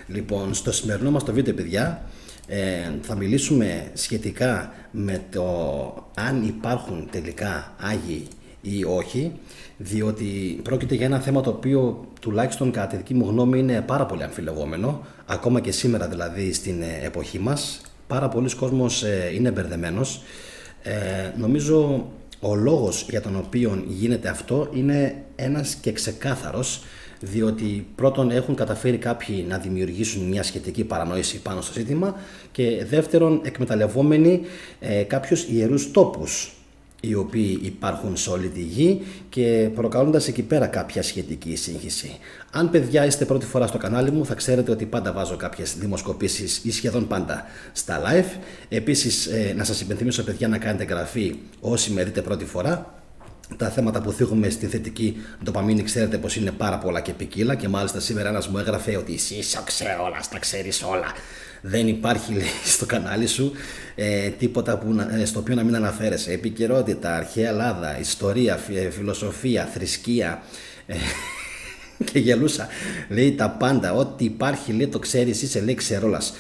Λοιπόν, στο σημερινό μας το βίντεο, παιδιά, θα μιλήσουμε σχετικά με το αν υπάρχουν τελικά Άγιοι ή όχι, διότι πρόκειται για ένα θέμα το οποίο τουλάχιστον κατά τη δική μου γνώμη είναι πάρα πολύ αμφιλεγόμενο, ακόμα και σήμερα δηλαδή στην εποχή μας. Πάρα πολλοί κόσμος είναι μπερδεμένος. Νομίζω ο λόγος για τον οποίο γίνεται αυτό είναι ένας και ξεκάθαρος, διότι πρώτον έχουν καταφέρει κάποιοι να δημιουργήσουν μια σχετική παρανόηση πάνω στο ζήτημα και δεύτερον εκμεταλλευόμενοι κάποιους ιερούς τόπους οι οποίοι υπάρχουν σε όλη τη γη και προκαλώντας εκεί πέρα κάποια σχετική σύγχυση. Αν, παιδιά, είστε πρώτη φορά στο κανάλι μου, θα ξέρετε ότι πάντα βάζω κάποιες δημοσκοπήσεις ή σχεδόν πάντα στα live. Επίσης, να σας υπενθυμίσω, παιδιά, να κάνετε εγγραφή όσοι με δείτε πρώτη φορά. Τα θέματα που θίγουμε στην θετική ντοπαμίνη ξέρετε πως είναι πάρα πολλά και ποικίλα, και μάλιστα σήμερα ένας μου έγραφε ότι εσύ είσαι ο ξερόλας, τα ξέρεις όλα. Δεν υπάρχει, λέει, στο κανάλι σου τίποτα στο οποίο να μην αναφέρεσαι. Επικαιρότητα, αρχαία Ελλάδα, ιστορία, φιλοσοφία, θρησκεία και γελούσα. Λέει τα πάντα, ό,τι υπάρχει, λέει, το ξέρεις, είσαι, λέει, ξερόλας.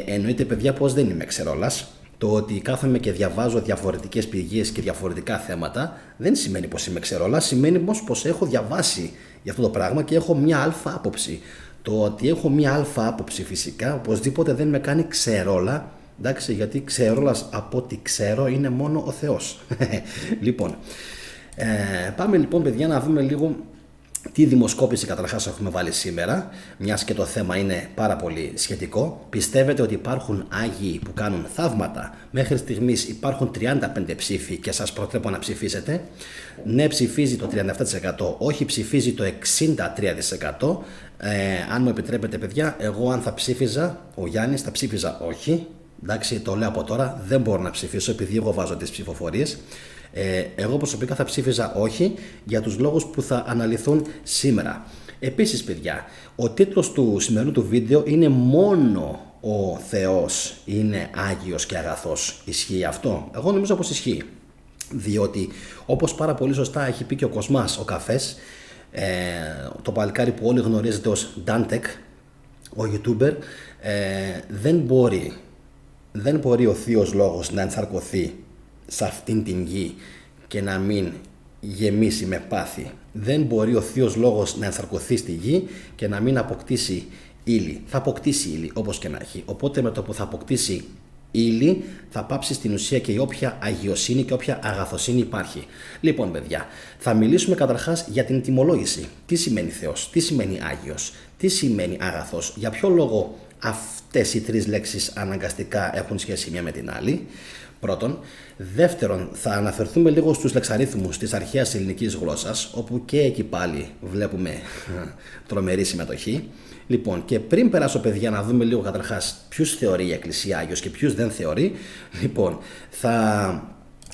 Εννοείται, παιδιά, πως δεν είμαι ξερόλας. Το ότι κάθομαι και διαβάζω διαφορετικές πηγές και διαφορετικά θέματα δεν σημαίνει πως είμαι ξερόλας, σημαίνει πως έχω διαβάσει για αυτό το πράγμα και έχω μια αλφα άποψη. Το ότι έχω μια αλφα άποψη φυσικά οπωσδήποτε δεν με κάνει ξερόλα, εντάξει, γιατί ξερόλας από ό,τι ξέρω είναι μόνο ο Θεός. Λοιπόν, πάμε λοιπόν, παιδιά, να δούμε λίγο τι δημοσκόπηση καταρχάς έχουμε βάλει σήμερα, μιας και το θέμα είναι πάρα πολύ σχετικό. Πιστεύετε ότι υπάρχουν Άγιοι που κάνουν θαύματα? Μέχρι στιγμής υπάρχουν 35 ψήφοι και σας προτρέπω να ψηφίσετε. Ναι, ψηφίζει το 37%, όχι ψηφίζει το 63%. Αν μου επιτρέπετε, παιδιά, εγώ αν θα ψήφιζα, ο Γιάννης, θα ψήφιζα όχι. Εντάξει, το λέω από τώρα, δεν μπορώ να ψηφίσω επειδή εγώ βάζω τις ψηφοφορίες. Εγώ προσωπικά θα ψήφιζα όχι για τους λόγους που θα αναλυθούν σήμερα. Επίσης, παιδιά, ο τίτλος του σημερινού του βίντεο είναι «Μόνο ο Θεός είναι Άγιος και αγαθός». Ισχύει αυτό? Εγώ νομίζω πως ισχύει. Διότι, όπως πάρα πολύ σωστά έχει πει και ο Κοσμάς ο Καφές, το παλικάρι που όλοι γνωρίζετε ως Dantec, ο YouTuber, δεν μπορεί ο Θείος Λόγος να ενσαρκωθεί σε αυτήν την γη και να μην γεμίσει με πάθη. Δεν μπορεί ο Θείος Λόγος να ενσαρκωθεί στη γη και να μην αποκτήσει ύλη. Θα αποκτήσει ύλη όπως και να έχει. Οπότε με το που θα αποκτήσει ύλη θα πάψει στην ουσία και η όποια αγιοσύνη και όποια αγαθοσύνη υπάρχει. Λοιπόν, παιδιά, θα μιλήσουμε καταρχάς για την ετυμολόγηση. Τι σημαίνει Θεός, τι σημαίνει Άγιος, τι σημαίνει αγαθός, για ποιο λόγο αυτές οι τρεις λέξεις αναγκαστικά έχουν σχέση μια με την άλλη. Πρώτον. Δεύτερον, θα αναφερθούμε λίγο στους λεξαρίθμους της αρχαίας ελληνικής γλώσσας, όπου και εκεί πάλι βλέπουμε τρομερή συμμετοχή. Λοιπόν, και πριν περάσω, παιδιά, να δούμε λίγο καταρχάς ποιους θεωρεί η Εκκλησία Άγιος και ποιους δεν θεωρεί, λοιπόν, θα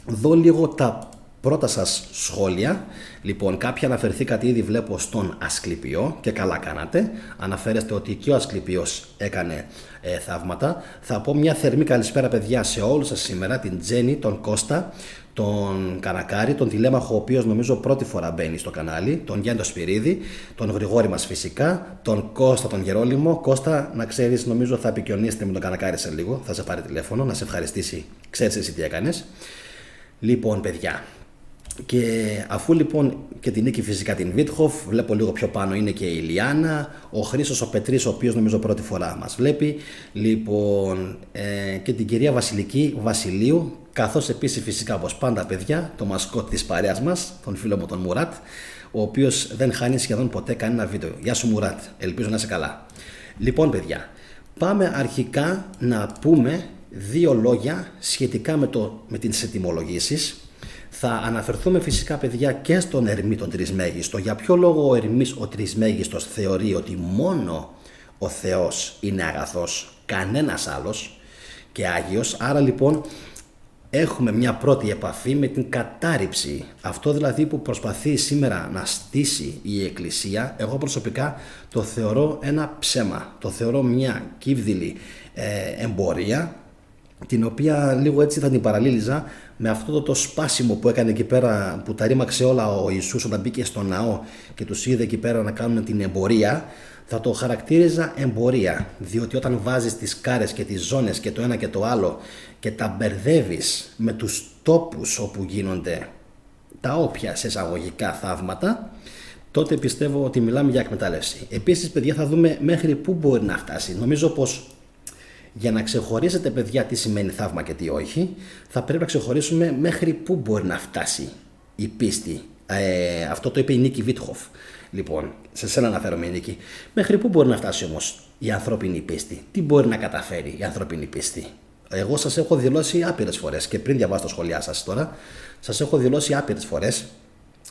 δω λίγο τα πρώτα σας σχόλια. Λοιπόν, κάποιοι αναφερθήκατε ήδη, βλέπω, στον Ασκληπιό και καλά κάνατε. Αναφέρεστε ότι και ο Ασκληπιός έκανε θαύματα. Θα πω μια θερμή καλησπέρα, παιδιά, σε όλους σας σήμερα, την Τζέννη, τον Κώστα, τον Κανακάρη, τον Τηλέμαχο, ο οποίος νομίζω πρώτη φορά μπαίνει στο κανάλι, τον Γιάννη τον Σπυρίδη, τον Γρηγόρη μας φυσικά, τον Κώστα τον Γερόλυμο. Κώστα, να ξέρεις, νομίζω θα επικοινωνήσετε με τον Κανακάρη σε λίγο, θα σε πάρει τηλέφωνο να σε ευχαριστήσει, ξέρεις εσύ τι έκανες. Λοιπόν, παιδιά, και αφού λοιπόν και την Νίκη φυσικά την Βίτχοφ, βλέπω λίγο πιο πάνω είναι και η Ιλιάνα, ο Χρήστος ο Πετρής, ο οποίος νομίζω πρώτη φορά μας βλέπει, λοιπόν, και την κυρία Βασιλική Βασιλείου, καθώς επίσης φυσικά όπως πάντα, παιδιά, το μασκότ της παρέας μας, τον φίλο μου τον Μουράτ, ο οποίος δεν χάνει σχεδόν ποτέ κανένα βίντεο. Γεια σου Μουράτ, ελπίζω να είσαι καλά. Λοιπόν, πάμε αρχικά να πούμε δύο λόγια σχετικά με τις ετυμολογήσεις. Θα αναφερθούμε φυσικά, παιδιά, και στον Ερμή τον Τρισμέγιστο. Για ποιο λόγο ο Ερμής ο Τρισμέγιστος θεωρεί ότι μόνο ο Θεός είναι αγαθός, κανένας άλλος και Άγιος. Άρα λοιπόν έχουμε μια πρώτη επαφή με την κατάρριψη. Αυτό δηλαδή που προσπαθεί σήμερα να στήσει η Εκκλησία, εγώ προσωπικά το θεωρώ ένα ψέμα. Το θεωρώ μια κύβδηλη εμπορία, την οποία λίγο έτσι θα την παραλήλιζα με αυτό το σπάσιμο που έκανε εκεί πέρα, που τα ρήμαξε όλα ο Ιησούς όταν μπήκε στο ναό και τους είδε εκεί πέρα να κάνουν την εμπορία. θα το χαρακτήριζα εμπορία, διότι όταν βάζεις τις κάρες και τις ζώνες και το ένα και το άλλο και τα μπερδεύεις με τους τόπους όπου γίνονται τα όποια σε εισαγωγικά θαύματα, τότε πιστεύω ότι μιλάμε για εκμετάλλευση. Επίσης, παιδιά, θα δούμε μέχρι πού μπορεί να φτάσει. Νομίζω πως για να ξεχωρίσετε, παιδιά, τι σημαίνει θαύμα και τι όχι, θα πρέπει να ξεχωρίσουμε μέχρι πού μπορεί να φτάσει η πίστη. Αυτό το είπε η Νίκη Βίτχοφ. Λοιπόν, σε σένα αναφέρομαι, Νίκη. Μέχρι πού μπορεί να φτάσει όμως η ανθρώπινη πίστη, τι μπορεί να καταφέρει η ανθρώπινη πίστη. Εγώ σας έχω δηλώσει άπειρες φορές και πριν διαβάσω τα σχόλιά σας τώρα, σας έχω δηλώσει άπειρες φορές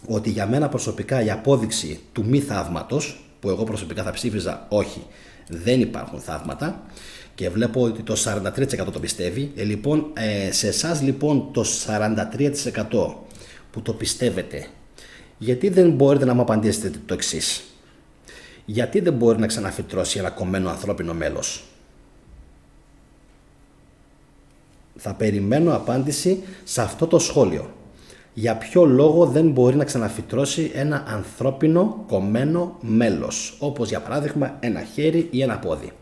ότι για μένα προσωπικά η απόδειξη του μη θαύματος, που εγώ προσωπικά θα ψήφιζα όχι, δεν υπάρχουν θαύματα, και βλέπω ότι το 43% το πιστεύει. Λοιπόν, σε εσάς λοιπόν το 43% που το πιστεύετε, γιατί δεν μπορείτε να μου απαντήσετε το εξής? Γιατί δεν μπορεί να ξαναφυτρώσει ένα κομμένο ανθρώπινο μέλος? Θα περιμένω απάντηση σε αυτό το σχόλιο. Για ποιο λόγο δεν μπορεί να ξαναφυτρώσει ένα ανθρώπινο κομμένο μέλος, όπως για παράδειγμα ένα χέρι ή ένα πόδι?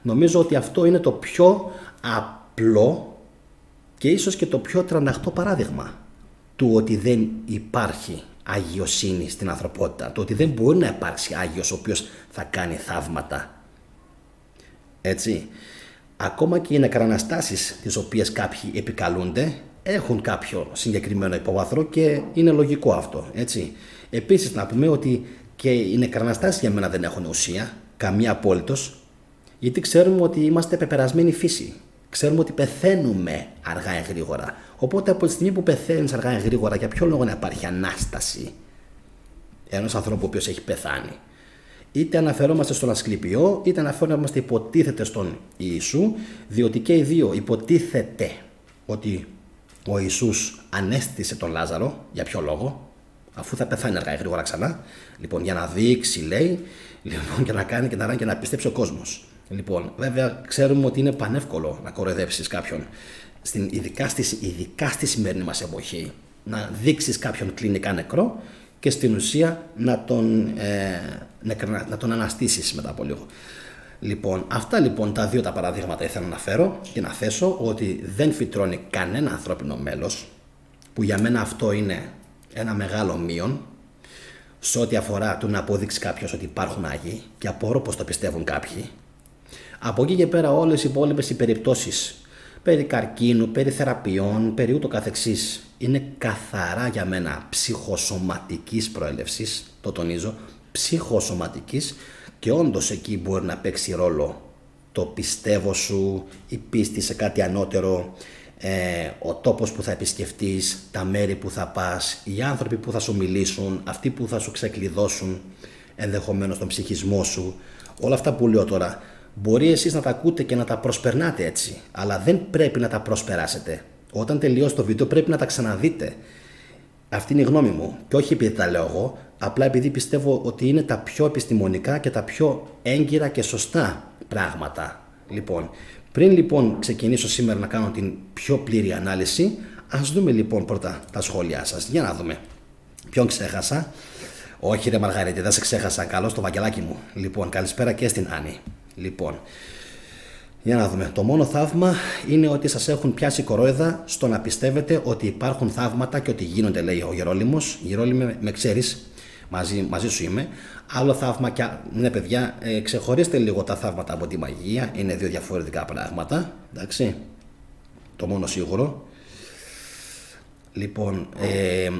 Νομίζω ότι αυτό είναι το πιο απλό και ίσως και το πιο τραναχτό παράδειγμα του ότι δεν υπάρχει αγιοσύνη στην ανθρωπότητα, το ότι δεν μπορεί να υπάρξει Άγιος ο οποίος θα κάνει θαύματα. Έτσι, ακόμα και οι νεκραναστάσεις τις οποίες κάποιοι επικαλούνται έχουν κάποιο συγκεκριμένο υπόβαθρο και είναι λογικό αυτό, έτσι. Επίσης να πούμε ότι και οι νεκραναστάσεις για μένα δεν έχουν ουσία, καμία απόλυτος, γιατί ξέρουμε ότι είμαστε πεπερασμένη φύση. Ξέρουμε ότι πεθαίνουμε αργά ή γρήγορα. Οπότε από τη στιγμή που πεθαίνεις αργά ή γρήγορα, για ποιο λόγο να υπάρχει ανάσταση ενός ανθρώπου ο οποίος έχει πεθάνει? Είτε αναφερόμαστε στον Ασκληπιό, είτε αναφερόμαστε υποτίθεται στον Ιησού, διότι και οι δύο υποτίθεται ότι ο Ιησούς ανέστησε τον Λάζαρο. Για ποιο λόγο? Αφού θα πεθάνει αργά ή γρήγορα ξανά. Λοιπόν, για να δείξει, λέει, λοιπόν, και να κάνει και να πιστέψει ο κόσμος. Λοιπόν, βέβαια, ξέρουμε ότι είναι πανεύκολο να κοροϊδέψεις κάποιον, ειδικά στη σημερινή μας εποχή, να δείξεις κάποιον κλινικά νεκρό και στην ουσία να τον αναστήσεις μετά από λίγο. Λοιπόν, αυτά λοιπόν τα δύο τα παραδείγματα ήθελα να φέρω και να θέσω ότι δεν φυτρώνει κανένα ανθρώπινο μέλος, που για μένα αυτό είναι ένα μεγάλο μείον σε ό,τι αφορά το να αποδείξει κάποιος ότι υπάρχουν Άγιοι, και απορώ πως το πιστεύουν κάποιοι. Από εκεί και πέρα όλες οι υπόλοιπες οι περιπτώσεις περί καρκίνου, περί θεραπείων, περί ούτω καθεξής είναι καθαρά για μένα ψυχοσωματικής προέλευσης, το τονίζω, ψυχοσωματικής, και όντως εκεί μπορεί να παίξει ρόλο το πιστεύω σου, η πίστη σε κάτι ανώτερο, ο τόπος που θα επισκεφτείς, τα μέρη που θα πας, οι άνθρωποι που θα σου μιλήσουν, αυτοί που θα σου ξεκλειδώσουν ενδεχομένως τον ψυχισμό σου. Όλα αυτά που λέω τώρα μπορεί εσείς να τα ακούτε και να τα προσπερνάτε έτσι, αλλά δεν πρέπει να τα προσπεράσετε. Όταν τελειώσει το βίντεο πρέπει να τα ξαναδείτε. Αυτή είναι η γνώμη μου, και όχι επειδή τα λέω εγώ, απλά επειδή πιστεύω ότι είναι τα πιο επιστημονικά και τα πιο έγκυρα και σωστά πράγματα. Λοιπόν, πριν λοιπόν ξεκινήσω σήμερα να κάνω την πιο πλήρη ανάλυση, ας δούμε λοιπόν πρώτα τα σχόλιά σας. Για να δούμε. Ποιον ξέχασα? Όχι ρε Μαργαρίτη, δεν σε ξέχασα. Καλώς το Βαγγελάκι μου. Λοιπόν, καλησπέρα και στην Άννη. Λοιπόν, για να δούμε. Το μόνο θαύμα είναι ότι σας έχουν πιάσει κορόιδα στο να πιστεύετε ότι υπάρχουν θαύματα και ότι γίνονται, λέει ο Γερόλυμος. Γερόλυμε, με ξέρεις, μαζί σου είμαι. Άλλο θαύμα και ναι, παιδιά, ξεχωρίστε λίγο τα θαύματα από τη μαγεία. Είναι δύο διαφορετικά πράγματα. Εντάξει. Το μόνο σίγουρο. Λοιπόν,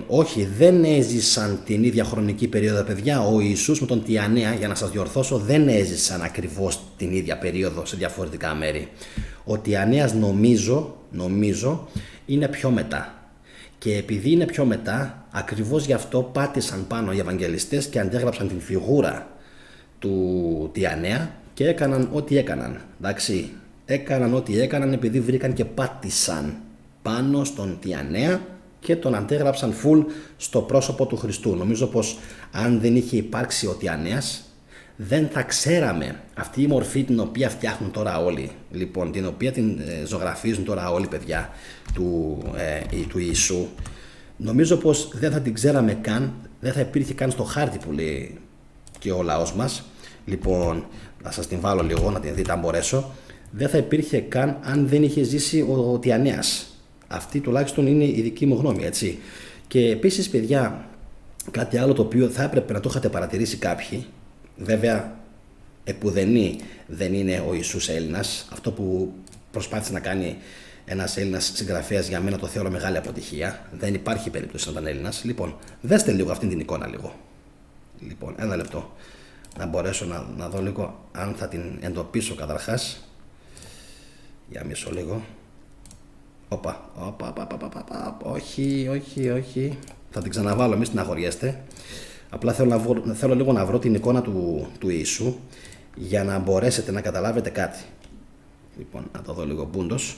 όχι, δεν έζησαν την ίδια χρονική περίοδο, παιδιά. Ο Ιησούς με τον Τιανέα, για να σας διορθώσω, δεν έζησαν ακριβώς την ίδια περίοδο σε διαφορετικά μέρη. Ο Τιανέας νομίζω είναι πιο μετά. Και επειδή είναι πιο μετά, ακριβώς γι' αυτό πάτησαν πάνω οι Ευαγγελιστές και αντέγραψαν την φιγούρα του Τιανέα και έκαναν ό,τι έκαναν. Εντάξει, έκαναν ό,τι έκαναν επειδή βρήκαν και πάτησαν πάνω στον Τιανέα και τον αντέγραψαν φουλ στο πρόσωπο του Χριστού. Νομίζω πως αν δεν είχε υπάρξει ο Τιανέας, δεν θα ξέραμε αυτή η μορφή την οποία φτιάχνουν τώρα όλοι, λοιπόν, την οποία την ζωγραφίζουν τώρα όλοι, παιδιά, του Ιησού. Νομίζω πως δεν θα την ξέραμε καν, δεν θα υπήρχε καν στο χάρτη που λέει και ο λαός μας, Λοιπόν, να σας την βάλω λίγο, να την δείτε αν μπορέσω. Δεν θα υπήρχε καν αν δεν είχε ζήσει ο Τιανέας. Αυτή τουλάχιστον είναι η δική μου γνώμη, έτσι. Και επίσης, παιδιά, κάτι άλλο το οποίο θα έπρεπε να το είχατε παρατηρήσει κάποιοι, βέβαια επουδενή δεν είναι ο Ιησούς Έλληνας. Αυτό που προσπάθησε να κάνει ένας Έλληνας συγγραφέας, για μένα το θεωρώ μεγάλη αποτυχία. Δεν υπάρχει περίπτωση να ήταν Έλληνας. Λοιπόν, δέστε λίγο αυτή την εικόνα λίγο. Λοιπόν, ένα λεπτό. Να μπορέσω να δω λίγο αν θα την εντοπίσω καταρχάς. Για μισό λίγο. Όπα. Όχι. Θα την ξαναβάλω, μη στεναχωριέστε. Απλά θέλω λίγο να βρω την εικόνα του Ιησού για να μπορέσετε να καταλάβετε κάτι. Λοιπόν, να το δω λίγο μπούντος.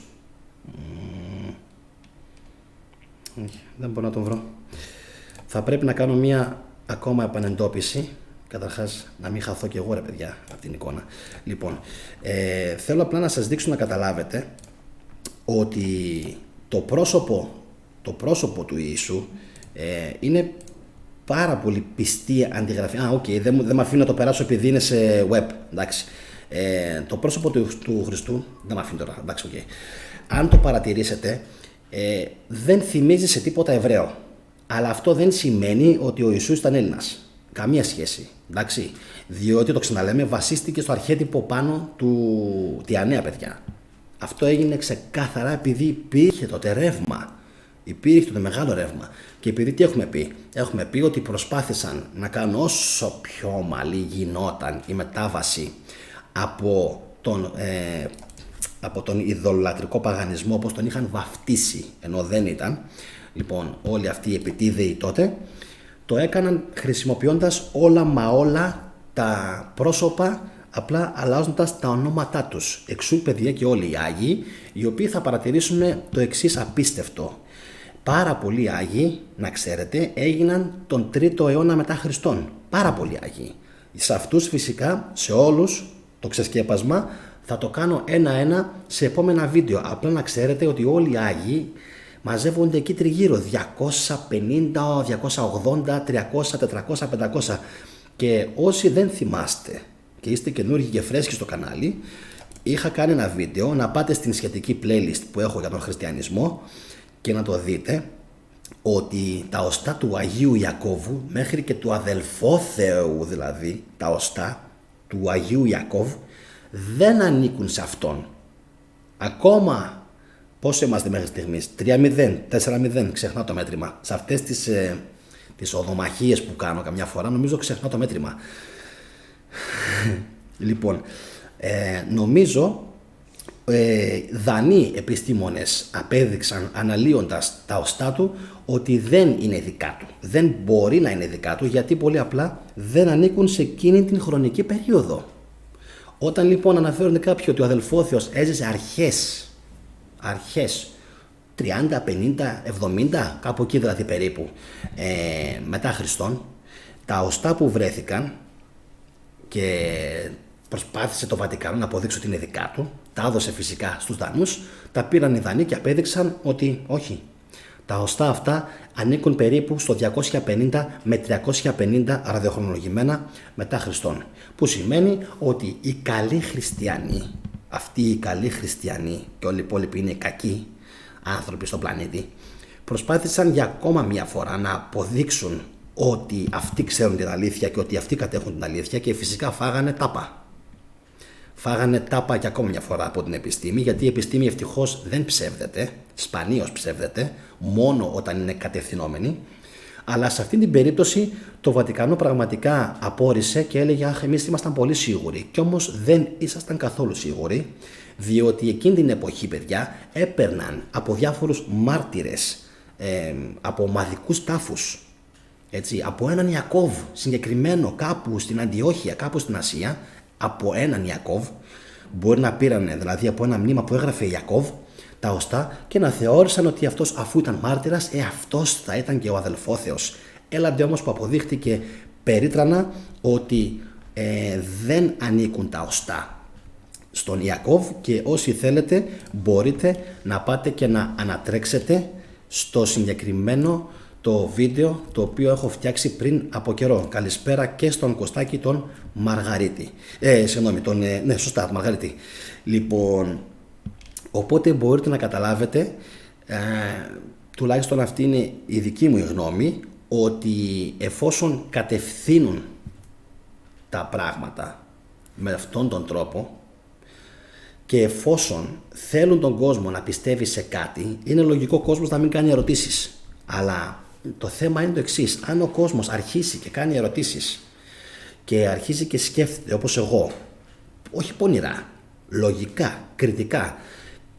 Δεν μπορώ να τον βρω. Θα πρέπει να κάνω μία ακόμα επανεντόπιση. Καταρχάς, να μην χαθώ κι εγώ, ρε παιδιά, από την εικόνα. Λοιπόν, θέλω απλά να σας δείξω να καταλάβετε ότι το πρόσωπο του Ιησού είναι πάρα πολύ πιστή αντιγραφή. Δεν με αφήνει να το περάσω επειδή είναι σε web. Εντάξει. Το πρόσωπο του Χριστού δεν με αφήνει τώρα. Εντάξει, αν το παρατηρήσετε, δεν θυμίζει σε τίποτα Εβραίο. Αλλά αυτό δεν σημαίνει ότι ο Ιησούς ήταν Έλληνας. Καμία σχέση. Εντάξει. Διότι, το ξαναλέμε, βασίστηκε στο αρχέτυπο πάνω του Τιανέα, παιδιά. Αυτό έγινε ξεκάθαρα επειδή υπήρχε τότε ρεύμα. Υπήρχε τότε μεγάλο ρεύμα. Και επειδή τι έχουμε πει? Έχουμε πει ότι προσπάθησαν να κάνουν όσο πιο ομαλή γινόταν η μετάβαση από τον ειδωλολατρικό παγανισμό, όπως τον είχαν βαφτίσει, ενώ δεν ήταν. Λοιπόν, όλοι αυτοί οι επιτίδεοι τότε το έκαναν χρησιμοποιώντας όλα τα πρόσωπα, απλά αλλάζοντας τα ονόματά τους. Εξού, παιδιά, και όλοι οι Άγιοι, οι οποίοι θα παρατηρήσουν το εξής απίστευτο. Πάρα πολλοί Άγιοι, να ξέρετε, έγιναν τον 3ο αιώνα μετά Χριστόν. Πάρα πολλοί Άγιοι. Σε αυτούς φυσικά, σε όλους, το ξεσκέπασμα θα το κάνω ένα-ένα σε επόμενα βίντεο. Απλά να ξέρετε ότι όλοι οι Άγιοι μαζεύονται εκεί τριγύρω, 250, 280, 300, 400, 500. Και όσοι δεν θυμάστε και είστε καινούργοι και φρέσκοι στο κανάλι, είχα κάνει ένα βίντεο, να πάτε στην σχετική playlist που έχω για τον χριστιανισμό και να το δείτε, ότι τα οστά του Αγίου Ιακώβου, μέχρι και του αδελφόθεου δηλαδή, τα οστά του Αγίου Ιακώβ δεν ανήκουν σε αυτόν. Ακόμα, πόσο είμαστε μέχρι στιγμής? 3-0, 4-0, ξεχνάω το μέτρημα. Σε αυτές τις οδομαχίες που κάνω καμιά φορά, νομίζω ξεχνάω το μέτρημα. Λοιπόν, νομίζω δανείοι επιστήμονες απέδειξαν, αναλύοντας τα οστά του, ότι δεν είναι δικά του. Δεν μπορεί να είναι δικά του, γιατί πολύ απλά δεν ανήκουν σε εκείνη την χρονική περίοδο. Όταν λοιπόν αναφέρουν κάποιοι ότι ο αδελφόθεος έζησε αρχές 30, 50, 70, κάπου εκεί δηλαδή περίπου, μετά Χριστόν, τα οστά που βρέθηκαν και προσπάθησε το Βατικανό να αποδείξει ότι είναι δικά του, τα έδωσε φυσικά στους Δανούς, τα πήραν οι Δανείοι και απέδειξαν ότι όχι. Τα οστά αυτά ανήκουν περίπου στο 250 με 350 ραδιοχρονολογημένα μετά Χριστόν. Που σημαίνει ότι οι καλοί χριστιανοί, αυτοί οι καλοί χριστιανοί και όλοι οι υπόλοιποι είναι κακοί άνθρωποι στον πλανήτη, προσπάθησαν για ακόμα μια φορά να αποδείξουν ότι αυτοί ξέρουν την αλήθεια και ότι αυτοί κατέχουν την αλήθεια, και φυσικά φάγανε τάπα. Φάγανε τάπα και ακόμα μια φορά από την επιστήμη, γιατί η επιστήμη ευτυχώς δεν ψεύδεται, σπανίως ψεύδεται, μόνο όταν είναι κατευθυνόμενη. Αλλά σε αυτή την περίπτωση το Βατικανό πραγματικά απόρρισε και έλεγε: αχ, εμείς ήμασταν πολύ σίγουροι. Κι όμως δεν ήσασταν καθόλου σίγουροι, διότι εκείνη την εποχή, παιδιά, έπαιρναν από διάφορους μάρτυρες, από ομαδικούς τάφους, έτσι, από έναν Ιακώβ συγκεκριμένο, κάπου στην Αντιόχεια, κάπου στην Ασία, από έναν Ιακώβ, μπορεί να πήραν δηλαδή από ένα μνήμα που έγραφε Ιακώβ τα οστά και να θεώρησαν ότι αυτός, αφού ήταν μάρτυρας, αυτός θα ήταν και ο αδελφόθεος. Έλαντε όμως που αποδείχτηκε περίτρανα ότι δεν ανήκουν τα οστά στον Ιακώβ, και όσοι θέλετε μπορείτε να πάτε και να ανατρέξετε στο συγκεκριμένο το βίντεο το οποίο έχω φτιάξει πριν από καιρό. Καλησπέρα και στον Κωστάκη τον Μαργαρίτη. Συγγνώμη, ναι, σωστά, Μαργαρίτη. Λοιπόν, οπότε μπορείτε να καταλάβετε, τουλάχιστον αυτή είναι η δική μου γνώμη, ότι εφόσον κατευθύνουν τα πράγματα με αυτόν τον τρόπο και εφόσον θέλουν τον κόσμο να πιστεύει σε κάτι, είναι λογικό ο κόσμος να μην κάνει ερωτήσεις. Αλλά το θέμα είναι το εξής: αν ο κόσμος αρχίσει και κάνει ερωτήσεις και αρχίζει και σκέφτεται όπως εγώ, όχι πονηρά, λογικά, κριτικά,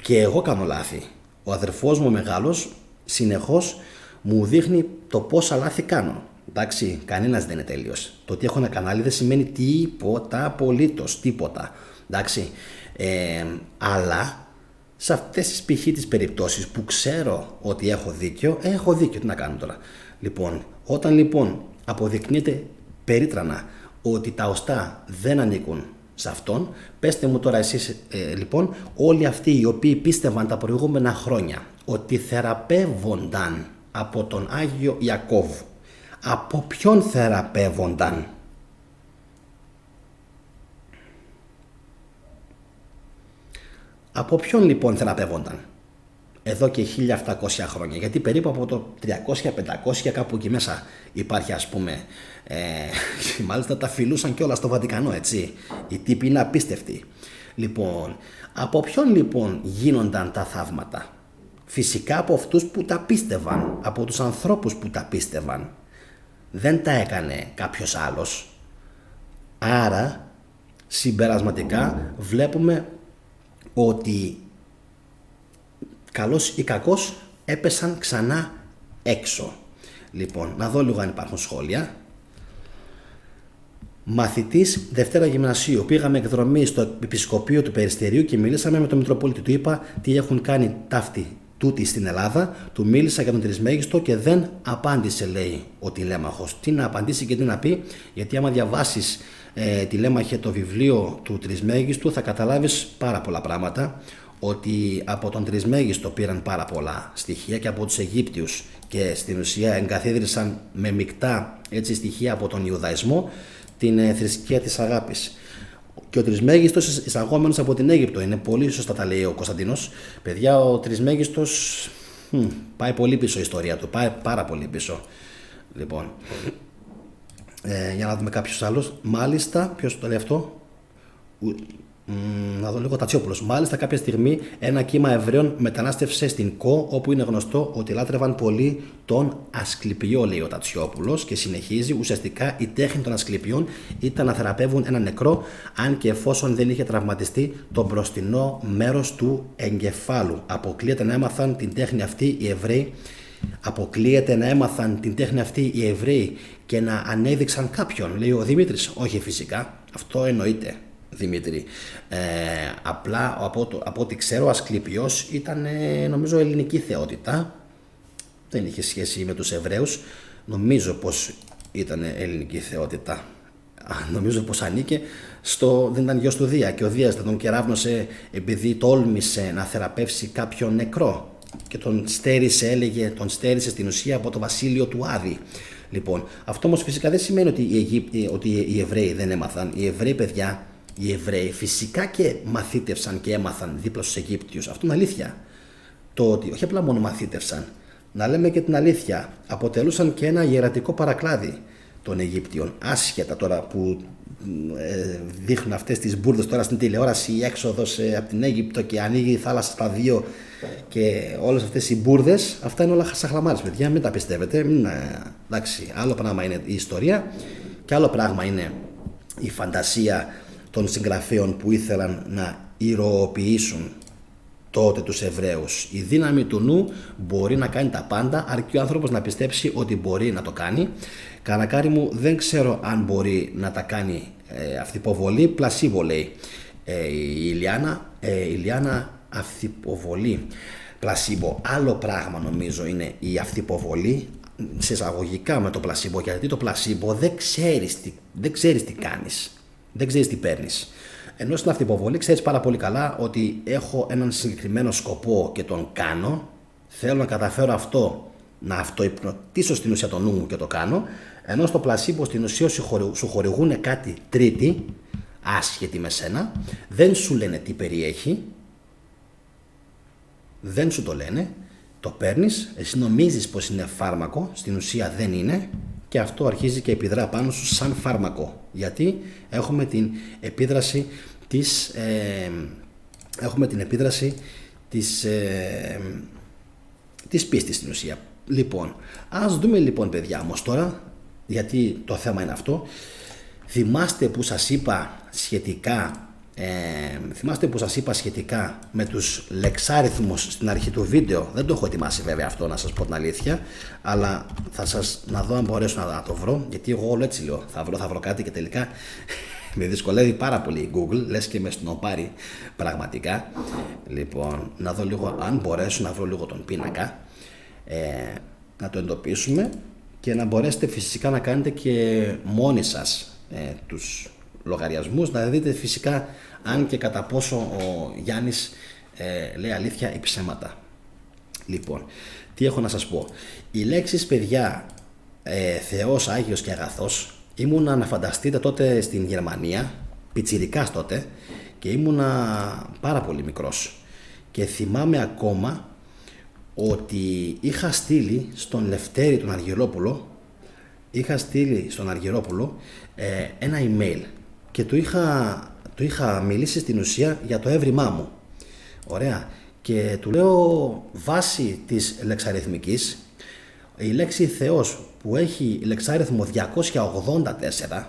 και εγώ κάνω λάθη, ο αδερφός μου μεγάλος συνεχώς μου δείχνει το πόσα λάθη κάνω. Εντάξει, κανένας δεν είναι τέλειος. Το ότι έχω ένα κανάλι δεν σημαίνει τίποτα, απολύτως τίποτα. Εντάξει, αλλά σε αυτές τις π.χ. τις περιπτώσεις που ξέρω ότι έχω δίκιο, τι να κάνω τώρα. Λοιπόν, όταν λοιπόν αποδεικνύεται περίτρανα ότι τα οστά δεν ανήκουν σε αυτόν, πέστε μου τώρα εσείς λοιπόν, όλοι αυτοί οι οποίοι πίστευαν τα προηγούμενα χρόνια ότι θεραπεύονταν από τον Άγιο Ιακώβ, από ποιον θεραπεύονταν? Από ποιον λοιπόν θεραπεύονταν εδώ και 1700 χρόνια? Γιατί περίπου από το 300-500 κάπου εκεί μέσα υπάρχει, ας πούμε, μάλιστα τα φιλούσαν κιόλα στο Βατικανό, έτσι. Οι τύποι είναι απίστευτοι. Λοιπόν, από ποιον λοιπόν γίνονταν τα θαύματα? Φυσικά από αυτούς που τα πίστευαν, από τους ανθρώπους που τα πίστευαν. Δεν τα έκανε κάποιος άλλος. Άρα, συμπερασματικά βλέπουμε ότι καλός ή κακός έπεσαν ξανά έξω. Λοιπόν, να δω λίγο αν υπάρχουν σχόλια. Μαθητής Δευτέρα Γυμνασίου. Πήγαμε εκδρομή στο Επισκοπείο του Περιστερίου και μιλήσαμε με τον Μητροπόλητη. Του είπα τι έχουν κάνει ταύτοι τούτοι στην Ελλάδα. Του μίλησα για τον Τρισμέγιστο και δεν απάντησε, λέει ο τηλέμαχος. Τι να απαντήσει και τι να πει, γιατί άμα διαβάσεις τηλέμαχε το βιβλίο του Τρισμέγιστου θα καταλάβεις πάρα πολλά πράγματα. Ότι από τον Τρισμέγιστο πήραν πάρα πολλά στοιχεία και από τους Αιγύπτιους και στην ουσία εγκαθίδρυσαν με μεικτά, έτσι, στοιχεία από τον Ιουδαϊσμό την θρησκεία της αγάπης. Και ο Τρισμέγιστος εισαγόμενος από την Αίγυπτο. Είναι πολύ σωστά τα λέει ο Κωνσταντίνος. Παιδιά, ο Τρισμέγιστος πάει πολύ πίσω η ιστορία του. Πάει πάρα πολύ πίσω. Λοιπόν, για να δούμε κάποιους άλλους. Μάλιστα, ποιος το λέει αυτό? Να δω λίγο, Τατσιόπουλος. Μάλιστα, κάποια στιγμή ένα κύμα Εβραίων μετανάστευσε στην Κο, όπου είναι γνωστό ότι λάτρευαν πολύ τον Ασκληπιό, λέει ο Τατσιόπουλος, και συνεχίζει. Ουσιαστικά η τέχνη των Ασκληπιών ήταν να θεραπεύουν ένα νεκρό, αν και εφόσον δεν είχε τραυματιστεί το μπροστινό μέρος του εγκεφάλου. Αποκλείεται να έμαθαν την τέχνη αυτή οι Εβραίοι. Αποκλείεται να έμαθαν την τέχνη αυτή οι Εβραίοι και να ανέδειξαν κάποιον, λέει ο Δημήτρης. Όχι, φυσικά, αυτό εννοείται, Δημήτρη. Απλά από ό,τι ξέρω, ο Ασκληπιός ήταν, νομίζω, ελληνική θεότητα. Δεν είχε σχέση με τους Εβραίους. Νομίζω πως ήταν ελληνική θεότητα. Νομίζω πως ανήκε δεν ήταν γιος του Δία και ο Δίας δεν τον κεράβνωσε επειδή τόλμησε να θεραπεύσει κάποιον νεκρό και τον στέρισε στην ουσία από το βασίλειο του Άδη. Λοιπόν, αυτό όμως φυσικά δεν σημαίνει ότι οι Εβραίοι δεν έμαθαν. Οι Εβραίοι, παιδιά, οι Εβραίοι φυσικά και μαθήτευσαν και έμαθαν δίπλα στους Αιγύπτιους. Αυτό είναι αλήθεια. Το ότι όχι απλά μόνο μαθήτευσαν, να λέμε και την αλήθεια, αποτελούσαν και ένα ιερατικό παρακλάδι των Αιγύπτιων. Άσχετα τώρα που δείχνουν αυτές τις μπουρδες τώρα στην τηλεόραση, η έξοδος από την Αίγυπτο και ανοίγει η θάλασσα στα δύο και όλες αυτές οι μπουρδες, αυτά είναι όλα σαν χλαμάρες, παιδιά, μην τα πιστεύετε. Εντάξει, άλλο πράγμα είναι η ιστορία και άλλο πράγμα είναι η φαντασία των συγγραφέων που ήθελαν να ηρωοποιήσουν τότε τους Εβραίους. Η δύναμη του νου μπορεί να κάνει τα πάντα, αρκεί ο άνθρωπος να πιστέψει ότι μπορεί να το κάνει. Κανακάρι μου, δεν ξέρω αν μπορεί να τα κάνει αυθυποβολή, πλασίβο λέει η Ηλιάνα, αυθυποβολή, πλασίβο. Άλλο πράγμα νομίζω είναι η αυθυποβολή, σε εισαγωγικά με το πλασίβο, γιατί το πλασίβο δεν ξέρεις τι κάνεις, δεν ξέρεις τι παίρνεις. Ενώ στην αυτοποβολή ξέρεις πάρα πολύ καλά ότι έχω έναν συγκεκριμένο σκοπό και τον κάνω, θέλω να καταφέρω αυτό να αυτοϊπνοτίσω στην ουσία το νου μου και το κάνω, ενώ στο πλασίμπο στην ουσία σου χορηγούν κάτι τρίτη, άσχετη με σένα, δεν σου λένε τι περιέχει, δεν σου το λένε, το παίρνεις, εσύ νομίζεις πως είναι φάρμακο, στην ουσία δεν είναι, και αυτό αρχίζει και επιδρά πάνω σου σαν φάρμακο. Γιατί έχουμε την επίδραση της πίστης στην ουσία. Λοιπόν, ας δούμε λοιπόν παιδιά όμως τώρα, γιατί το θέμα είναι αυτό. Θυμάστε που σας είπα σχετικά με τους λεξάριθμους στην αρχή του βίντεο? Δεν το έχω ετοιμάσει βέβαια αυτό, να σας πω την αλήθεια, αλλά να δω αν μπορέσω να το βρω, γιατί εγώ όλο έτσι λέω, θα βρω κάτι και τελικά με δυσκολεύει πάρα πολύ η Google, λες και με σνοπάρει πραγματικά. Λοιπόν, να δω λίγο αν μπορέσω να βρω λίγο τον πίνακα, να το εντοπίσουμε και να μπορέσετε φυσικά να κάνετε και μόνοι σας τους λογαριασμούς, να δείτε φυσικά αν και κατά πόσο ο Γιάννης λέει αλήθεια ή ψέματα. Λοιπόν, τι έχω να σας πω. Οι λέξεις παιδιά Θεός, Άγιος και Αγαθός, ήμουνα, να φανταστείτε, τότε στην Γερμανία, πιτσιρικάς τότε, και ήμουνα πάρα πολύ μικρός και θυμάμαι ακόμα ότι είχα στείλει στον Λευτέρη τον Αργυρόπουλο, ένα email και του είχα μιλήσει στην ουσία για το έβριμά μου. Ωραία. Και του λέω, βάση της λεξαριθμικής, η λέξη Θεός που έχει λεξάριθμο 284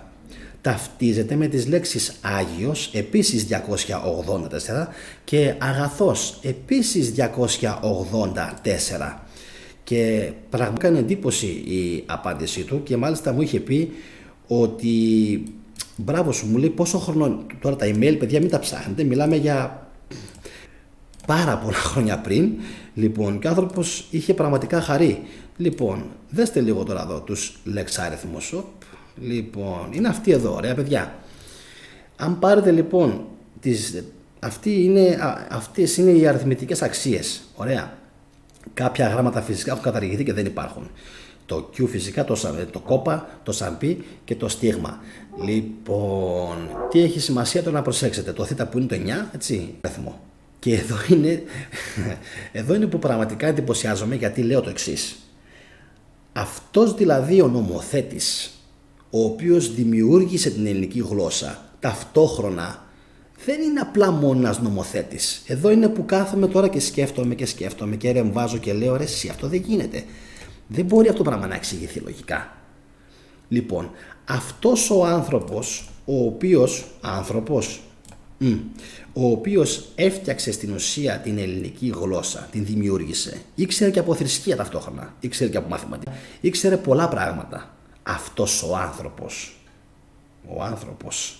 ταυτίζεται με τις λέξεις Άγιος, επίσης 284, και Αγαθός, επίσης 284. Και πραγματικά είναι εντύπωση η απάντησή του, και μάλιστα μου είχε πει ότι μπράβο σου, μου λέει, πόσο χρόνο, τώρα τα email παιδιά μην τα ψάχνετε, μιλάμε για πάρα πολλά χρόνια πριν. Λοιπόν, και ο άνθρωπος είχε πραγματικά χαρεί. Λοιπόν, δέστε λίγο τώρα εδώ τους λεξάριθμους. Λοιπόν, είναι αυτοί εδώ, ωραία παιδιά. Αν πάρετε λοιπόν αυτές είναι οι αριθμητικές αξίες, ωραία. Κάποια γράμματα φυσικά έχουν καταργηθεί και δεν υπάρχουν. Το Q φυσικά, το κόπα, το σαμπί και το στίγμα. Λοιπόν, τι έχει σημασία τώρα να προσέξετε? Το θ που είναι το 9, έτσι, αριθμό. Και εδώ είναι που πραγματικά εντυπωσιάζομαι, γιατί λέω το εξής. Αυτός δηλαδή ο νομοθέτης, ο οποίος δημιούργησε την ελληνική γλώσσα, ταυτόχρονα δεν είναι απλά μόνο ένας νομοθέτης. Εδώ είναι που κάθομαι τώρα και σκέφτομαι και ρεμβάζω και λέω, ρε εσύ, αυτό δεν γίνεται. Δεν μπορεί αυτό το πράγμα να εξηγηθεί λογικά. Λοιπόν, αυτός ο άνθρωπος, ο οποίος έφτιαξε στην ουσία την ελληνική γλώσσα, την δημιούργησε, ήξερε και από θρησκεία ταυτόχρονα, ήξερε και από μαθηματικά, ήξερε πολλά πράγματα. Αυτός ο άνθρωπος.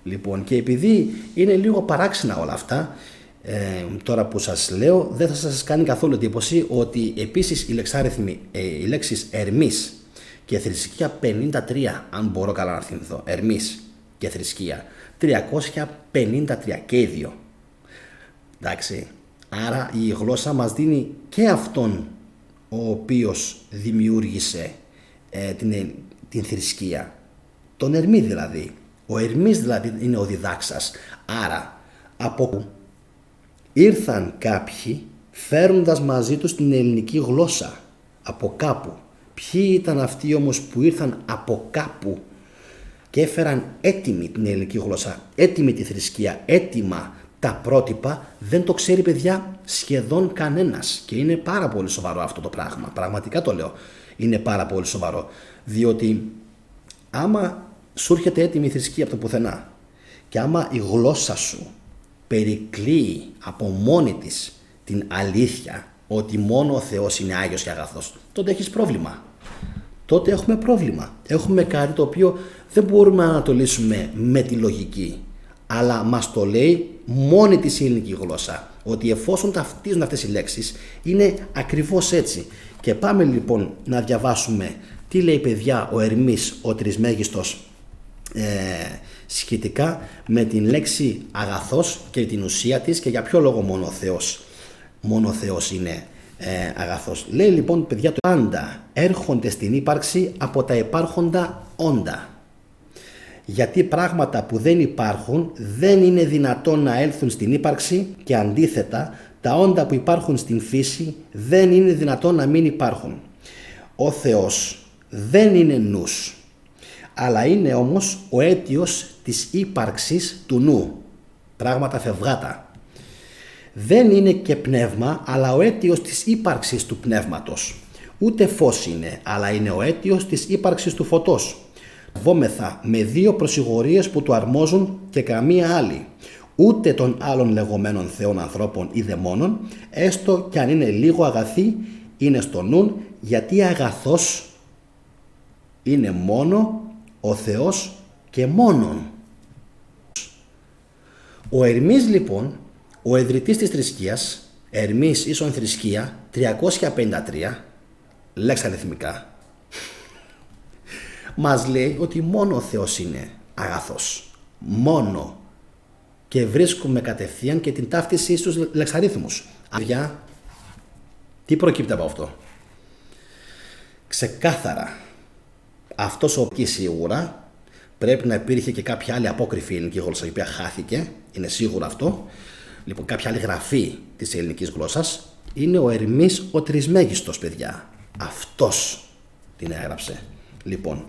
Λοιπόν, και επειδή είναι λίγο παράξενα όλα αυτά, τώρα που σας λέω, δεν θα σας κάνει καθόλου εντύπωση ότι επίσης οι λέξεις Ερμής και θρησκεία 53, αν μπορώ καλά να θυμηθώ, Ερμής και θρησκεία 353 και οι δύο. Εντάξει, άρα η γλώσσα μας δίνει και αυτόν ο οποίος δημιούργησε την θρησκεία, τον Ερμή δηλαδή. Ο Ερμής δηλαδή είναι ο διδάξας. Άρα από ήρθαν κάποιοι φέρνοντας μαζί τους την ελληνική γλώσσα από κάπου. Ποιοι ήταν αυτοί όμως που ήρθαν από κάπου και έφεραν έτοιμη την ελληνική γλώσσα, έτοιμη τη θρησκεία, έτοιμα τα πρότυπα? Δεν το ξέρει παιδιά σχεδόν κανένας, και είναι πάρα πολύ σοβαρό αυτό το πράγμα. Πραγματικά το λέω, είναι πάρα πολύ σοβαρό, διότι άμα σου έρχεται έτοιμη η θρησκεία από το πουθενά και άμα η γλώσσα σου περικλείει από μόνη της την αλήθεια ότι μόνο ο Θεός είναι Άγιος και Αγαθός, τότε έχεις πρόβλημα. Τότε έχουμε πρόβλημα. Έχουμε κάτι το οποίο δεν μπορούμε να το λύσουμε με τη λογική, αλλά μας το λέει μόνη της η ελληνική γλώσσα, ότι εφόσον ταυτίζουν αυτές οι λέξεις είναι ακριβώς έτσι. Και πάμε λοιπόν να διαβάσουμε τι λέει παιδιά ο Ερμής ο Τρισμέγιστος σχετικά με την λέξη αγαθός και την ουσία της, και για ποιο λόγο μόνο ο Θεός είναι αγαθός. Λέει λοιπόν, παιδιά, το πάντα έρχονται στην ύπαρξη από τα υπάρχοντα όντα. Γιατί πράγματα που δεν υπάρχουν δεν είναι δυνατόν να έλθουν στην ύπαρξη και αντίθετα τα όντα που υπάρχουν στην φύση δεν είναι δυνατόν να μην υπάρχουν. Ο Θεός δεν είναι νους, αλλά είναι όμως ο αίτιος της ύπαρξης του νου. Πράγματα φευγάτα. Δεν είναι και πνεύμα, αλλά ο αίτιος της ύπαρξης του πνεύματος. Ούτε φως είναι, αλλά είναι ο αίτιος της ύπαρξης του φωτός. Βόμεθα με δύο προσηγορίες που του αρμόζουν και καμία άλλη. Ούτε των άλλων λεγόμενων θεών ανθρώπων ή δαιμόνων, έστω κι αν είναι λίγο αγαθή, είναι στο νουν, γιατί αγαθός είναι μόνο ο Θεός και μόνον. Ο Ερμής λοιπόν, ο ιδρυτής της θρησκείας, Ερμής ίσον θρησκεία 353, λέξη αριθμικά, μας λέει ότι μόνο ο Θεός είναι αγαθός. Μόνο. Και βρίσκουμε κατευθείαν και την ταύτιση στους λεξαρίθμους. Αδειά, τι προκύπτει από αυτό? Ξεκάθαρα, αυτός ο οποίος σίγουρα πρέπει να υπήρχε και κάποια άλλη απόκριφη ελληνική γλώσσα η οποία χάθηκε, είναι σίγουρο αυτό. Λοιπόν, κάποια άλλη γραφή της ελληνικής γλώσσας είναι ο Ερμής ο Τρισμέγιστος, παιδιά. Αυτός την έγραψε. Λοιπόν,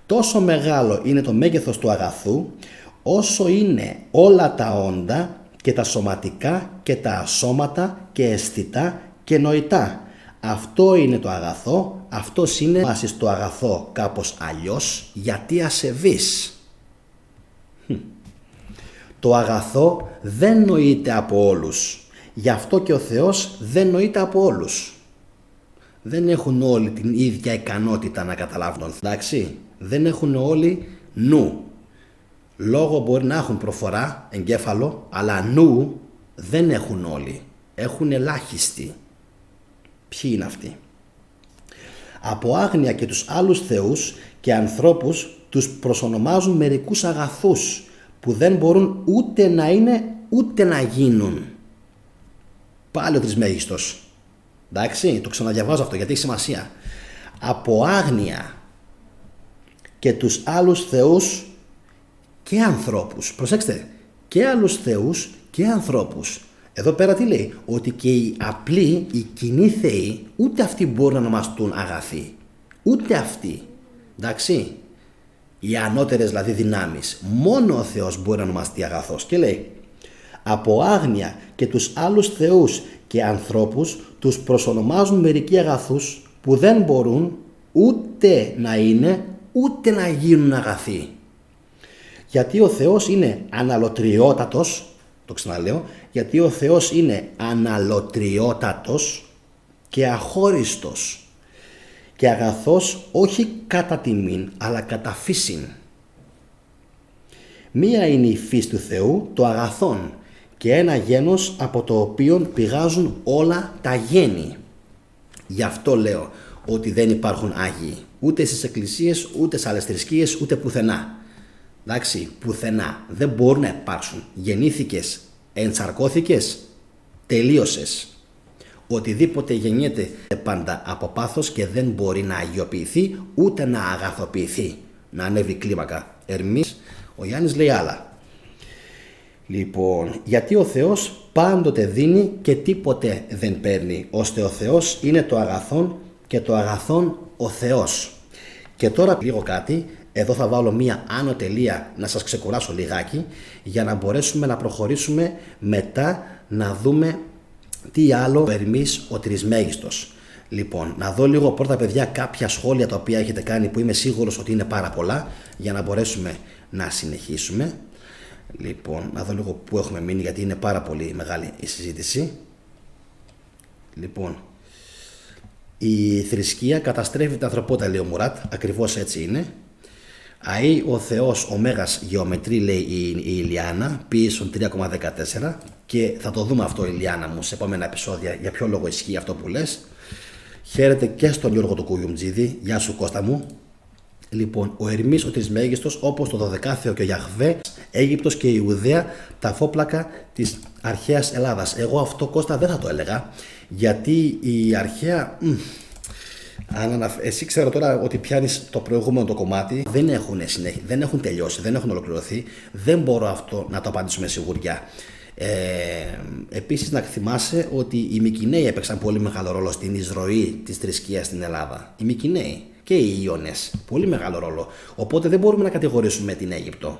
τόσο μεγάλο είναι το μέγεθος του αγαθού όσο είναι όλα τα όντα και τα σωματικά και τα ασώματα και αισθητά και νοητά. Αυτό είναι το αγαθό, αυτός είναι βάσεις το αγαθό κάπως αλλιώς, γιατί ασεβής. Το αγαθό δεν νοείται από όλους, γι' αυτό και ο Θεός δεν νοείται από όλους. Δεν έχουν όλοι την ίδια ικανότητα να καταλάβουν, εντάξει, δεν έχουν όλοι νου. Λόγο μπορεί να έχουν προφορά, εγκέφαλο, αλλά νου δεν έχουν όλοι, έχουν ελάχιστοι. Ποιοι είναι αυτοί? Από άγνοια και τους άλλους θεούς και ανθρώπους τους προσονομάζουν μερικούς αγαθούς που δεν μπορούν ούτε να είναι ούτε να γίνουν. Πάλι ο Τρισμέγιστος. Εντάξει, το ξαναδιαβάζω αυτό γιατί έχει σημασία. Από άγνοια και τους άλλους θεούς και ανθρώπους. Προσέξτε, και άλλους θεούς και ανθρώπους. Εδώ πέρα τι λέει? Ότι και οι απλοί, οι κοινοί θεοί, ούτε αυτοί μπορούν να ονομαστούν αγαθοί. Ούτε αυτοί. Εντάξει. Οι ανώτερες δηλαδή δυνάμεις. Μόνο ο Θεός μπορεί να ονομαστεί αγαθός. Και λέει, από άγνοια και τους άλλους θεούς και ανθρώπους τους προσονομάζουν μερικοί αγαθούς που δεν μπορούν ούτε να είναι ούτε να γίνουν αγαθοί. Γιατί ο Θεός είναι αναλωτριότατος, το ξαναλέω, γιατί ο Θεός είναι αναλωτριότατος και αχώριστος και αγαθός όχι κατά τιμήν αλλά κατά φύσιν. Μία είναι η φύση του Θεού, το αγαθόν, και ένα γένος από το οποίο πηγάζουν όλα τα γένη. Γι' αυτό λέω ότι δεν υπάρχουν Άγιοι, ούτε στις εκκλησίες, ούτε σε άλλες θρησκείες, ούτε πουθενά. Εντάξει, πουθενά. Δεν μπορούν να υπάρξουν. Γεννήθηκες, ενσαρκώθηκες, τελείωσες. Οτιδήποτε γεννιέται πάντα από πάθος και δεν μπορεί να αγιοποιηθεί ούτε να αγαθοποιηθεί, να ανέβει κλίμακα. Ερμής, ο Γιάννης λέει άλλα. Λοιπόν, γιατί ο Θεός πάντοτε δίνει και τίποτε δεν παίρνει, ώστε ο Θεός είναι το αγαθόν και το αγαθόν ο Θεός. Και τώρα λίγο κάτι, εδώ θα βάλω μία άνω τελεία να σας ξεκουράσω λιγάκι για να μπορέσουμε να προχωρήσουμε μετά να δούμε τι άλλο ο Ερμής ο Τρισμέγιστος. Λοιπόν, να δω λίγο πρώτα παιδιά κάποια σχόλια τα οποία έχετε κάνει που είμαι σίγουρος ότι είναι πάρα πολλά για να μπορέσουμε να συνεχίσουμε. Λοιπόν, να δω λίγο που έχουμε μείνει γιατί είναι πάρα πολύ μεγάλη η συζήτηση. Λοιπόν, η θρησκεία καταστρέφει την ανθρωπότητα, λέει ο Μουράτ, ακριβώς έτσι είναι. Αΐ ο Θεός ο Μέγας γεωμετρή, λέει η Ηλιάνα, Ποιήσων 3,14, και θα το δούμε αυτό, Ηλιάνα μου, σε επόμενα επεισόδια για ποιο λόγο ισχύει αυτό που λες. Χαίρετε και στον Γιώργο του Κουγιουμτζίδη, γεια σου Κώστα μου. Λοιπόν, ο Ερμής ο Τρισμέγιστος, όπως το 12ο και ο Γιαχβέ, Αίγυπτος και η Ιουδαία, τα φόπλακα της αρχαίας Ελλάδας. Εγώ αυτό, Κώστα, δεν θα το έλεγα, γιατί η αρχαία... Εσύ ξέρω τώρα ότι πιάνεις το προηγούμενο το κομμάτι, δεν έχουν τελειώσει, δεν έχουν ολοκληρωθεί, δεν μπορώ αυτό να το απαντήσω με σιγουριά. Επίσης να θυμάσαι ότι οι Μικηναίοι έπαιξαν πολύ μεγάλο ρόλο στην εισρωή της θρησκείας στην Ελλάδα. Οι Μικηναίοι και οι Ιώνες, πολύ μεγάλο ρόλο. Οπότε δεν μπορούμε να κατηγορήσουμε την Αίγυπτο.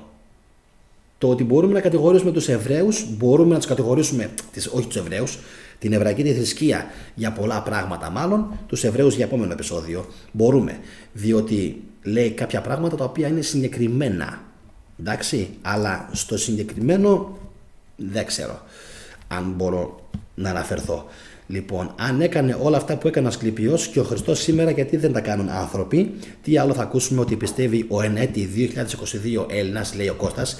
Το ότι μπορούμε να κατηγορήσουμε τους Εβραίους, μπορούμε να τους κατηγορήσουμε, όχι τους Εβραίους, την εβραϊκή τη θρησκεία για πολλά πράγματα, μάλλον τους Εβραίους για επόμενο επεισόδιο. Μπορούμε, διότι λέει κάποια πράγματα τα οποία είναι συγκεκριμένα. Εντάξει, αλλά στο συγκεκριμένο δεν ξέρω αν μπορώ να αναφερθώ. Λοιπόν, αν έκανε όλα αυτά που έκανε ο Ασκληπιός και ο Χριστός σήμερα, γιατί δεν τα κάνουν άνθρωποι? Τι άλλο θα ακούσουμε ότι πιστεύει ο ενέτη 2022 Έλληνας, λέει ο Κώστας.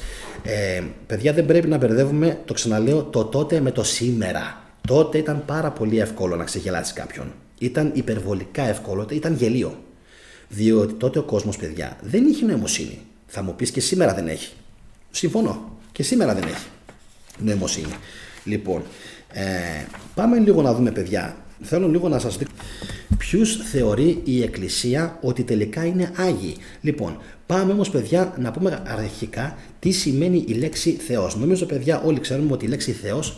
Παιδιά, δεν πρέπει να μπερδεύουμε, το ξαναλέω, το τότε με το σήμερα. Τότε ήταν πάρα πολύ εύκολο να ξεγελάσει κάποιον. Ήταν υπερβολικά εύκολο, ήταν γελίο. Διότι τότε ο κόσμος, παιδιά, δεν είχε νοημοσύνη. Θα μου πεις και σήμερα δεν έχει. Συμφωνώ. Και σήμερα δεν έχει νοημοσύνη. Λοιπόν, πάμε λίγο να δούμε, παιδιά. Θέλω λίγο να σας δείξω ποιους θεωρεί η Εκκλησία ότι τελικά είναι Άγιοι. Λοιπόν, πάμε όμως, παιδιά, να πούμε αρχικά τι σημαίνει η λέξη Θεός. Νομίζω, παιδιά, όλοι ξέρουμε ότι η λέξη Θεός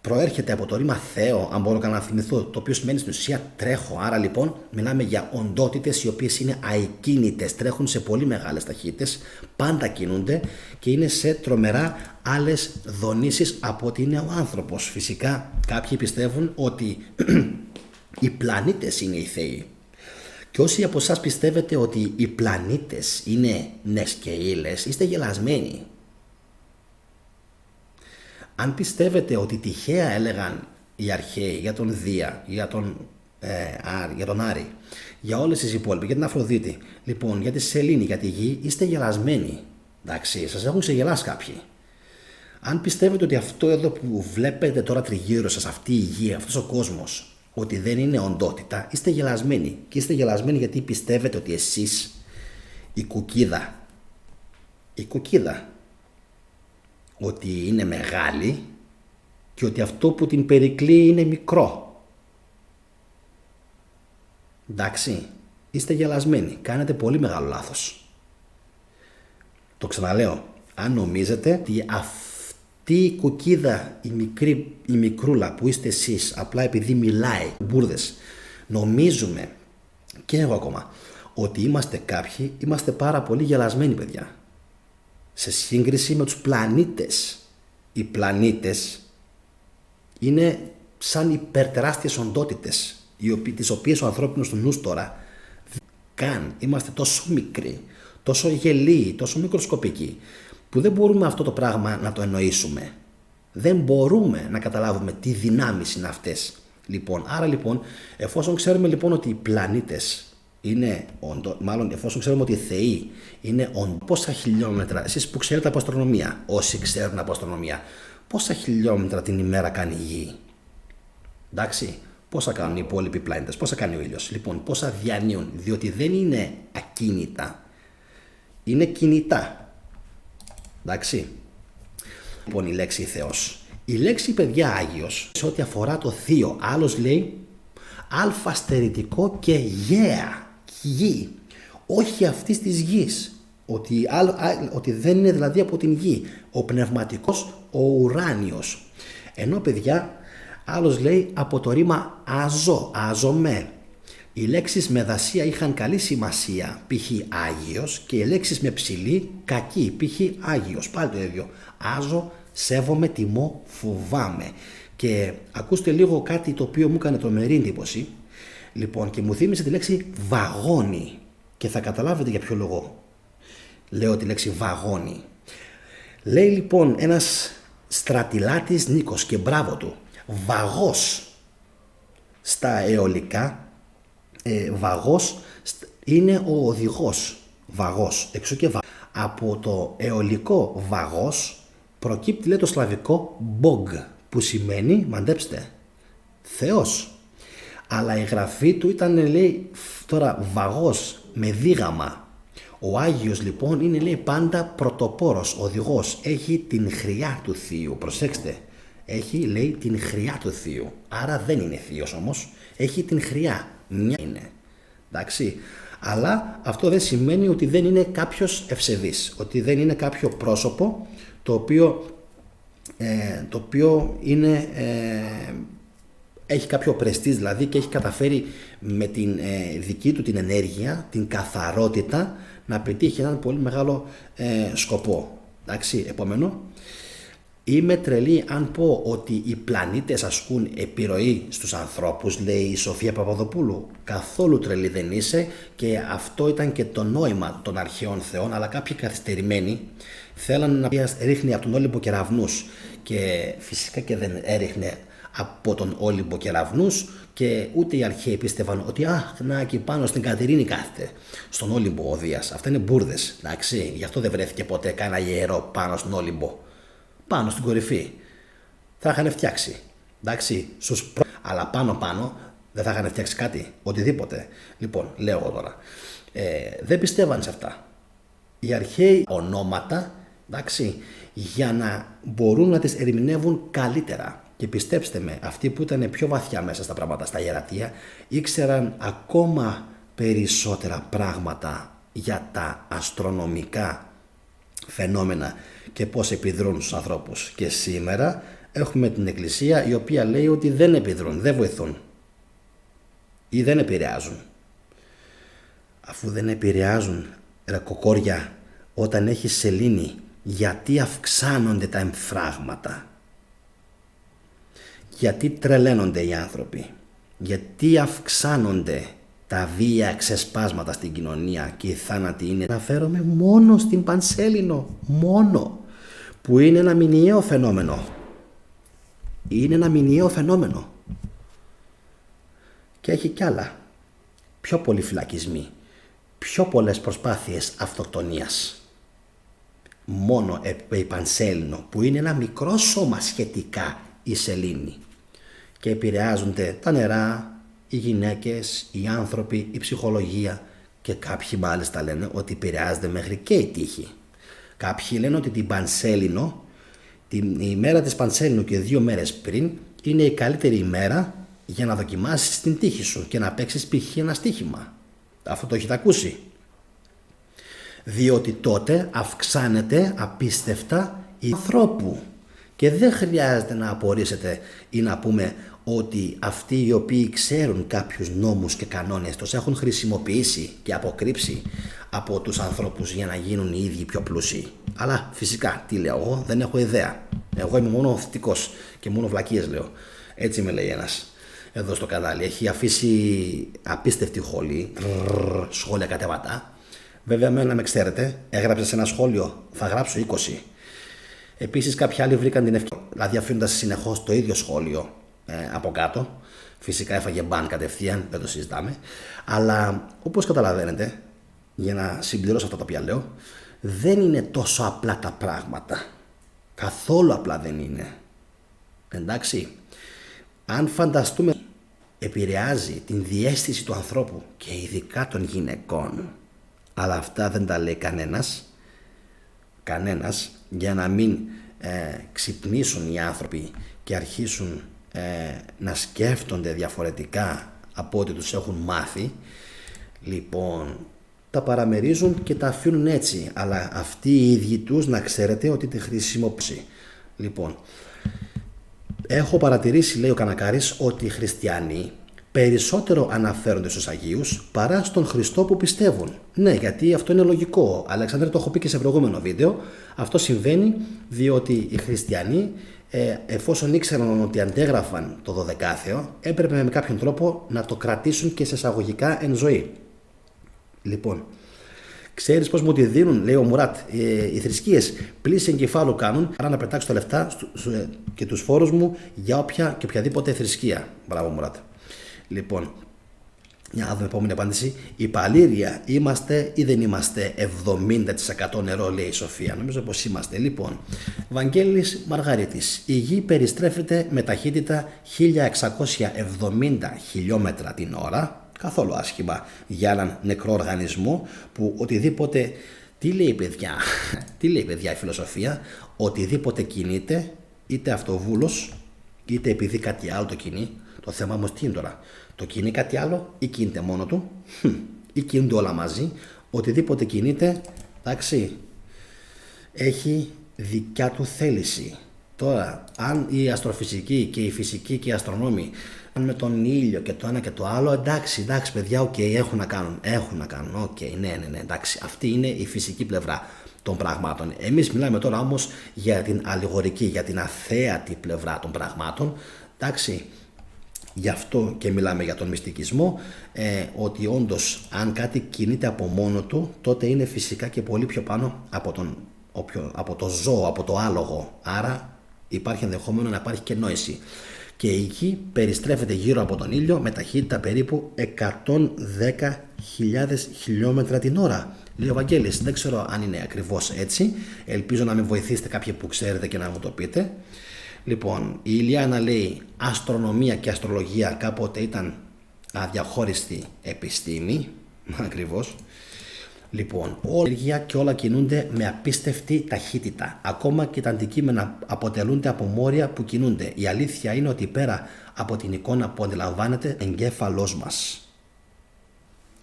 προέρχεται από το ρήμα Θεό, αν μπορώ να θυμηθώ, το οποίο σημαίνει στην ουσία τρέχω. Άρα λοιπόν μιλάμε για οντότητες οι οποίες είναι αεκίνητες, τρέχουν σε πολύ μεγάλες ταχύτητες, πάντα κινούνται και είναι σε τρομερά άλλες δονήσεις από ότι είναι ο άνθρωπος. Φυσικά κάποιοι πιστεύουν ότι οι πλανήτες είναι οι θεοί. Και όσοι από εσάς πιστεύετε ότι οι πλανήτες είναι νεσκεήλες, είστε γελασμένοι. Αν πιστεύετε ότι τυχαία έλεγαν οι αρχαίοι για τον Δία, για τον Άρη, για όλες τις υπόλοιπες, για την Αφροδίτη, λοιπόν, για τη Σελήνη, για τη Γη, είστε γελασμένοι. Εντάξει, σας έχουν ξεγελάσει κάποιοι. Αν πιστεύετε ότι αυτό εδώ που βλέπετε τώρα τριγύρω σας, αυτή η Γη, αυτός ο κόσμος, ότι δεν είναι οντότητα, είστε γελασμένοι. Και είστε γελασμένοι γιατί πιστεύετε ότι εσείς, η κουκίδα, ότι είναι μεγάλη και ότι αυτό που την περικλεί είναι μικρό. Εντάξει, είστε γελασμένοι, κάνετε πολύ μεγάλο λάθος. Το ξαναλέω, αν νομίζετε ότι αυτή η κουκίδα, η μικρούλα που είστε εσείς, απλά επειδή μιλάει, μπουρδες, νομίζουμε, και εγώ ακόμα, ότι είμαστε κάποιοι, είμαστε πάρα πολύ γελασμένοι, παιδιά. Σε σύγκριση με τους πλανήτες. Οι πλανήτες είναι σαν υπερτεράστιες οντότητες, τις οποίες ο ανθρώπινος του νους τώρα καν. Είμαστε τόσο μικροί, τόσο γελοί, τόσο μικροσκοπικοί, που δεν μπορούμε αυτό το πράγμα να το εννοήσουμε. Δεν μπορούμε να καταλάβουμε τι δυνάμεις είναι αυτές. Λοιπόν, άρα λοιπόν, εφόσον ξέρουμε λοιπόν ότι οι πλανήτες εφόσον ξέρουμε ότι οι θεοί είναι πόσα χιλιόμετρα, εσείς που ξέρετε από αστρονομία, όσοι ξέρουν από αστρονομία, πόσα χιλιόμετρα την ημέρα κάνει η Γη? Εντάξει, πόσα κάνουν οι υπόλοιποι πλανήτες, πόσα κάνει ο ήλιος? Λοιπόν, πόσα διανύουν, διότι δεν είναι ακίνητα, είναι κινητά. Εντάξει. Λοιπόν, η λέξη Θεός. Η λέξη, παιδιά, Άγιος, σε ό,τι αφορά το θείο, άλλος λέει αλφαστερητικό και γέα. Γη, όχι αυτής της γης, ότι δεν είναι δηλαδή από την γη, ο πνευματικός, ο ουράνιος. Ενώ, παιδιά, άλλος λέει από το ρήμα αζωμέ. Οι λέξεις με δασία είχαν καλή σημασία, π.χ. Άγιος, και οι λέξεις με ψηλή κακή, π.χ. Άγιος, πάλι το ίδιο. Άζω, σέβομαι, τιμώ, φοβάμαι. Και ακούστε λίγο κάτι το οποίο μου έκανε τρομερή εντύπωση. Λοιπόν, και μου θύμισε τη λέξη βαγόνι και θα καταλάβετε για ποιο λόγο λέω τη λέξη βαγόνι. Λέει λοιπόν ένας στρατιλάτης Νίκος, και μπράβο του, βαγός στα αιωλικά, βαγός είναι ο οδηγός, βαγός, εξού και από το αιωλικό βαγός προκύπτει, λέει, το σλαβικό μπογ, που σημαίνει, μαντέψτε, Θεός. Αλλά η γραφή του ήταν, λέει, τώρα βαγός με δίγαμα. Ο Άγιος λοιπόν είναι, λέει, πάντα πρωτοπόρος, οδηγός, έχει την χρειά του Θείου. Προσέξτε, έχει, λέει, την χρειά του Θείου. Άρα δεν είναι θείος όμως, έχει την χρειά. Μια είναι. Εντάξει. Αλλά αυτό δεν σημαίνει ότι δεν είναι κάποιος ευσεβής, ότι δεν είναι κάποιο πρόσωπο το οποίο είναι, έχει κάποιο πρεστίζ δηλαδή και έχει καταφέρει με την δική του την ενέργεια, την καθαρότητα να πετύχει έναν πολύ μεγάλο σκοπό. Εντάξει, επόμενο. Είμαι τρελή αν πω ότι οι πλανήτες ασκούν επιρροή στους ανθρώπους, λέει η Σοφία Παπαδοπούλου. Καθόλου τρελή δεν είσαι, και αυτό ήταν και το νόημα των αρχαίων θεών, αλλά κάποιοι καθυστερημένοι θέλαν να ρίχνει από τον Όλυμπο κεραυνούς, και φυσικά και δεν έριχνε από τον Όλυμπο κεραυνούς, και ούτε οι αρχαίοι πίστευαν ότι να, εκεί πάνω στην Κατερίνη κάθεται, στον Όλυμπο ο Δίας. Αυτά είναι μπουρδες, εντάξει, γι' αυτό δεν βρέθηκε ποτέ κανένα ιερό πάνω στον Όλυμπο. Πάνω στην κορυφή θα είχαν φτιάξει, εντάξει, αλλά πάνω δεν θα είχαν φτιάξει κάτι, οτιδήποτε. Λοιπόν, λέω εγώ τώρα, δεν πιστεύαν σε αυτά οι αρχαίοι ονόματα, εντάξει, για να μπορούν να τις ερμηνεύουν καλύτερα. Και πιστέψτε με, αυτοί που ήταν πιο βαθιά μέσα στα πράγματα, στα ιερατεία, ήξεραν ακόμα περισσότερα πράγματα για τα αστρονομικά φαινόμενα και πώς επιδρούν στους ανθρώπους. Και σήμερα έχουμε την Εκκλησία η οποία λέει ότι δεν επιδρούν, δεν βοηθούν ή δεν επηρεάζουν. Αφού δεν επηρεάζουν, ρε κοκόρια, όταν έχει σελήνη, γιατί αυξάνονται τα εμφράγματα? Γιατί τρελαίνονται οι άνθρωποι? Γιατί αυξάνονται τα βία ξεσπάσματα στην κοινωνία και οι θάνατοι? Είναι, αναφέρομαι μόνο στην Πανσέλινο, μόνο, που είναι ένα μηνιαίο φαινόμενο. Είναι ένα μηνιαίο φαινόμενο. Και έχει κι άλλα. Πιο πολλοί φυλακισμοί, πιο πολλές προσπάθειες αυτοκτονίας. Μόνο η Πανσέλινο, που είναι ένα μικρό σώμα σχετικά η σελήνη, και επηρεάζονται τα νερά, οι γυναίκες, οι άνθρωποι, η ψυχολογία, και κάποιοι μάλιστα λένε ότι επηρεάζεται μέχρι και η τύχη. Κάποιοι λένε ότι την Πανσέλινο, η ημέρα της Πανσέλινου και 2 μέρες πριν, είναι η καλύτερη ημέρα για να δοκιμάσεις την τύχη σου και να παίξεις π.χ. ένα στοίχημα. Αυτό το έχετε ακούσει? Διότι τότε αυξάνεται απίστευτα η ανθρώπου. Και δεν χρειάζεται να απορρίσετε ή να πούμε ότι αυτοί οι οποίοι ξέρουν κάποιους νόμους και κανόνες τους έχουν χρησιμοποιήσει και αποκρύψει από τους ανθρώπους για να γίνουν οι ίδιοι πιο πλούσιοι. Αλλά φυσικά, τι λέω εγώ, δεν έχω ιδέα. Εγώ είμαι μόνο θετικός και μόνο βλακίες λέω. Έτσι με λέει ένας εδώ στο κανάλι. Έχει αφήσει απίστευτη χολή, σχόλια κατεβατά. Βέβαια, εμένα με ξέρετε, έγραψε ένα σχόλιο, θα γράψω 20. Επίσης, κάποιοι άλλοι βρήκαν την ευκαιρία, δηλαδή αφήνοντας συνεχώς το ίδιο σχόλιο από κάτω. Φυσικά έφαγε μπαν κατευθείαν, δεν το συζητάμε. Αλλά όπως καταλαβαίνετε, για να συμπληρώσω αυτά τα οποία λέω, δεν είναι τόσο απλά τα πράγματα. Καθόλου απλά δεν είναι. Εντάξει, αν φανταστούμε, επηρεάζει την διαίσθηση του ανθρώπου και ειδικά των γυναικών, αλλά αυτά δεν τα λέει κανένας, για να μην ξυπνήσουν οι άνθρωποι και αρχίσουν να σκέφτονται διαφορετικά από ό,τι τους έχουν μάθει. Λοιπόν, τα παραμερίζουν και τα αφήνουν έτσι, αλλά αυτοί οι ίδιοι τους να ξέρετε ότι τη χρησιμοποιήσει. Λοιπόν, έχω παρατηρήσει, λέει ο Κανακάρης, ότι οι χριστιανοί περισσότερο αναφέρονται στους Αγίους παρά στον Χριστό που πιστεύουν. Ναι, γιατί αυτό είναι λογικό. Αλέξανδρε, το έχω πει και σε προηγούμενο βίντεο. Αυτό συμβαίνει διότι οι χριστιανοί, εφόσον ήξεραν ότι αντέγραφαν το 12ο, έπρεπε με κάποιον τρόπο να το κρατήσουν και σε εισαγωγικά εν ζωή. Λοιπόν, ξέρεις πώς μου τη δίνουν, λέει ο Μουράτ, οι θρησκείες πλήση εγκεφάλου κάνουν, άρα να πετάξω τα λεφτά και τους φόρους μου για όποια και οποιαδήποτε θρησκεία. Μπράβο, Μουράτ. Λοιπόν, για να δούμε επόμενη απάντηση. Η Παλήρια, είμαστε ή δεν είμαστε 70% νερό, λέει η Σοφία? Νομίζω πως είμαστε. Λοιπόν, Βαγγέλης Μαργαρίτης, η γη περιστρέφεται με ταχύτητα 1670 χιλιόμετρα την ώρα. Καθόλου άσχημα για έναν νεκρό οργανισμό που οτιδήποτε. Τι λέει παιδιά, τι λέει παιδιά η φιλοσοφία, οτιδήποτε κινείται, είτε αυτοβούλος, είτε επειδή κάτι άλλο το κινεί. Το θέμα όμως τι είναι τώρα, το κινεί κάτι άλλο ή κινείται μόνο του, ή κινούνται όλα μαζί. Οτιδήποτε κινείται, εντάξει, έχει δικιά του θέληση. Τώρα, αν η αστροφυσική και η φυσική και οι αστρονόμοι με τον ήλιο και το ένα και το άλλο, εντάξει παιδιά, οκ, έχουν να κάνουν, οκ, ναι, εντάξει, αυτή είναι η φυσική πλευρά των πραγμάτων. Εμείς μιλάμε τώρα όμως για την αλληγορική, για την αθέατη πλευρά των πραγμάτων, εντάξει. Γι' αυτό και μιλάμε για τον μυστικισμό, ότι όντως αν κάτι κινείται από μόνο του, τότε είναι φυσικά και πολύ πιο πάνω από το ζώο, από το άλογο. Άρα υπάρχει ενδεχόμενο να υπάρχει και νόηση. Και η γη περιστρέφεται γύρω από τον ήλιο με ταχύτητα περίπου 110.000 χιλιόμετρα την ώρα. Λέει ο Βαγγέλης, δεν ξέρω αν είναι ακριβώς έτσι. Ελπίζω να με βοηθήσετε κάποιοι που ξέρετε και να μου το πείτε. Λοιπόν, η Ηλιάνα λέει αστρονομία και αστρολογία κάποτε ήταν αδιαχώριστη επιστήμη. Ακριβώς. Λοιπόν, όλα ενεργεία και όλα κινούνται με απίστευτη ταχύτητα. Ακόμα και τα αντικείμενα αποτελούνται από μόρια που κινούνται. Η αλήθεια είναι ότι πέρα από την εικόνα που αντιλαμβάνεται εγκέφαλός μας.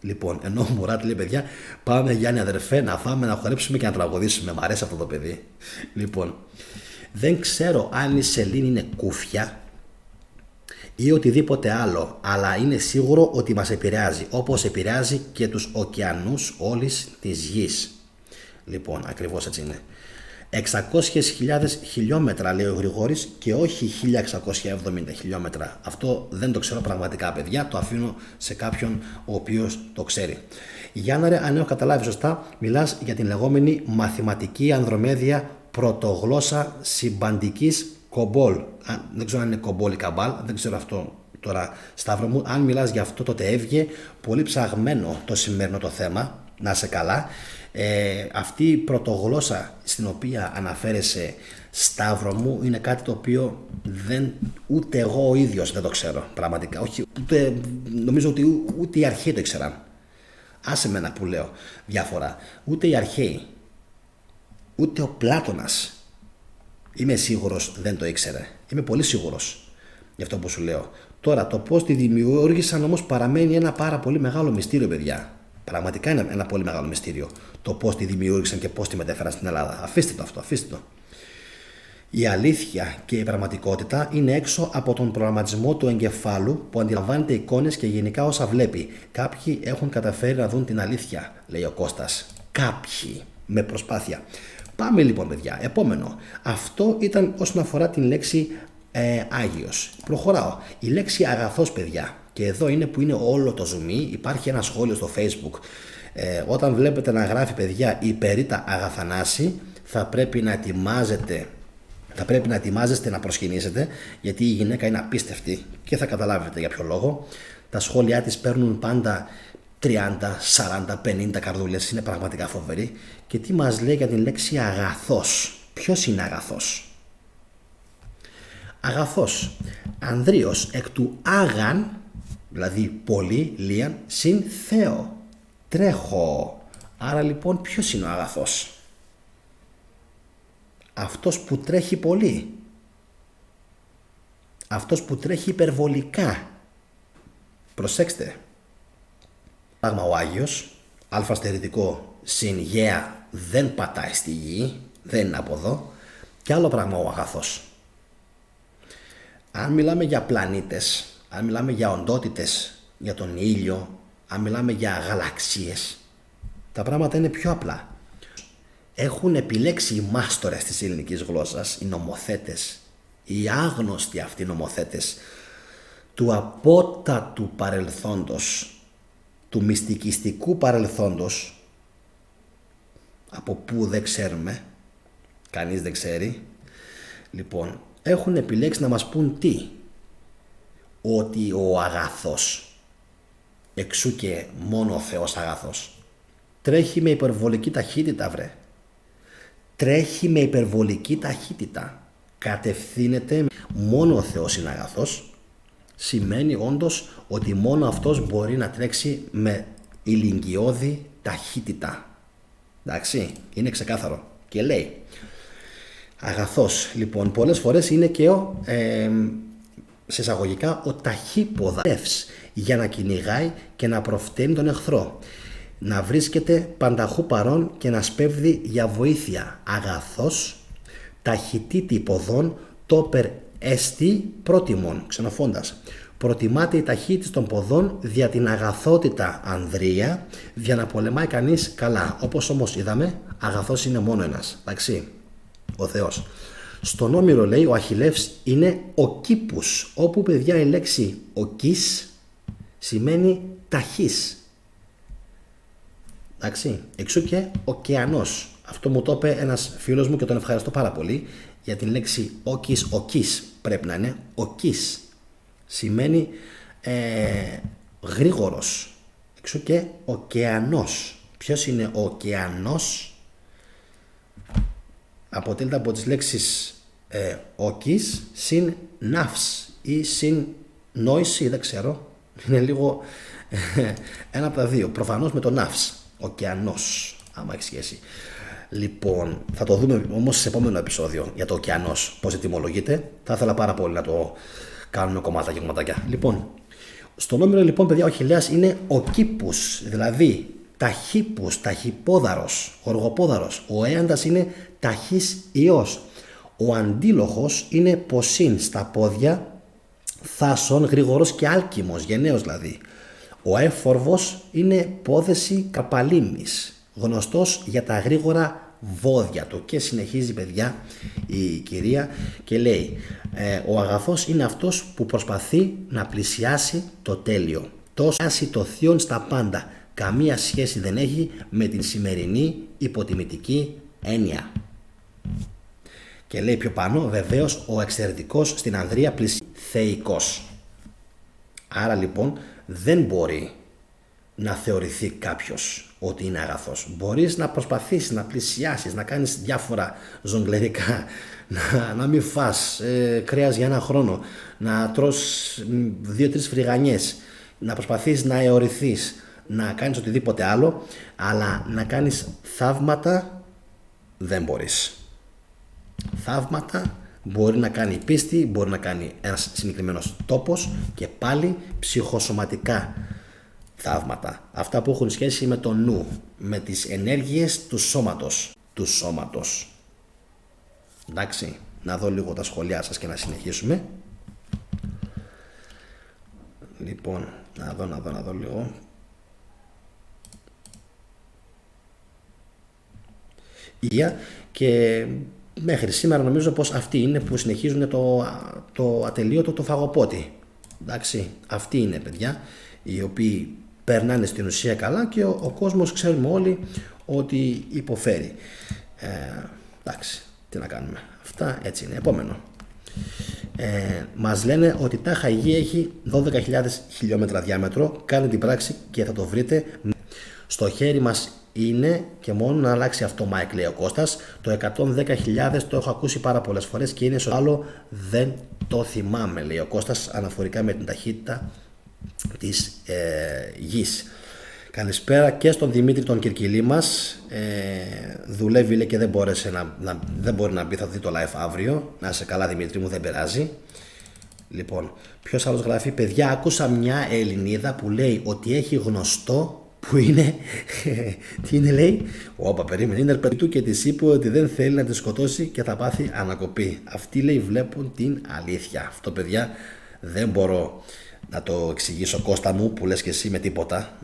Λοιπόν, ενώ ο Μουράτ λέει παιδιά, πάμε Γιάννη αδερφέ να φάμε, να χορέψουμε και να τραγουδήσουμε. Μ' αρέσει αυτό το παιδί. Λοιπόν, δεν ξέρω αν η σελήνη είναι κούφια ή οτιδήποτε άλλο, αλλά είναι σίγουρο ότι μας επηρεάζει, όπως επηρεάζει και τους ωκεανούς όλης της γης. Λοιπόν, ακριβώς έτσι είναι. 600.000 χιλιόμετρα λέει ο Γρηγόρης και όχι 1670 χιλιόμετρα. Αυτό δεν το ξέρω πραγματικά παιδιά, το αφήνω σε κάποιον ο οποίος το ξέρει. Γιάννα ρε, αν έχω καταλάβει σωστά, μιλάς για την λεγόμενη μαθηματική ανδρομέδια πρωτογλώσσα συμπαντικής Κομπόλ. Δεν ξέρω αν είναι Κομπόλ ή Καμπάλ, δεν ξέρω αυτό τώρα, Σταύρο μου. Αν μιλάς για αυτό, τότε έβγε πολύ ψαγμένο το σημερινό το θέμα. Να είσαι καλά. Αυτή η πρωτογλώσσα στην οποία αναφέρεσαι, Σταύρο μου, είναι κάτι το οποίο ούτε εγώ ο ίδιος δεν το ξέρω πραγματικά. Όχι, νομίζω ότι ούτε οι αρχαίοι το ήξεραν. Άσε μένα που λέω διάφορα. Ούτε οι αρχαίοι, ούτε ο Πλάτωνας, είμαι σίγουρος δεν το ήξερε. Είμαι πολύ σίγουρος γι' αυτό που σου λέω. Τώρα το πώς τη δημιούργησαν όμως παραμένει ένα πάρα πολύ μεγάλο μυστήριο παιδιά. Πραγματικά είναι ένα πολύ μεγάλο μυστήριο το πώς τη δημιούργησαν και πώς τη μετέφεραν στην Ελλάδα. Αφήστε το αυτό, αφήστε το. Η αλήθεια και η πραγματικότητα είναι έξω από τον προγραμματισμό του εγκεφάλου που αντιλαμβάνεται εικόνες και γενικά όσα βλέπει. Κάποιοι έχουν καταφέρει να δουν την αλήθεια, λέει ο Κώστας. Κάποιοι, με προσπάθεια. Πάμε λοιπόν παιδιά, επόμενο. Αυτό ήταν όσον αφορά την λέξη Άγιος. Προχωράω. Η λέξη αγαθός παιδιά, και εδώ είναι που είναι όλο το ζουμί, υπάρχει ένα σχόλιο στο Facebook. Όταν βλέπετε να γράφει παιδιά υπερίτα Αγαθανάση, θα πρέπει να ετοιμάζεστε να προσκυνήσετε, γιατί η γυναίκα είναι απίστευτη και θα καταλάβετε για ποιο λόγο. Τα σχόλιά της παίρνουν πάντα 30, 40, 50 καρδούλες, είναι πραγματικά φοβερή. Και τι μας λέει για την λέξη αγαθός. Ποιος είναι αγαθός? Αγαθός, ανδρείος εκ του άγαν, δηλαδή πολύ, λίαν, συν Θεό. Τρέχω. Άρα λοιπόν ποιος είναι ο αγαθός? Αυτός που τρέχει πολύ. Αυτός που τρέχει υπερβολικά. Προσέξτε. Πράγμα ο Άγιος, αλφα στερητικό συν γέα δεν πατάει στη γη, δεν είναι από εδώ. Και άλλο πράγμα ο αγαθός. Αν μιλάμε για πλανήτες, αν μιλάμε για οντότητες, για τον ήλιο, αν μιλάμε για γαλαξίες, τα πράγματα είναι πιο απλά. Έχουν επιλέξει οι μάστορες της ελληνικής γλώσσας, οι νομοθέτες, οι άγνωστοι αυτοί νομοθέτες του απότατου παρελθόντος, του μυστικιστικού παρελθόντος, από πού δεν ξέρουμε, κανείς δεν ξέρει. Λοιπόν, έχουν επιλέξει να μας πούν τι? Ότι ο αγαθός, εξού και μόνο ο Θεός αγαθός, τρέχει με υπερβολική ταχύτητα βρε. Τρέχει με υπερβολική ταχύτητα. Κατευθύνεται, μόνο ο Θεός είναι αγαθός. σημαίνει όντως ότι μόνο αυτός μπορεί να τρέξει με ηλικιώδη ταχύτητα. Εντάξει, είναι ξεκάθαρο. Και λέει, αγαθός, λοιπόν, πολλές φορές είναι και σε εισαγωγικά ο ταχύποδας για να κυνηγάει και να προφταίνει τον εχθρό. Να βρίσκεται πανταχού παρόν και να σπέβδει για βοήθεια. Αγαθός, ταχυτήτη ποδών, τόπερ έστι πρότιμον. Ξενοφώντας. Προτιμάται η ταχύτητα των ποδών δια την αγαθότητα ανδρεία, για να πολεμάει κανείς καλά. Όπως όμως είδαμε, αγαθός είναι μόνο ένας. Εντάξει, ο Θεός. Στον Όμηρο λέει ο Αχιλλεύς είναι ο κήπους, όπου παιδιά η λέξη οκής σημαίνει ταχύς. Εντάξει, εξού και ωκεανός. Αυτό μου το είπε ένας φίλος μου και τον ευχαριστώ πάρα πολύ, για την λέξη οκής πρέπει να είναι οκής. Σημαίνει γρήγορος. Εξού και ωκεανός. Ποιος είναι ο ωκεανός? Αποτελείται από τις λέξεις οκής συν ναύς ή συν νόηση, δεν ξέρω. Είναι λίγο ένα από τα δύο. Προφανώς με το ναύς. Ωκεανός, άμα έχει σχέση. Λοιπόν, θα το δούμε όμως σε επόμενο επεισόδιο για το ωκεανός, πώς ετοιμολογείται. Θα ήθελα πάρα πολύ να το κάνουμε κομμάτια και κομματάκια. Λοιπόν, στον Όμηρο λοιπόν, παιδιά, ο Αχιλλέας είναι ο κήπους, δηλαδή ταχύπους, ταχυπόδαρος, γοργοπόδαρος. Ο έαντας είναι ταχύς ιός. Ο αντίλοχος είναι ποσίν στα πόδια, θάσον, γρήγορος και άλκημος, γενναίος δηλαδή. Ο έφορβος είναι πόδεση καπαλήμης, γνωστός για τα γρήγορα βόδια του. Και συνεχίζει, παιδιά, η κυρία και λέει, ο αγαθός είναι αυτός που προσπαθεί να πλησιάσει το τέλειο. Τόσο το θείον στα πάντα. Καμία σχέση δεν έχει με την σημερινή υποτιμητική έννοια. Και λέει πιο πάνω, βεβαίως ο εξαιρετικός στην ανδρεία πλησιάζει θεϊκός. Άρα λοιπόν δεν μπορεί να θεωρηθεί κάποιος ότι είναι αγαθός. Μπορείς να προσπαθήσεις να πλησιάσεις, να κάνεις διάφορα ζογκλερικά, να μην φας κρέας για ένα χρόνο, να τρως 2-3 φρυγανιές, να προσπαθείς να αιωρηθείς, να κάνεις οτιδήποτε άλλο, αλλά να κάνεις θαύματα δεν μπορείς. Θαύματα μπορεί να κάνει η πίστη, μπορεί να κάνει ένας συγκεκριμένος τόπος και πάλι ψυχοσωματικά θαύματα. Αυτά που έχουν σχέση με το νου, με τις ενέργειες του σώματος. Εντάξει, να δω λίγο τα σχόλιά σας και να συνεχίσουμε. Λοιπόν, να δω λίγο. Και μέχρι σήμερα νομίζω πως αυτοί είναι που συνεχίζουν το ατελείωτο το φαγοπότη. Εντάξει, αυτοί είναι, παιδιά, οι οποίοι περνάνε στην ουσία καλά και ο κόσμος ξέρουμε όλοι ότι υποφέρει. Εντάξει, τι να κάνουμε. Αυτά έτσι είναι. Επόμενο. Μας λένε ότι τάχα η γη έχει 12.000 χιλιόμετρα διάμετρο. Κάντε την πράξη και θα το βρείτε. Στο χέρι μας είναι και μόνο να αλλάξει αυτό, Μάικ, λέει ο Κώστας. Το 110.000 το έχω ακούσει πάρα πολλές φορές και είναι στο άλλο δεν το θυμάμαι, λέει ο Κώστας, αναφορικά με την ταχύτητα της γης. Καλησπέρα και στον Δημήτρη τον Κυρκυλή μας. Δουλεύει, λέει, και δεν μπορεί να μπει, θα δει το live αύριο. Να είσαι καλά, Δημήτρη μου, δεν πειράζει. Λοιπόν, ποιος άλλος γράφει? Παιδιά, άκουσα μια Ελληνίδα που λέει ότι έχει γνωστό που είναι, τι είναι, λέει, όπα, περίμενε, είναι ερπετού και της είπε ότι δεν θέλει να τη σκοτώσει και θα πάθει ανακοπή. Αυτοί, λέει, βλέπουν την αλήθεια. Αυτό, παιδιά, δεν μπορώ να το εξηγήσω, Κώστα μου, που λες και εσύ, με τίποτα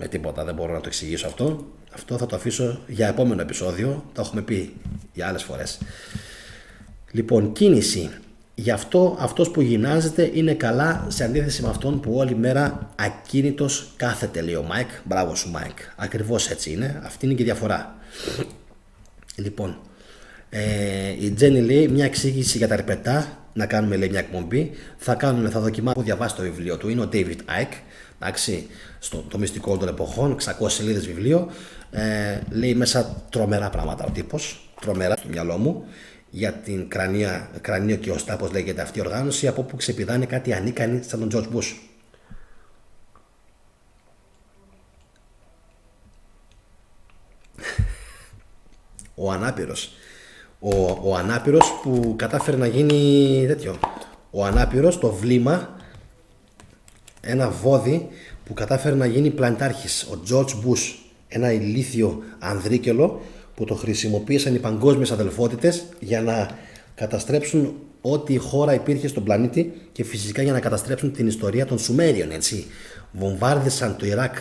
δεν μπορώ να το εξηγήσω αυτό. Αυτό θα το αφήσω για επόμενο επεισόδιο, το έχουμε πει για άλλες φορές. Λοιπόν, κίνηση. Γι' αυτό αυτός που γυμνάζεται είναι καλά, σε αντίθεση με αυτόν που όλη μέρα ακίνητος κάθεται, λέει ο Μάικ. Μπράβο σου, Μάικ. Ακριβώς έτσι είναι. Αυτή είναι και η διαφορά. Λοιπόν, η Τζέννη λέει μια εξήγηση για τα ερπετά. Να κάνουμε, λέει, μια εκπομπή. Θα δοκιμάσουμε που διαβάσει το βιβλίο του. Είναι ο David Icke. Εντάξει, το μυστικό των εποχών. 600 σελίδες βιβλίο. Λέει μέσα τρομερά πράγματα ο τύπος. Τρομερά στο μυαλό μου. για την κρανίο και οστά, όπως λέγεται αυτή η οργάνωση, από όπου ξεπηδάνε κάτι ανίκανοι σαν τον George Bush. Ο ανάπηρος. Ο ανάπηρος που κατάφερε να γίνει τέτοιο. Ο ανάπηρος, το βλήμα, ένα βόδι που κατάφερε να γίνει πλανητάρχης. Ο George Bush, ένα ηλίθιο ανδρίκελο που το χρησιμοποίησαν οι παγκόσμιες αδελφότητες για να καταστρέψουν ό,τι χώρα υπήρχε στον πλανήτη και φυσικά για να καταστρέψουν την ιστορία των Σουμέριων, έτσι. Βομβάρδισαν το Ιράκ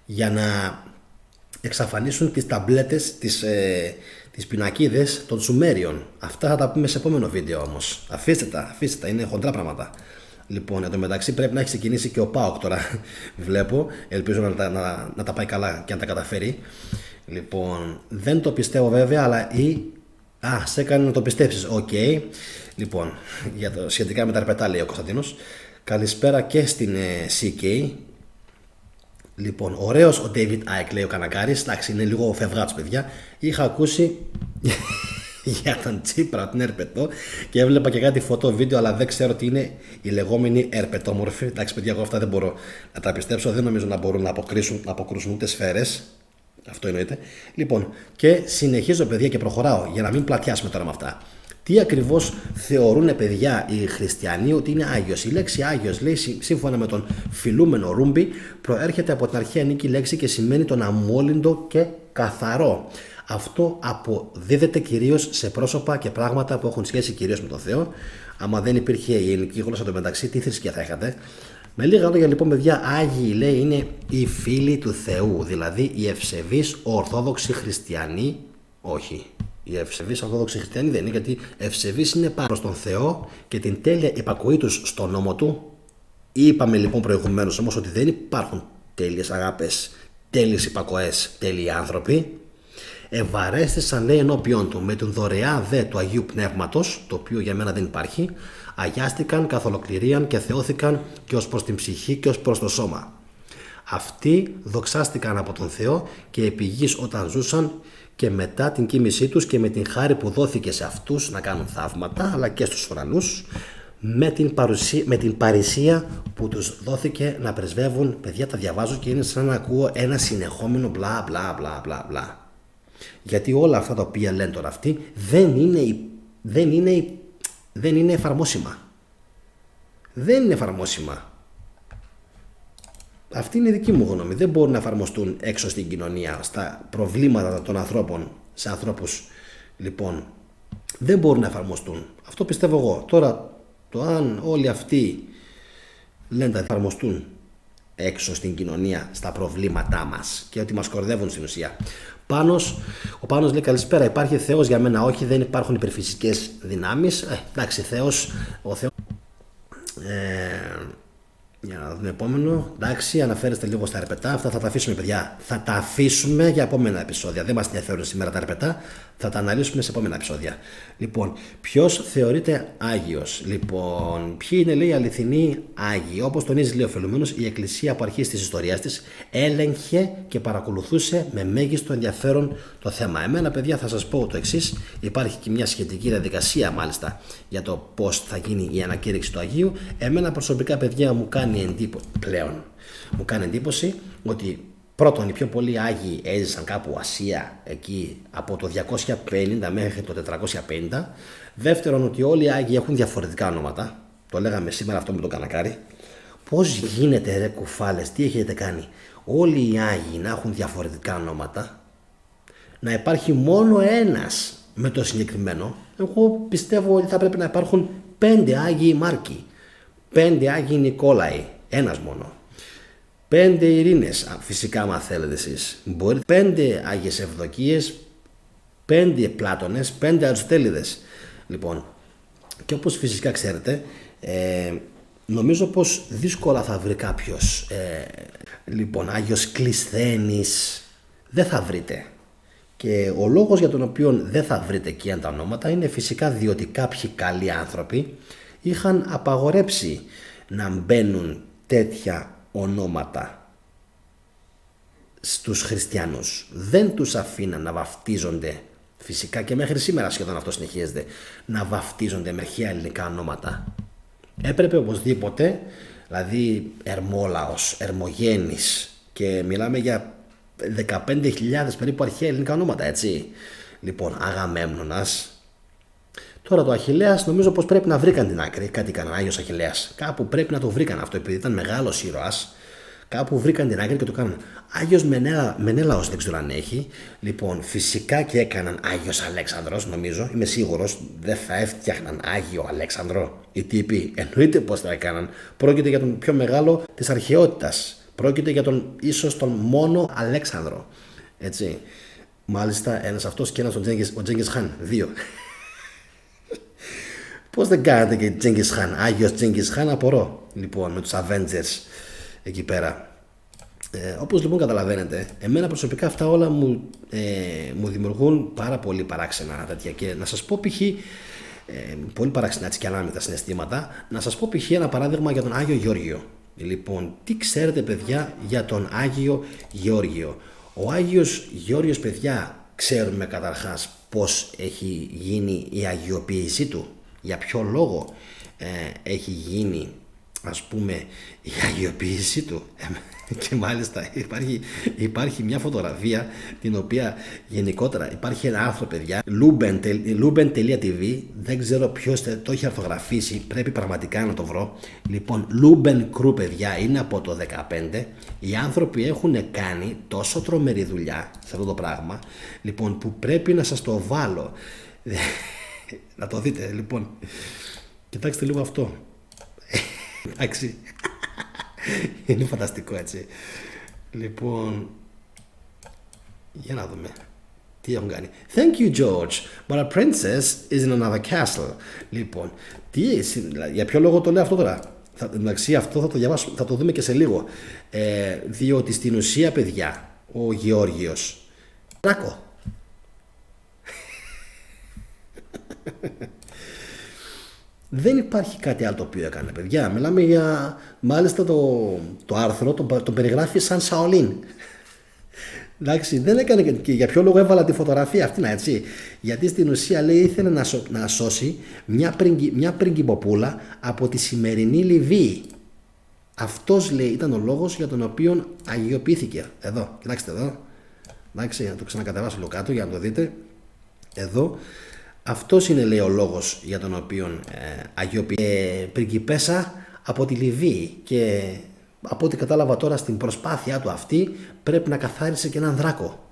για να εξαφανίσουν τις ταμπλέτες, τις πινακίδες των Σουμέριων. Αυτά θα τα πούμε σε επόμενο βίντεο όμως. Αφήστε τα, είναι χοντρά πράγματα. Λοιπόν, εν τω μεταξύ πρέπει να έχει ξεκινήσει και ο ΠΑΟΚ τώρα. Βλέπω, ελπίζω να τα πάει καλά και να τα καταφέρει. Λοιπόν, δεν το πιστεύω βέβαια, αλλά σε έκανε να το πιστέψεις. Οκ. Λοιπόν, σχετικά με τα αρπετά, λέει ο Κωνσταντίνος. Καλησπέρα και στην CK. Λοιπόν, ωραίος ο David Icke, λέει ο Κανακάρης. Εντάξει, είναι λίγο φευγάτος, παιδιά. Είχα ακούσει για τον Τσίπρα ότι είναι ερπετό και έβλεπα και κάτι φωτό βίντεο, αλλά δεν ξέρω τι είναι η λεγόμενη ερπετόμορφη. Εντάξει, παιδιά, εγώ αυτά δεν μπορώ να τα πιστέψω. Δεν νομίζω να μπορούν να αποκρούσουν ούτε σφαίρες. Αυτό εννοείται. Λοιπόν, και συνεχίζω, παιδιά, και προχωράω για να μην πλατιάσουμε τώρα με αυτά. Τι ακριβώς θεωρούν, παιδιά, οι χριστιανοί ότι είναι Άγιος? Η λέξη Άγιος, λέει, σύμφωνα με τον Φιλούμενο Ρούμπι, προέρχεται από την αρχαία νίκη λέξη και σημαίνει τον αμόλυντο και καθαρό. Αυτό αποδίδεται κυρίως σε πρόσωπα και πράγματα που έχουν σχέση κυρίως με τον Θεό. Άμα δεν υπήρχε η ελληνική γλώσσα το μεταξύ, τι θρησκεία θα είχατε? Με λίγα λόγια, λοιπόν, παιδιά, Άγιοι, λέει, είναι οι φίλοι του Θεού, δηλαδή οι ευσεβείς ορθόδοξοι χριστιανοί. Όχι, οι ευσεβείς ορθόδοξοι χριστιανοί δεν είναι, γιατί ευσεβείς είναι πάνω προς τον Θεό και την τέλεια υπακοή τους στον νόμο του. Είπαμε λοιπόν προηγουμένως όμως ότι δεν υπάρχουν τέλειες αγάπες, τέλειες υπακοές, τέλειοι άνθρωποι. Ευαρέστησαν, λέει, ενώπιον του με την δωρεά δε του Αγίου Πνεύματος, το οποίο για μένα δεν υπάρχει. Αγιάστηκαν, καθολοκληρίαν και θεώθηκαν και ως προς την ψυχή και ως προς το σώμα. Αυτοί δοξάστηκαν από τον Θεό και επί γης όταν ζούσαν και μετά την κοίμησή τους και με την χάρη που δόθηκε σε αυτούς να κάνουν θαύματα, αλλά και στους ουρανούς, με την παρησία που τους δόθηκε να πρεσβεύουν. Παιδιά, τα διαβάζω και είναι σαν να ακούω ένα συνεχόμενο μπλα μπλα μπλα μπλα μπλα. Γιατί όλα αυτά τα οποία λένε τώρα αυτοί δεν είναι εφαρμόσιμα. Δεν είναι εφαρμόσιμα. Αυτή είναι η δική μου γνώμη. Δεν μπορούν να εφαρμοστούν έξω στην κοινωνία, στα προβλήματα των ανθρώπων, σε ανθρώπους. Λοιπόν, δεν μπορούν να εφαρμοστούν. Αυτό πιστεύω εγώ. Τώρα, το αν όλοι αυτοί λένε να εφαρμοστούν έξω στην κοινωνία, στα προβλήματά μας και ότι μας κορδεύουν στην ουσία. Ο Πάνος λέει καλησπέρα. Υπάρχει Θεός? Για μένα όχι, δεν υπάρχουν υπερφυσικές δυνάμεις. Εντάξει, ο Θεός. Για να δούμε επόμενο. Εντάξει, αναφέρεστε λίγο στα αρπετά. Αυτά θα τα αφήσουμε, παιδιά. Θα τα αφήσουμε για επόμενα επεισόδια. Δεν μας ενδιαφέρουν σήμερα τα αρπετά. Θα τα αναλύσουμε σε επόμενα επεισόδια. Λοιπόν, ποιος θεωρείται Άγιος? Λοιπόν, ποιοι είναι, λέει, αληθινοί Άγιοι? Όπως τονίζει, λέει ο Φιλομένος, η Εκκλησία από αρχής της ιστορίας της έλεγχε και παρακολουθούσε με μέγιστο ενδιαφέρον το θέμα. Εμένα, παιδιά, θα σας πω το εξής. Υπάρχει και μια σχετική διαδικασία, μάλιστα, για το πώς θα γίνει η ανακήρυξη του Αγίου. Εμένα προσωπικά, παιδιά, μου κάνει εντύπωση ότι πρώτον, οι πιο πολλοί Άγιοι έζησαν κάπου Ασία, εκεί από το 250 μέχρι το 450. Δεύτερον, ότι όλοι οι Άγιοι έχουν διαφορετικά ονόματα. Το λέγαμε σήμερα αυτό με τον Κανακάρη. Πώς γίνεται, ρε κουφάλες, τι έχετε κάνει? Όλοι οι Άγιοι να έχουν διαφορετικά ονόματα, να υπάρχει μόνο ένας με το συγκεκριμένο. Εγώ πιστεύω ότι θα πρέπει να υπάρχουν 5 Άγιοι Μάρκοι, 5 Άγιοι Νικόλαοι, ένας μόνο. 5 Ειρήνες, φυσικά, άμα θέλετε εσείς. Μπορείτε 5 Άγιες Ευδοκίες, 5 Πλάτωνες, 5 Αριστοτέληδες. Λοιπόν, και όπως φυσικά ξέρετε, νομίζω πως δύσκολα θα βρει κάποιος. Λοιπόν, Άγιος Κλεισθένης δεν θα βρείτε. Και ο λόγος για τον οποίο δεν θα βρείτε εκεί τα ονόματα είναι φυσικά διότι κάποιοι καλοί άνθρωποι είχαν απαγορέψει να μπαίνουν τέτοια ονόματα στους χριστιανούς. Δεν τους αφήναν να βαφτίζονται Φυσικά και μέχρι σήμερα σχεδόν αυτό συνεχίζεται. Να βαφτίζονται με αρχαία ελληνικά ονόματα. Έπρεπε οπωσδήποτε, δηλαδή Ερμόλαος, Ερμογένης, και μιλάμε για 15.000 περίπου αρχαία ελληνικά ονόματα, έτσι. Λοιπόν, Αγαμέμνονας. Τώρα το Αχιλλέας νομίζω πως πρέπει να βρήκαν την άκρη. Κάτι έκανε, Άγιος Αχιλλέας. Κάπου πρέπει να το βρήκαν αυτό, επειδή ήταν μεγάλος ήρωας. Κάπου βρήκαν την άκρη και το κάναν. Άγιος Μενέλαος δεν ξέρω αν έχει. Λοιπόν, φυσικά και έκαναν Άγιος Αλέξανδρος, νομίζω. Είμαι σίγουρος. Δεν θα έφτιαχναν Άγιο Αλέξανδρο οι τύποι. Εννοείται πως θα έκαναν. Πρόκειται για τον πιο μεγάλο της αρχαιότητας. Πρόκειται για τον ίσως τον μόνο Αλέξανδρο. Έτσι. Μάλιστα ένας αυτός και ένας ο Τζέγκις Χάν. Δύο. Πώς δεν κάνατε και Τζέγκις Χάν, Άγιος Τζέγκις Χάν, απορώ. Λοιπόν, με τους Avengers εκεί πέρα. Όπως λοιπόν καταλαβαίνετε, εμένα προσωπικά αυτά όλα μου δημιουργούν πάρα πολύ παράξενα τέτοια. Και να σας πω π.χ. Πολύ παράξενα έτσι και ανάμεικτα συναισθήματα. Να σας πω π.χ. ένα παράδειγμα για τον Άγιο Γεώργιο. Λοιπόν, τι ξέρετε παιδιά για τον Άγιο Γεώργιο? Ο Άγιος Γεώργιος, παιδιά, ξέρουμε καταρχάς πώς έχει γίνει η αγιοποίησή του, για ποιο λόγο έχει γίνει, ας πούμε, η αγιοποίησή του. Και μάλιστα υπάρχει μια φωτογραφία την οποία γενικότερα υπάρχει ένα άρθρο, παιδιά, luben.tv, δεν ξέρω ποιος το έχει αρθογραφήσει, πρέπει πραγματικά να το βρω. Λοιπόν, Luben Crew, παιδιά, είναι από το 2015. Οι άνθρωποι έχουν κάνει τόσο τρομερή δουλειά σε αυτό το πράγμα, λοιπόν, που πρέπει να σας το βάλω. Να το δείτε, λοιπόν. Κοιτάξτε λίγο αυτό. Εντάξει. Είναι φανταστικό, έτσι. Λοιπόν, για να δούμε τι έχουν κάνει. Thank you, George, but a princess is in another castle. Λοιπόν, για ποιο λόγο το λέω αυτό τώρα? Εντάξει, αυτό θα το διαβάσω, θα το δούμε και σε λίγο. Διότι στην ουσία, παιδιά, ο Γεώργιος Δράκο. Δεν υπάρχει κάτι άλλο το οποίο έκανε, παιδιά. Μιλάμε για, μάλιστα το άρθρο το περιγράφει σαν Σαολίν. Εντάξει, δεν έκανε και για ποιο λόγο έβαλα τη φωτογραφία αυτή, έτσι. Γιατί στην ουσία, λέει, ήθελε να σώσει μια πριγκιποπούλα από τη σημερινή Λιβύη. Αυτός, λέει, ήταν ο λόγος για τον οποίο αγιοποιήθηκε. Εδώ, κοιτάξτε εδώ. Εντάξει, να το ξανακατεβάσω λίγο κάτω για να το δείτε. Εδώ. Αυτός είναι, λέει, ο λόγος για τον οποίο αγιοποιήθηκε πριγκιπέσα από τη Λιβύη, και από ό,τι κατάλαβα τώρα στην προσπάθειά του αυτή πρέπει να καθάρισε και έναν δράκο.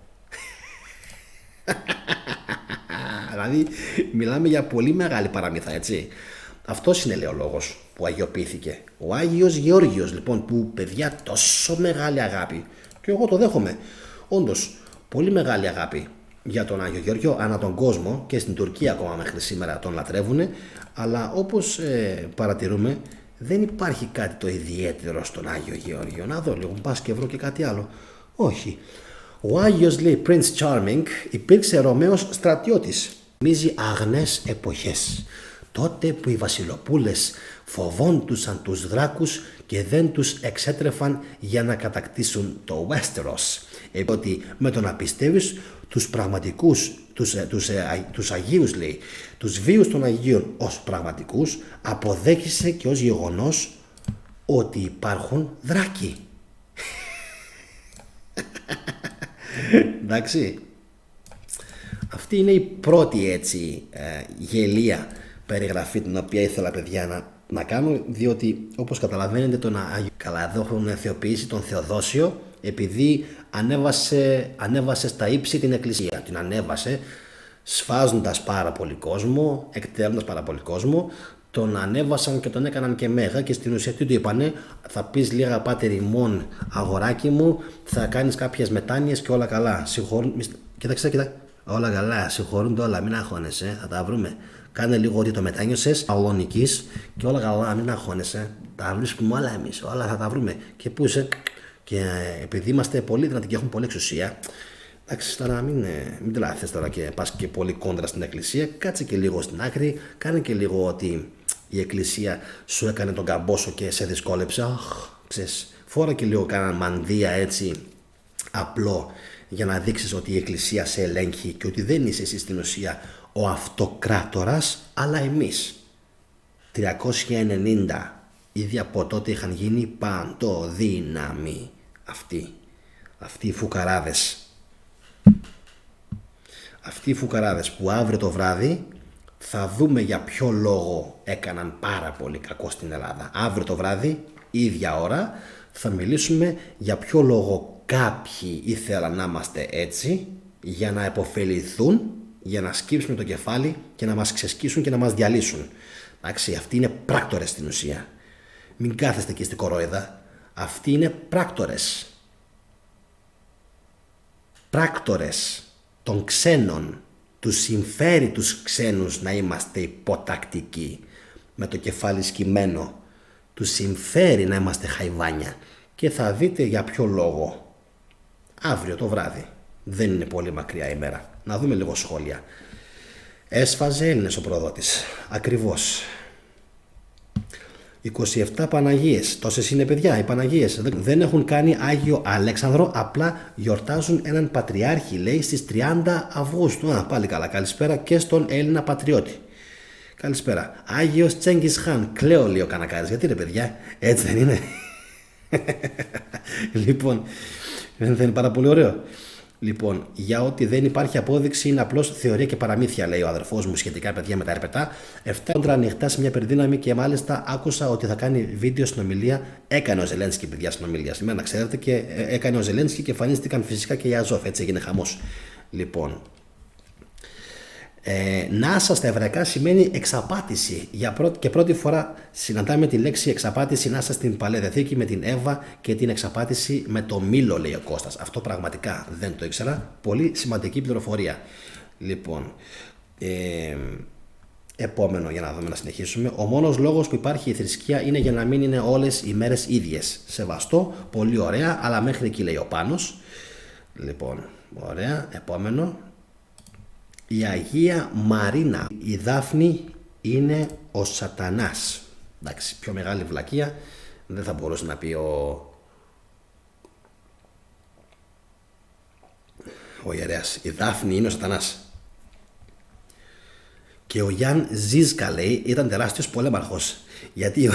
Δηλαδή μιλάμε για πολύ μεγάλη παραμύθα, έτσι. Αυτός είναι, λέει, ο λόγος που αγιοποιήθηκε. Ο Άγιος Γεώργιος, λοιπόν, που, παιδιά, τόσο μεγάλη αγάπη, και εγώ το δέχομαι, όντως πολύ μεγάλη αγάπη για τον Άγιο Γεώργιο ανά τον κόσμο, και στην Τουρκία ακόμα μέχρι σήμερα τον λατρεύουνε, αλλά όπως παρατηρούμε δεν υπάρχει κάτι το ιδιαίτερο στον Άγιο Γεώργιο. Να δω λίγο, πας και βρω και κάτι άλλο. Όχι. Ο Άγιος, λέει, Prince Charming υπήρξε Ρωμαίος στρατιώτης. Θυμίζει αγνές εποχές. Τότε που οι βασιλοπούλες φοβόντουσαν τους δράκους και δεν τους εξέτρεφαν για να κατακτήσουν το Westeros. Ότι με το να πιστεύεις τους πραγματικούς, τους Αγίους, λέει, τους βίους των Αγίων ως πραγματικούς, αποδέχεσαι και ως γεγονός ότι υπάρχουν δράκοι. Εντάξει. Αυτή είναι η πρώτη, έτσι, γελία περιγραφή την οποία ήθελα, παιδιά, να κάνω, διότι όπως καταλαβαίνετε τον Άγιο, καλά, εδώ έχουν θεοποιήσει τον Θεοδόσιο, επειδή ανέβασε στα ύψη την εκκλησία. Την ανέβασε σφάζοντας πάρα πολύ κόσμο, εκτέρνοντας πάρα πολύ κόσμο, τον ανέβασαν και τον έκαναν και μέγα, και στην ουσία τι του είπανε? Θα πεις λίγα πάτερ ημών, αγοράκι μου, θα κάνεις κάποιες μετάνοιες και όλα καλά. Κοίταξε, όλα καλά, συγχωρούνται όλα, μην αγχώνεσαι, θα τα βρούμε. Κάνε λίγο ότι το μετάνιωσες, αλωνικής, και όλα καλά, μην αγχώνεσαι. Τα βρίσκουμε όλα εμείς, όλα θα τα βρούμε. Και πού είσαι? Και επειδή είμαστε πολύ δυνατοί και έχουμε πολλή εξουσία, εντάξει, τώρα μην τρελαθείς τώρα και πας και πολύ κόντρα στην εκκλησία. Κάτσε και λίγο στην άκρη, κάνε και λίγο ότι η εκκλησία σου έκανε τον καμπόσο και σε δυσκόλεψε. Ξέρεις, φόρα και λίγο κανένα μανδύα, έτσι, απλό, για να δείξεις ότι η Εκκλησία σε ελέγχει και ότι δεν είσαι εσύ στην ουσία ο αυτοκράτορας, αλλά εμείς. 390 ήδη από τότε είχαν γίνει παντοδύναμοι αυτοί οι φουκαράδες. Αυτοί οι φουκαράδες που αύριο το βράδυ θα δούμε για ποιο λόγο έκαναν πάρα πολύ κακό στην Ελλάδα. Αύριο το βράδυ, ίδια ώρα, θα μιλήσουμε για ποιο λόγο κάποιοι ήθελαν να είμαστε έτσι, για να επωφεληθούν, για να σκύψουν το κεφάλι και να μας ξεσκίσουν και να μας διαλύσουν. Εντάξει, αυτοί είναι πράκτορες στην ουσία. Μην κάθεστε εκεί στην κορόιδα. Αυτοί είναι πράκτορες. Πράκτορες των ξένων. Τους συμφέρει τους ξένους να είμαστε υποτακτικοί, με το κεφάλι σκυμμένο. Τους συμφέρει να είμαστε χαϊβάνια. Και θα δείτε για ποιο λόγο. Αύριο το βράδυ. Δεν είναι πολύ μακριά ημέρα. Να δούμε λίγο σχόλια. Έσφαζε Έλληνες ο προδότης. Ακριβώς. 27 Παναγίες. Τόσες είναι, παιδιά, οι Παναγίες. Δεν έχουν κάνει Άγιο Αλέξανδρο, απλά γιορτάζουν έναν πατριάρχη, λέει, στις 30 Αυγούστου. Πάλι καλά. Καλησπέρα και στον Έλληνα πατριώτη. Καλησπέρα. Άγιος Τσέγκις Χάν. Κλαίω, λέει ο Κανακάρης. Γιατί, ρε παιδιά, έτσι δεν είναι? Λοιπόν, δεν είναι πάρα πολύ ωραίο? Λοιπόν, για ότι δεν υπάρχει απόδειξη είναι απλώς θεωρία και παραμύθια, λέει ο αδερφός μου σχετικά, παιδιά, με τα ερπετά. 7 κόντρα ανοιχτά σε μια περδύναμη και μάλιστα άκουσα ότι θα κάνει βίντεο συνομιλία. Έκανε ο Ζελένσκι, παιδιά, συνομιλία σήμερα, να ξέρετε, και έκανε ο Ζελένσκι και εμφανίστηκαν φυσικά και οι Αζόφ. Έτσι έγινε χαμός. Λοιπόν, NASA στα εβραϊκά σημαίνει εξαπάτηση. Και πρώτη φορά συναντάμε τη λέξη εξαπάτηση NASA στην Παλαιά Διαθήκη με την Εύα και την εξαπάτηση με το μήλο, λέει ο Κώστας. Αυτό πραγματικά δεν το ήξερα. Πολύ σημαντική πληροφορία. Λοιπόν, επόμενο, για να δούμε, να συνεχίσουμε. Ο μόνος λόγος που υπάρχει η θρησκεία είναι για να μην είναι όλες οι μέρες ίδιες. Σεβαστό, πολύ ωραία, αλλά μέχρι εκεί, λέει ο Πάνος. Λοιπόν, ωραία, επόμενο. Η Αγία Μαρίνα. Η Δάφνη είναι ο Σατανάς. Εντάξει, πιο μεγάλη βλακεία δεν θα μπορούσε να πει ο ιερέας. Η Δάφνη είναι ο Σατανάς. Και ο Γιάν Ζίσκα, λέει, ήταν τεράστιος πολέμαρχος. Γιατί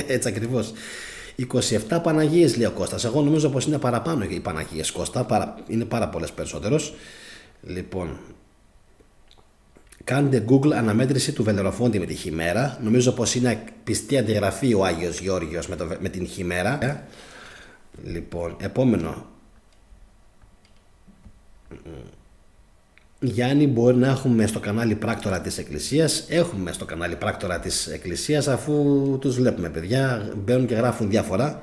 έτσι ακριβώς. 27 Παναγίες, λέει ο Κώστας. Εγώ νομίζω πως είναι παραπάνω οι Παναγίες, Κώστα. Είναι πάρα πολλές περισσότερος. Λοιπόν, κάντε Google αναμέτρηση του Βελεροφόντη με τη χιμέρα. Νομίζω πως είναι πιστή αντιγραφή ο Άγιος Γεώργιος με την χιμέρα. Λοιπόν, επόμενο. Γιάννη, μπορεί να έχουμε στο κανάλι πράκτορα της Εκκλησίας. Έχουμε στο κανάλι πράκτορα της Εκκλησίας, αφού τους βλέπουμε, παιδιά. Μπαίνουν και γράφουν διάφορα.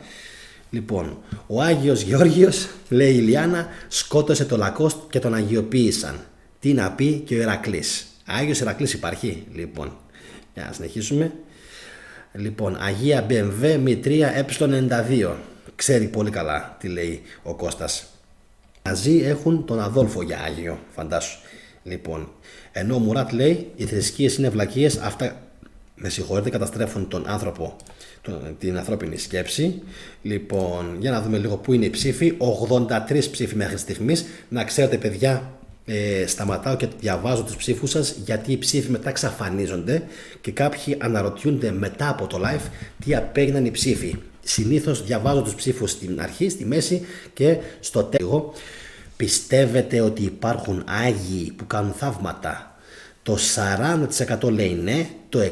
Λοιπόν, ο Άγιος Γεώργιος, λέει η Ιλιάνα, σκότωσε το Λακώστ και τον αγιοποίησαν. Τι να πει και ο Ηρακλής. Άγιος Ηρακλής υπάρχει? Λοιπόν, για να συνεχίσουμε. Λοιπόν, Αγία BMW Μητρία Ε92. Ξέρει πολύ καλά τι λέει ο Κώστας. Μαζί έχουν τον Αδόλφο για Άγιο, φαντάσου. Λοιπόν, ενώ ο Μουράτ λέει, οι θρησκείες είναι βλακίες, αυτά, με συγχωρείτε, καταστρέφουν τον άνθρωπο, την ανθρώπινη σκέψη. Λοιπόν, για να δούμε λίγο πού είναι οι ψήφοι. 83 ψήφοι μέχρι στιγμής. Να ξέρετε, παιδιά, σταματάω και διαβάζω τους ψήφους σας, γιατί οι ψήφοι μετά εξαφανίζονται και κάποιοι αναρωτιούνται μετά από το live τι απέγιναν οι ψήφοι. Συνήθως διαβάζω τους ψήφους στην αρχή, στη μέση και στο τέλος. Πιστεύετε ότι υπάρχουν Άγιοι που κάνουν θαύματα? Το 40% λέει ναι, το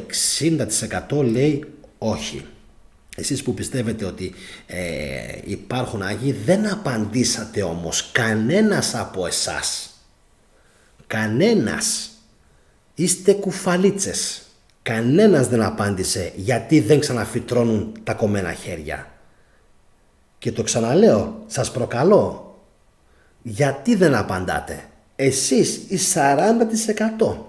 60% λέει όχι. Εσείς που πιστεύετε ότι υπάρχουν Άγιοι, δεν απαντήσατε όμως κανένας από εσάς. Κανένας. Είστε κουφαλίτσες. Κανένας δεν απάντησε γιατί δεν ξαναφυτρώνουν τα κομμένα χέρια. Και το ξαναλέω, σας προκαλώ, γιατί δεν απαντάτε? Εσείς οι 40%.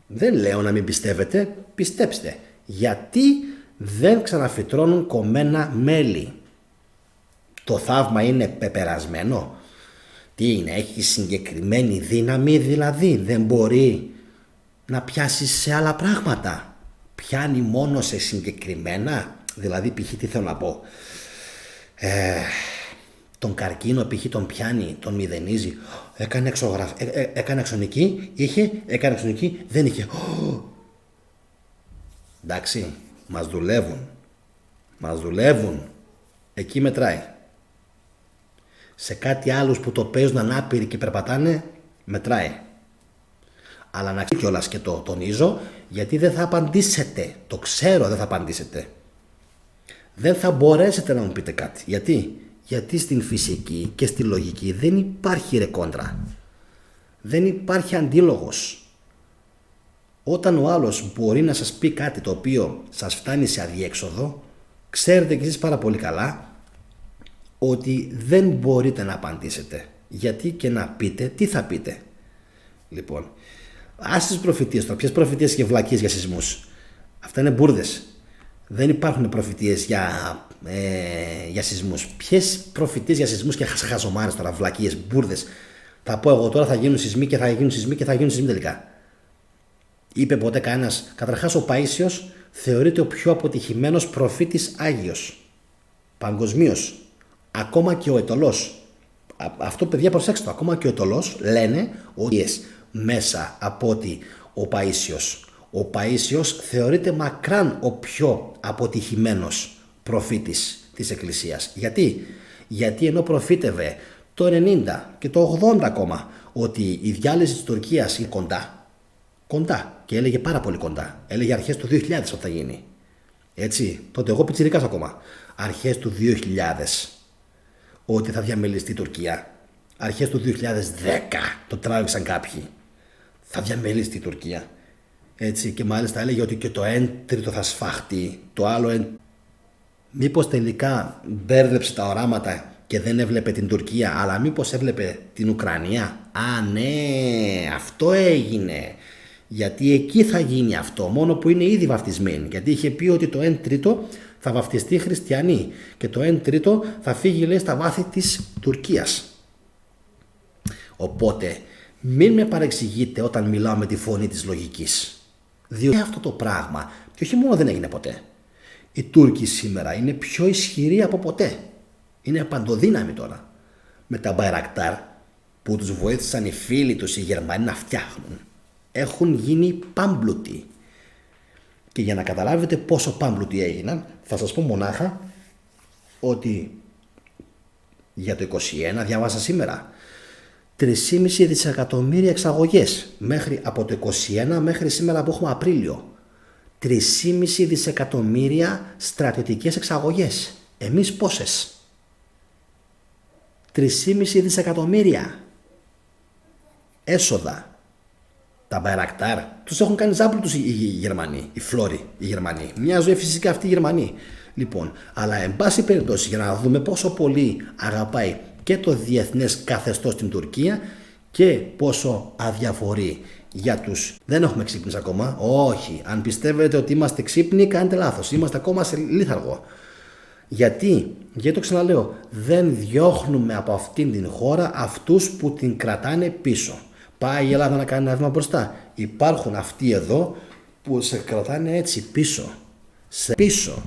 Δεν λέω να μην πιστεύετε, πιστέψτε. Γιατί δεν ξαναφυτρώνουν κομμένα μέλη? Το θαύμα είναι πεπερασμένο? Τι είναι, έχει συγκεκριμένη δύναμη δηλαδή? Δεν μπορεί να πιάσει σε άλλα πράγματα? Πιάνει μόνο σε συγκεκριμένα? Δηλαδή, π.χ. τι θέλω να πω, τον καρκίνο π.χ. τον πιάνει, τον μηδενίζει. Έκανε αξονική, έκανε αξονική, δεν είχε. Εντάξει, μας δουλεύουν. Εκεί μετράει. Σε κάτι άλλους που το παίζουν ανάπηροι και περπατάνε, μετράει. Αλλά να ξέρετε κιόλας και το τονίζω, γιατί δεν θα απαντήσετε. Το ξέρω, δεν θα απαντήσετε. Δεν θα μπορέσετε να μου πείτε κάτι. Γιατί στην φυσική και στη λογική δεν υπάρχει ρε κόντρα. Δεν υπάρχει αντίλογος. Όταν ο άλλος μπορεί να σας πει κάτι το οποίο σας φτάνει σε αδιέξοδο, ξέρετε κι εσείς πάρα πολύ καλά ότι δεν μπορείτε να απαντήσετε. Γιατί και να πείτε, τι θα πείτε. Λοιπόν, ας τις προφητείες τώρα, ποιες προφητείες και βλακίες για σεισμούς. Αυτά είναι μπουρδες. Δεν υπάρχουν προφητείες για σεισμούς. Ποιες προφητείες για σεισμούς και χαζομάρες τώρα, βλακίες, μπουρδες. Θα πω εγώ τώρα θα γίνουν σεισμοί και θα γίνουν σεισμοί και θα γίνουν σεισμοί τελικά. Είπε ποτέ κανένας? Καταρχάς ο Παΐσιος θεωρείται ο πιο αποτυχημένος προφήτης Άγιος. Παγκοσμίως. Ακόμα και ο Αιτωλός. Αυτό παιδιά προσέξτε το. Ακόμα και ο Αιτωλός λένε ότι μέσα από ότι ο Παΐσιος. Ο Παΐσιος θεωρείται μακράν ο πιο αποτυχημένος προφήτης της Εκκλησίας. Γιατί ενώ προφήτευε το 90 και το 80 ακόμα ότι η διάλυση της Τουρκίας είναι κοντά και έλεγε πάρα πολύ κοντά. Έλεγε αρχές του 2000 ότι θα γίνει. Έτσι, τότε εγώ πιτσιρικάς ακόμα. Αρχές του 2000 ότι θα διαμελιστεί η Τουρκία. Αρχές του 2010 το τράβηξαν κάποιοι. Θα διαμελιστεί η Τουρκία. Έτσι, και μάλιστα έλεγε ότι και το 1/3 θα σφαχτεί, το άλλο μήπως τελικά μπέρδεψε τα οράματα και δεν έβλεπε την Τουρκία, αλλά μήπως έβλεπε την Ουκρανία. Α, ναι, αυτό έγινε. Γιατί εκεί θα γίνει αυτό, μόνο που είναι ήδη βαφτισμένοι. Γιατί είχε πει ότι το 1/3 θα βαφτιστεί χριστιανοί και το 1/3 θα φύγει, λέει, στα βάθη της Τουρκίας. Οπότε, μην με παρεξηγείτε όταν μιλάω με τη φωνή της λογικής. Διότι αυτό το πράγμα, και όχι μόνο δεν έγινε ποτέ. Οι Τούρκοι σήμερα είναι πιο ισχυροί από ποτέ. Είναι παντοδύναμοι τώρα. Με τα Μπαϊρακτάρ που τους βοήθησαν οι φίλοι τους οι Γερμανοί να φτιάχνουν, έχουν γίνει πάμπλουτοι. Και για να καταλάβετε πόσο πάμπλουτοι έγιναν, θα σας πω μονάχα ότι για το 2021 διάβασα σήμερα 3,5 δισεκατομμύρια εξαγωγές από το 2021 μέχρι σήμερα που έχουμε Απρίλιο. 3,5 δισεκατομμύρια στρατιωτικές εξαγωγές. Εμείς πόσες? 3,5 δισεκατομμύρια έσοδα. Τα Μπαϊρακτάρ τους έχουν κάνει ζάμπλουτους οι Γερμανοί, οι Φλόροι οι Γερμανοί. Μια ζωή φυσικά αυτοί οι Γερμανοί. Λοιπόν, αλλά εν πάση περιπτώσει για να δούμε πόσο πολύ αγαπάει και το διεθνές καθεστώς στην Τουρκία και πόσο αδιαφορεί για τους. Δεν έχουμε ξύπνηση ακόμα. Όχι. Αν πιστεύετε ότι είμαστε ξύπνοι, κάνετε λάθος. Είμαστε ακόμα σε λίθαργο. Γιατί το ξαναλέω, δεν διώχνουμε από αυτήν την χώρα αυτούς που την κρατάνε πίσω. Πάει η Ελλάδα να κάνει ένα βήμα μπροστά. Υπάρχουν αυτοί εδώ που σε κρατάνε έτσι πίσω. Σε πίσω.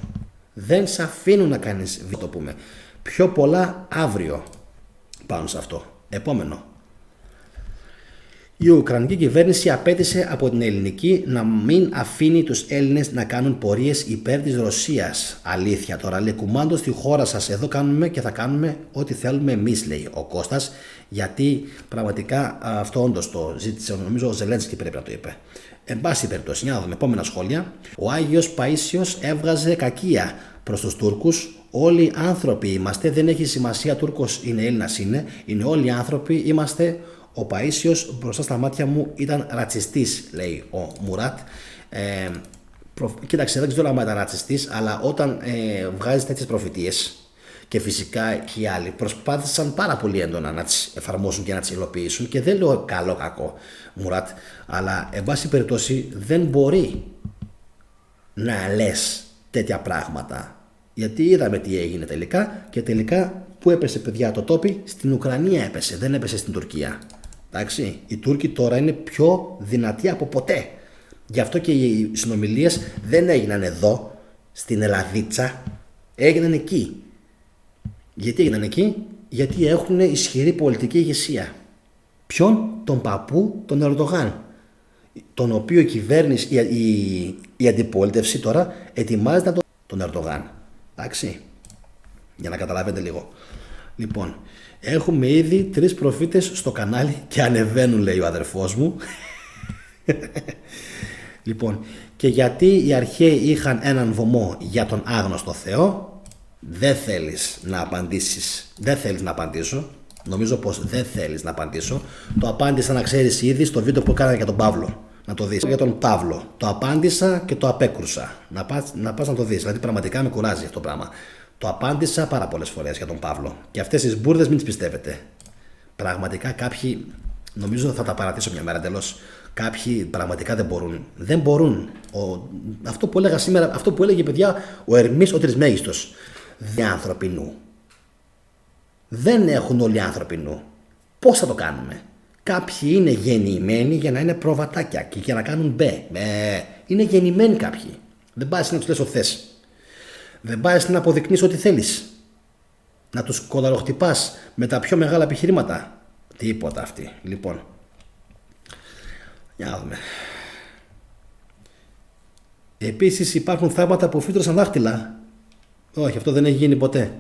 Δεν σε αφήνουν να κάνεις βήμα, το πούμε. Πιο πολλά αύριο πάνω σε αυτό. Επόμενο. Η Ουκρανική κυβέρνηση απέτησε από την ελληνική να μην αφήνει τους Έλληνες να κάνουν πορείες υπέρ της Ρωσίας. Αλήθεια τώρα, λέει, κουμάντο στη χώρα σας, εδώ κάνουμε και θα κάνουμε ό,τι θέλουμε εμείς, λέει ο Κώστας, γιατί πραγματικά αυτό όντως το ζήτησε, νομίζω ο Ζελένσκι πρέπει να το είπε. Εν πάση περιπτώσει, για να δούμε επόμενα σχόλια. Ο Άγιος Παΐσιος έβγαζε κακία προς τους Τούρκους. Όλοι άνθρωποι είμαστε, δεν έχει σημασία Τούρκος είναι, Έλληνας είναι όλοι άνθρωποι, είμαστε. Ο Παΐσιος μπροστά στα μάτια μου ήταν ρατσιστής, λέει ο Μουράτ. Κοίταξε, δεν ξέρω αν ήταν ρατσιστής, αλλά όταν βγάζει τέτοιες προφητείες, και φυσικά και οι άλλοι προσπάθησαν πάρα πολύ έντονα να τις εφαρμόσουν και να τις υλοποιήσουν, και δεν λέω καλό κακό, Μουράτ, αλλά εν πάση περιπτώσει δεν μπορεί να λες τέτοια πράγματα. Γιατί είδαμε τι έγινε τελικά, και τελικά που έπεσε, παιδιά, το τόπι? Στην Ουκρανία έπεσε, δεν έπεσε στην Τουρκία. Εντάξει, οι Τούρκοι τώρα είναι πιο δυνατοί από ποτέ. Γι' αυτό και οι συνομιλίες δεν έγιναν εδώ, στην Ελλαδίτσα, έγιναν εκεί. Γιατί έγιναν εκεί? Γιατί έχουν ισχυρή πολιτική ηγεσία. Ποιον? Τον παππού, τον Ερντογάν. Τον οποίο η κυβέρνηση, η αντιπολίτευση τώρα ετοιμάζεται να τον Ερντογάν. Εντάξει. Για να καταλάβετε λίγο. Λοιπόν, έχουμε ήδη 3 προφήτες στο κανάλι και ανεβαίνουν, λέει ο αδερφός μου. Λοιπόν, και γιατί οι αρχαίοι είχαν έναν βωμό για τον άγνωστο Θεό, δεν θέλεις να απαντήσεις. Δεν θέλεις να απαντήσω. Νομίζω πως δεν θέλεις να απαντήσω. Το απάντησα, να ξέρεις, ήδη στο βίντεο που έκανα για τον Παύλο. Να το δεις. Για τον Παύλο. Το απάντησα και το απέκρουσα. Να πας να το δεις. Δηλαδή πραγματικά με κουράζει αυτό το πράγμα. Το απάντησα πάρα πολλές φορές για τον Παύλο. Και αυτές τις μπουρδες μην τις πιστεύετε. Πραγματικά κάποιοι, νομίζω θα τα παρατήσω μια μέρα εντελώς. Κάποιοι πραγματικά δεν μπορούν. Δεν μπορούν. Αυτό που έλεγα σήμερα, αυτό που έλεγε, παιδιά, ο Ερμής ο Τρισμέγιστος. Δεν άνθρωποι νου. Δεν έχουν όλοι άνθρωποι νου. Πώς θα το κάνουμε? Κάποιοι είναι γεννημένοι για να είναι προβατάκια και για να κάνουν μπε. Είναι γεννημένοι κάποιοι. Δεν πάει να τους λες ότι θες. Δεν πάει να αποδεικνύεις ότι θέλεις. Να τους κοδαροχτυπάς με τα πιο μεγάλα επιχειρήματα. Τίποτα αυτοί. Λοιπόν. Για να δούμε. Επίσης υπάρχουν θαύματα που φύτρωσαν δάχτυλα. Όχι, αυτό δεν έχει γίνει ποτέ.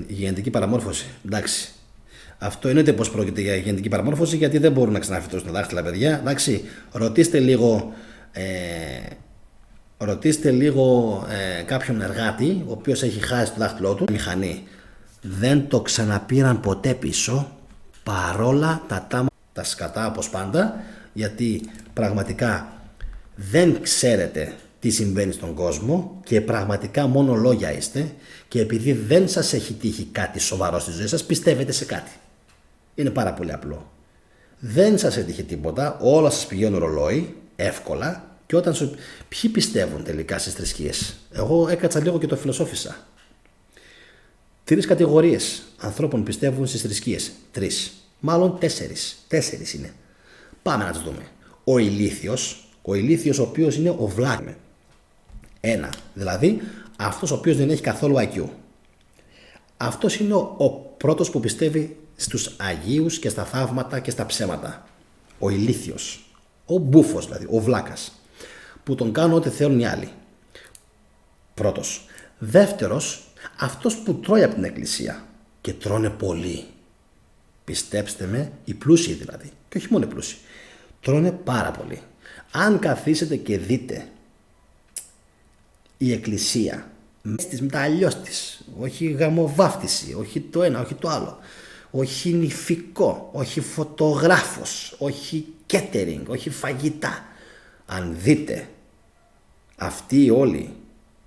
Η γενετική παραμόρφωση. Εντάξει. Αυτό εννοείται πως πρόκειται για γενετική παραμόρφωση, γιατί δεν μπορούν να ξαναφυτρώσουν τα δάχτυλα, παιδιά. Εντάξει. Ρωτήστε λίγο κάποιον εργάτη, ο οποίος έχει χάσει το δάχτυλό του, μηχανή. Δεν το ξαναπήραν ποτέ πίσω, παρόλα τα σκατά όπως πάντα, γιατί πραγματικά δεν ξέρετε τι συμβαίνει στον κόσμο και πραγματικά μόνο λόγια είστε, και επειδή δεν σας έχει τύχει κάτι σοβαρό στη ζωή σας, πιστεύετε σε κάτι. Είναι πάρα πολύ απλό. Δεν σας έτυχε τίποτα, όλα σας πηγαίνουν ρολόι, εύκολα, και όταν ποιοι πιστεύουν τελικά στις θρησκείες? Εγώ έκατσα λίγο και το φιλοσόφισα. 3 κατηγορίες ανθρώπων πιστεύουν στις θρησκείες. 3. Μάλλον 4. 4 είναι. Πάμε να τις δούμε. Ο ηλίθιος, ο οποίος είναι ο βλάκ. 1. Δηλαδή αυτός ο οποίος δεν έχει καθόλου IQ. Αυτός είναι ο πρώτος που πιστεύει στους Αγίους και στα θαύματα και στα ψέματα. Ο ηλίθιος. Ο μπούφος δηλαδή, ο βλάκας. Που τον κάνουν ό,τι θέλουν οι άλλοι. Πρώτος. Δεύτερος, αυτός που τρώει από την εκκλησία. Και τρώνε πολύ. Πιστέψτε με, οι πλούσιοι δηλαδή. Και όχι μόνο οι πλούσιοι. Τρώνε πάρα πολύ. Αν καθίσετε και δείτε η εκκλησία με τα αλλιώς της, όχι γαμοβάφτιση, όχι το ένα, όχι το άλλο, όχι νηφικό, όχι φωτογράφος, όχι catering, όχι φαγητά. Αν δείτε αυτή όλη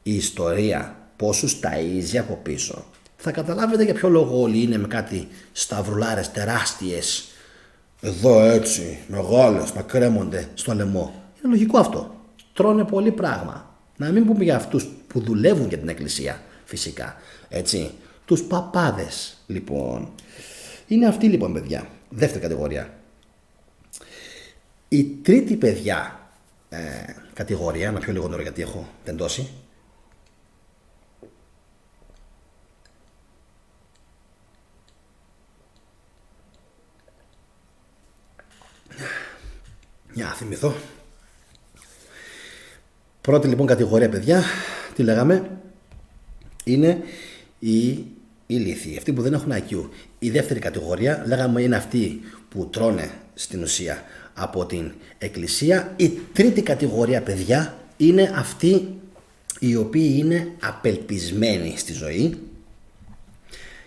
η ιστορία πόσους ταΐζει από πίσω, θα καταλάβετε για ποιο λόγο όλοι είναι με κάτι σταυρουλάρες τεράστιες εδώ έτσι, μεγάλες, να κρέμονται στο λαιμό. Είναι λογικό αυτό. Τρώνε πολύ πράγμα. Να μην πούμε για αυτούς που δουλεύουν για την εκκλησία, φυσικά. Έτσι. Τους παπάδες, λοιπόν. Είναι αυτή, λοιπόν, παιδιά. Δεύτερη κατηγορία. Η τρίτη, παιδιά, κατηγορία, να πιω λίγο νερό γιατί έχω τεντώσει. Για να θυμηθώ. Πρώτη λοιπόν κατηγορία, παιδιά, τι λέγαμε, είναι οι ηλίθιοι, αυτοί που δεν έχουν IQ. Η δεύτερη κατηγορία, λέγαμε, είναι αυτοί που τρώνε στην ουσία από την εκκλησία. Η τρίτη κατηγορία, παιδιά, είναι αυτοί οι οποίοι είναι απελπισμένοι στη ζωή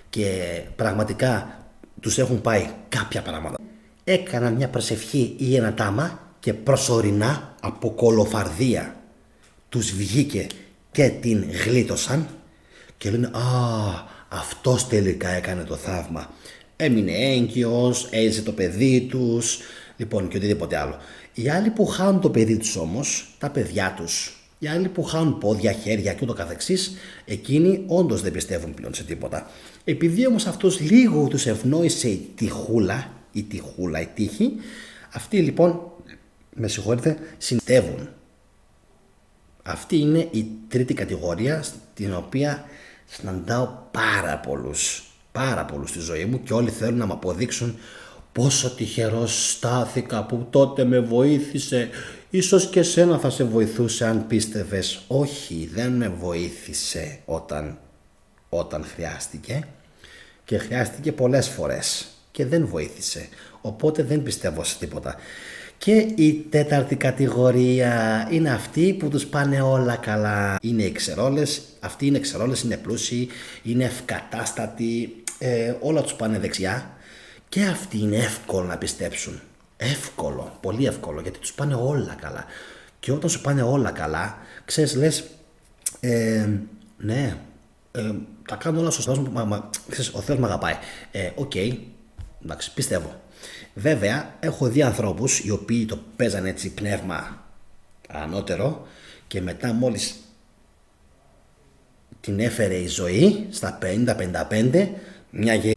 και πραγματικά τους έχουν πάει κάποια πράγματα. Έκαναν μια προσευχή ή ένα τάμα και προσωρινά από κολοφαρδία τους βγήκε και την γλίτωσαν και λένε «Α, αυτός τελικά έκανε το θαύμα». Έμεινε έγκυος, έζησε το παιδί τους, λοιπόν, και οτιδήποτε άλλο. Οι άλλοι που χάνουν το παιδί τους όμως, τα παιδιά τους, οι άλλοι που χάνουν πόδια, χέρια και ούτω καθεξής, εκείνοι όντως δεν πιστεύουν πλέον σε τίποτα. Επειδή όμως αυτός λίγο τους ευνόησε η τυχούλα, η τύχη, αυτοί λοιπόν, με συγχωρείτε, συνιστεύουν. Αυτή είναι η τρίτη κατηγορία στην οποία συναντάω πάρα πολλούς στη ζωή μου και όλοι θέλουν να μου αποδείξουν πόσο τυχερός στάθηκα που τότε με βοήθησε. Ίσως και σένα θα σε βοηθούσε αν πίστευες. Όχι, δεν με βοήθησε όταν χρειάστηκε και χρειάστηκε πολλές φορές και δεν βοήθησε. Οπότε δεν πιστεύω σε τίποτα. Και η τέταρτη κατηγορία είναι αυτοί που τους πάνε όλα καλά. Είναι οι ξερόλες, αυτοί είναι ξερόλες, είναι πλούσιοι, είναι ευκατάστατοι, όλα τους πάνε δεξιά και αυτοί είναι εύκολο να πιστέψουν. Εύκολο, πολύ εύκολο, γιατί τους πάνε όλα καλά. Και όταν σου πάνε όλα καλά, ξέρεις, λες, ναι, τα κάνω όλα σωστά, ξέρεις, ο Θεός με αγαπάει. Οκ, εντάξει, πιστεύω. Βέβαια, έχω δει ανθρώπους οι οποίοι το παίζαν έτσι πνεύμα ανώτερο και μετά μόλις την έφερε η ζωή στα 50-55,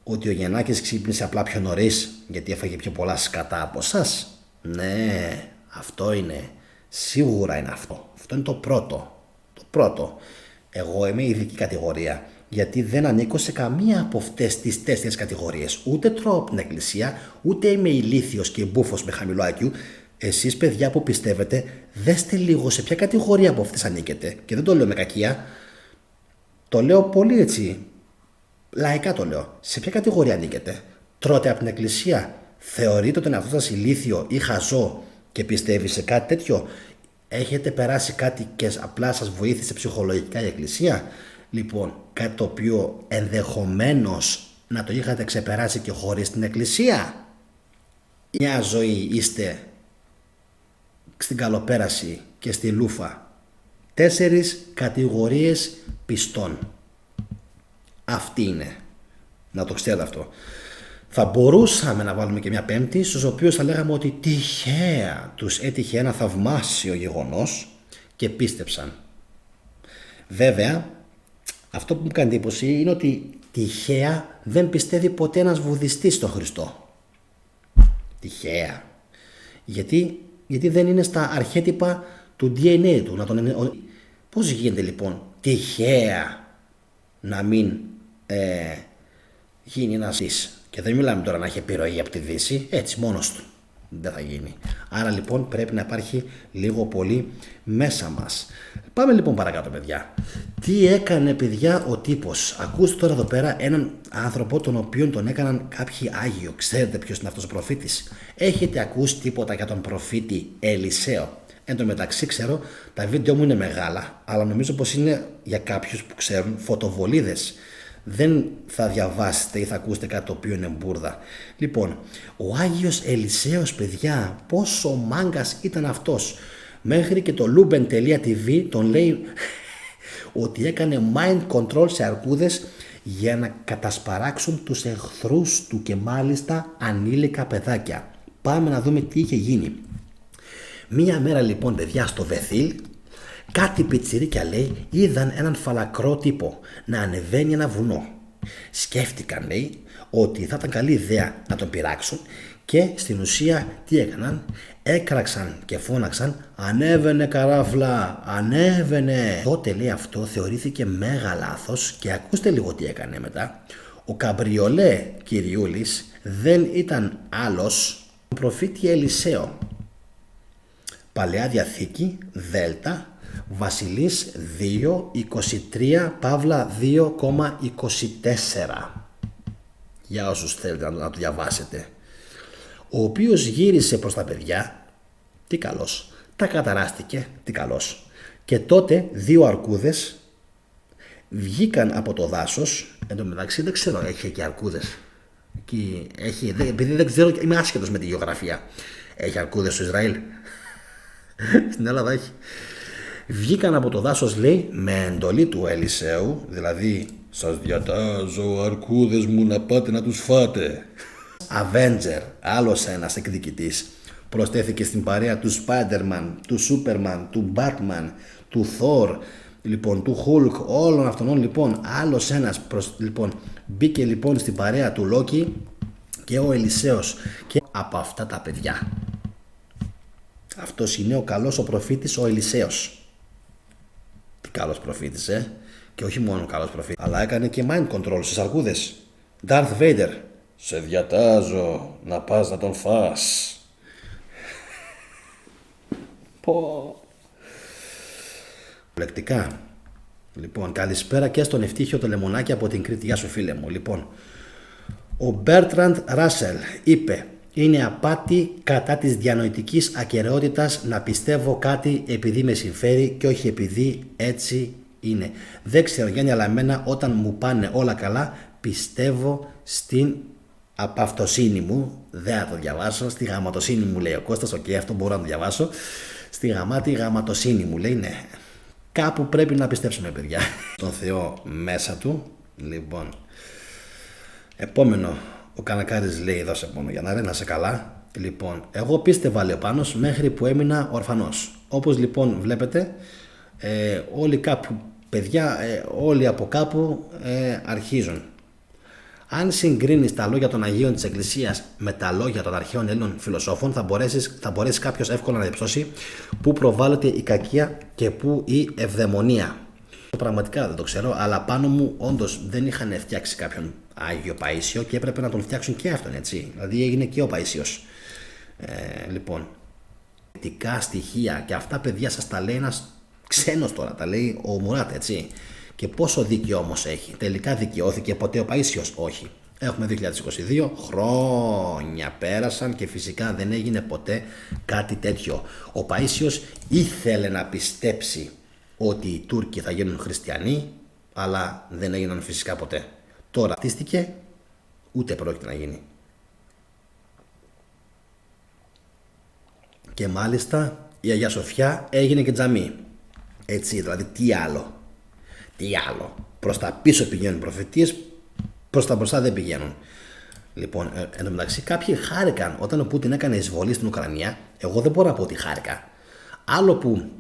ότι ο Γεννάκης ξύπνησε απλά πιο νωρίς γιατί έφαγε πιο πολλά σκατά από εσάς. Ναι, αυτό είναι. Σίγουρα είναι αυτό. Αυτό είναι το πρώτο. Το πρώτο. Εγώ είμαι ειδική κατηγορία. Γιατί δεν ανήκω σε καμία από αυτές τις 4 κατηγορίες. Ούτε τρώω από την εκκλησία, ούτε είμαι ηλίθιος και μπούφος με χαμηλό IQ. Εσείς, παιδιά που πιστεύετε, δέστε λίγο σε ποια κατηγορία από αυτές ανήκετε. Και δεν το λέω με κακία. Το λέω πολύ έτσι. Λαϊκά το λέω. Σε ποια κατηγορία ανήκετε? Τρώτε από την εκκλησία? Θεωρείτε τον εαυτό σας ηλίθιο ή χαζό και πιστεύει σε κάτι τέτοιο? Έχετε περάσει κάτι και απλά σας βοήθησε ψυχολογικά η εκκλησία? Λοιπόν, κάτι το οποίο ενδεχομένως να το είχατε ξεπεράσει και χωρίς την εκκλησία. Μια ζωή είστε στην καλοπέραση και στη λούφα. 4 κατηγορίες πιστών. Αυτή είναι. Να το ξέρετε αυτό. Θα μπορούσαμε να βάλουμε και μια 5η, στους οποίους θα λέγαμε ότι τυχαία τους έτυχε ένα θαυμάσιο γεγονός και πίστεψαν. Βέβαια, αυτό που μου κάνει εντύπωση είναι ότι τυχαία δεν πιστεύει ποτέ ένας βουδιστής στον Χριστό. Τυχαία. Γιατί δεν είναι στα αρχέτυπα του DNA του. Πώς γίνεται λοιπόν τυχαία να μην γίνει ένας εις? Και δεν μιλάμε τώρα να έχει επιρροή από τη Δύση, έτσι μόνος του. Δεν θα γίνει. Άρα λοιπόν πρέπει να υπάρχει λίγο πολύ μέσα μας. Πάμε λοιπόν παρακάτω, παιδιά. Τι έκανε, παιδιά, ο τύπος? Ακούστε τώρα εδώ πέρα έναν άνθρωπο τον οποίον τον έκαναν κάποιοι Άγιο. Ξέρετε ποιος είναι αυτός ο προφήτης? Έχετε ακούσει τίποτα για τον προφήτη Ελισαίο? Εν τω μεταξύ, ξέρω, τα βίντεο μου είναι μεγάλα, αλλά νομίζω πως είναι για κάποιους που ξέρουν φωτοβολίδες. Δεν θα διαβάσετε ή θα ακούσετε κάτι το οποίο είναι μπουρδα. Λοιπόν, ο Άγιος Ελισαίος, παιδιά, πόσο μάγκας ήταν αυτός. Μέχρι και το Luben.tv τον λέει ότι έκανε mind control σε αρκούδες για να κατασπαράξουν τους εχθρούς του και μάλιστα ανήλικα παιδάκια. Πάμε να δούμε τι είχε γίνει. Μία μέρα λοιπόν, παιδιά, στο Βεθήλ, κάτι πιτσιρίκια, λέει, είδαν έναν φαλακρό τύπο να ανεβαίνει ένα βουνό. Σκέφτηκαν, λέει, ότι θα ήταν καλή ιδέα να τον πειράξουν και στην ουσία τι έκαναν? Έκραξαν και φώναξαν «Ανέβαινε καράφλα, ανέβαινε!» Τότε, λέει, αυτό θεωρήθηκε μέγα λάθος και ακούστε λίγο τι έκανε μετά. Ο καμπριολέ Κυριούλης δεν ήταν άλλος του προφήτη Ελισαίο. Παλαιά Διαθήκη, Δέλτα, Βασιλείς 2:23 Παύλα 2,24. Για όσους θέλετε να το διαβάσετε. Ο οποίος γύρισε προς τα παιδιά, τι καλός, τα καταράστηκε, τι καλός. Και τότε 2 αρκούδες βγήκαν από το δάσος. Εν τω μεταξύ δεν ξέρω, έχει και αρκούδες. Επειδή δεν ξέρω, είμαι άσχετος με τη γεωγραφία. Έχει αρκούδες στο Ισραήλ? Στην Ελλάδα έχει. Βγήκαν από το δάσος, λέει, με εντολή του Ελισαίου, δηλαδή «Σας διατάζω, αρκούδες μου, να πάτε να τους φάτε». Avenger, άλλος ένας εκδικητής, προσθέθηκε στην παρέα του Spider-Man, του Superman, του Batman, του Thor, λοιπόν, του Hulk, όλων αυτών, λοιπόν, άλλος ένας λοιπόν, μπήκε λοιπόν στην παρέα του Λόκι και ο Ελισαίος και από αυτά τα παιδιά. Αυτός είναι ο καλός ο προφήτης ο Ελισαίος. Καλός προφήτης, Και όχι μόνο καλός προφήτης, αλλά έκανε και mind control στις αρκούδες. Darth Vader. Σε διατάζω να πας να τον φας. Πω. Λεκτικά. Λοιπόν, καλησπέρα και στον Ευτύχιο το Λεμονάκι από την Κρήτη. Γεια σου φίλε μου. Λοιπόν, ο Μπέρτραντ Ράσελ είπε: είναι απάτη κατά της διανοητικής ακεραιότητας να πιστεύω κάτι επειδή με συμφέρει και όχι επειδή έτσι είναι. Δεν ξέρω Γιάννη, αλλά εμένα όταν μου πάνε όλα καλά πιστεύω στην απαυτοσύνη μου. Δεν θα το διαβάσω. Στη γαματοσύνη μου λέει ο Κώστας. Οκ, αυτό μπορώ να το διαβάσω. Στη γαματοσύνη μου λέει, ναι. Κάπου πρέπει να πιστέψουμε, παιδιά. Τον Θεό μέσα του. Λοιπόν, επόμενο. Ο Κανακάρης λέει, δώσε μόνο για να είσαι καλά. Λοιπόν, εγώ πίστευα, λέει ο Πάνος, μέχρι που έμεινα ορφανός. Όπως λοιπόν βλέπετε, όλοι κάπου, παιδιά, όλοι από κάπου αρχίζουν. Αν συγκρίνεις τα λόγια των Αγίων της Εκκλησίας με τα λόγια των αρχαίων Έλληνων φιλοσόφων, θα μπορέσει κάποιος εύκολα να διαψώσει πού προβάλλεται η κακία και πού η ευδαιμονία. Πραγματικά δεν το ξέρω, αλλά πάνω μου όντως δεν είχαν φτιάξει κάποιον Άγιο Παΐσιο και έπρεπε να τον φτιάξουν και αυτόν, έτσι. Δηλαδή έγινε και ο Παΐσιος. Λοιπόν, θετικά στοιχεία και αυτά, παιδιά, σας τα λέει ένας ξένος τώρα, τα λέει ο Μουράτ, έτσι. Και πόσο δίκιο όμως έχει. Τελικά δικαιώθηκε ποτέ ο Παΐσιος? Όχι. Έχουμε 2022, χρόνια πέρασαν και φυσικά δεν έγινε ποτέ κάτι τέτοιο. Ο Παΐσιος ήθελε να πιστέψει ότι οι Τούρκοι θα γίνουν χριστιανοί, αλλά δεν έγιναν φυσικά ποτέ. Τώρα χτίστηκε, ούτε πρόκειται να γίνει. Και μάλιστα η Αγία Σοφιά έγινε και τζαμί. Έτσι, δηλαδή τι άλλο. Τι άλλο. Προς τα πίσω πηγαίνουν προφητείες, προς τα μπροστά δεν πηγαίνουν. Λοιπόν, εν τω μεταξύ κάποιοι χάρηκαν όταν ο Πούτιν έκανε εισβολή στην Ουκρανία. Εγώ δεν μπορώ να πω ότι χάρηκα. Άλλο που